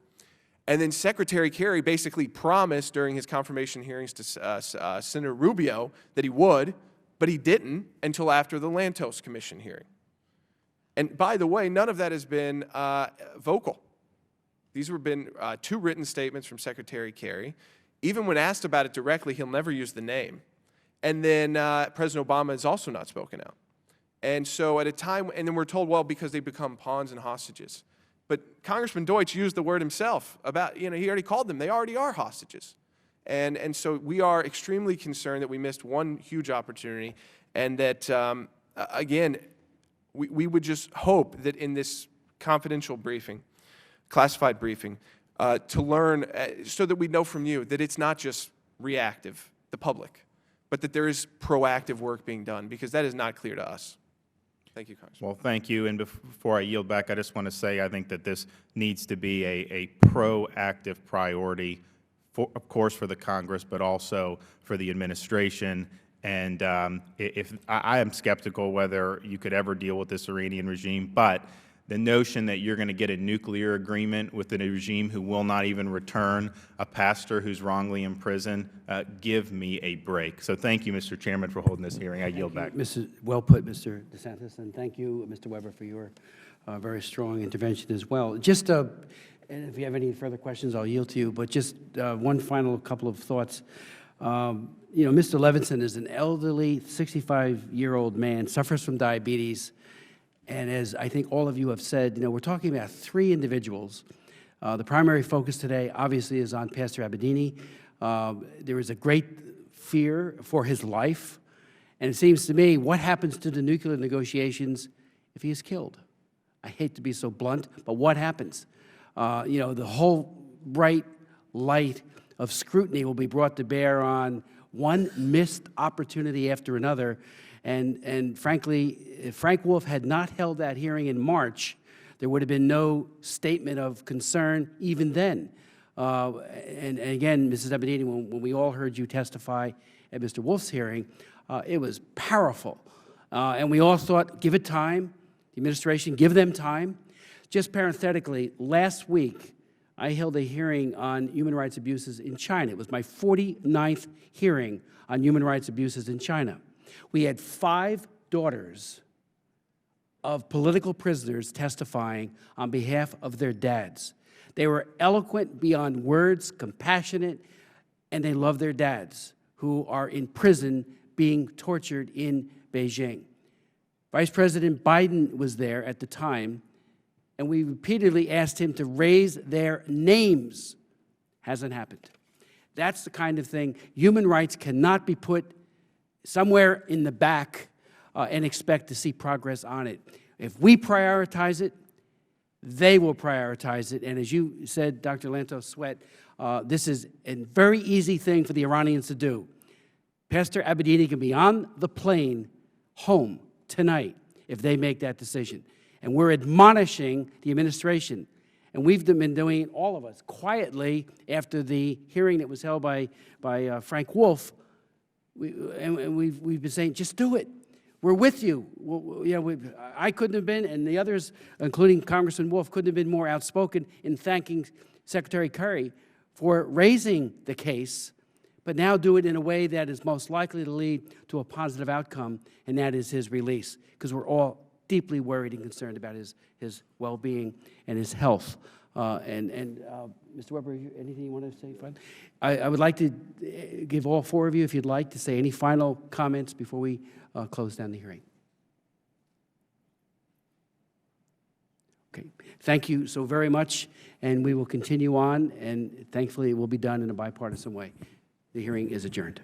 And then Secretary Kerry basically promised during his confirmation hearings to Senator Rubio that he would, but he didn't until after the Lantos Commission hearing. And by the way, none of that has been vocal. These have been two written statements from Secretary Kerry. Even when asked about it directly, he'll never use the name. And then President Obama has also not spoken out. And so at a time, and then we're told, well, because they become pawns and hostages. But Congressman Deutsch used the word himself about, he already called them, they already are hostages. And so we are extremely concerned that we missed one huge opportunity, and that, again, we would just hope that in this confidential briefing, classified briefing, to learn, so that we know from you that it's not just reactive, the public, but that there is proactive work being done, because that is not clear to us. Thank you, Congressman. Well, thank you. And before I yield back, I just want to say I think that this needs to be a proactive priority, of course, for the Congress, but also for the administration. And if I am skeptical whether you could ever deal with this Iranian regime, but the notion that you're going to get a nuclear agreement with a regime who will not even return a pastor who's wrongly imprisoned, give me a break. So thank you, Mr. Chairman, for holding this hearing. I yield back. Well put, Mr. DeSantis, and thank you, Mr. Weber, for your very strong intervention as well. Just, and if you have any further questions, I'll yield to you, but just one final couple of thoughts. Mr. Levinson is an elderly, 65-year-old man, suffers from diabetes. And as I think all of you have said, we're talking about three individuals. The primary focus today, obviously, is on Pastor Abedini. There is a great fear for his life. And it seems to me, what happens to the nuclear negotiations if he is killed? I hate to be so blunt, but what happens? The whole bright light of scrutiny will be brought to bear on one missed opportunity after another. And frankly, if Frank Wolf had not held that hearing in March, there would have been no statement of concern even then. And again, Mrs. Abedini, when we all heard you testify at Mr. Wolf's hearing, it was powerful. And we all thought, give it time, the administration, give them time. Just parenthetically, last week, I held a hearing on human rights abuses in China. It was my 49th hearing on human rights abuses in China. We had 5 daughters of political prisoners testifying on behalf of their dads. They were eloquent beyond words, compassionate, and they love their dads, who are in prison being tortured in Beijing. Vice President Biden was there at the time, and we repeatedly asked him to raise their names. Hasn't happened. That's the kind of thing. Human rights cannot be put somewhere in the back and expect to see progress on it. If we prioritize it, they will prioritize it. And as you said, Dr. Lantos Sweat, this is a very easy thing for the Iranians to do. Pastor Abedini can be on the plane home tonight if they make that decision. And we're admonishing the administration. And we've been doing, all of us, quietly after the hearing that was held by Frank Wolf. We've been saying, just do it. We're with you. I couldn't have been, and the others, including Congressman Wolf, couldn't have been more outspoken in thanking Secretary Kerry for raising the case, but now do it in a way that is most likely to lead to a positive outcome, and that is his release, because we're all deeply worried and concerned about his well-being and his health. Mr. Weber, anything you want to say? I would like to give all 4 of you, if you'd like, to say any final comments before we close down the hearing. Okay. Thank you so very much, and we will continue on, and thankfully it will be done in a bipartisan way. The hearing is adjourned.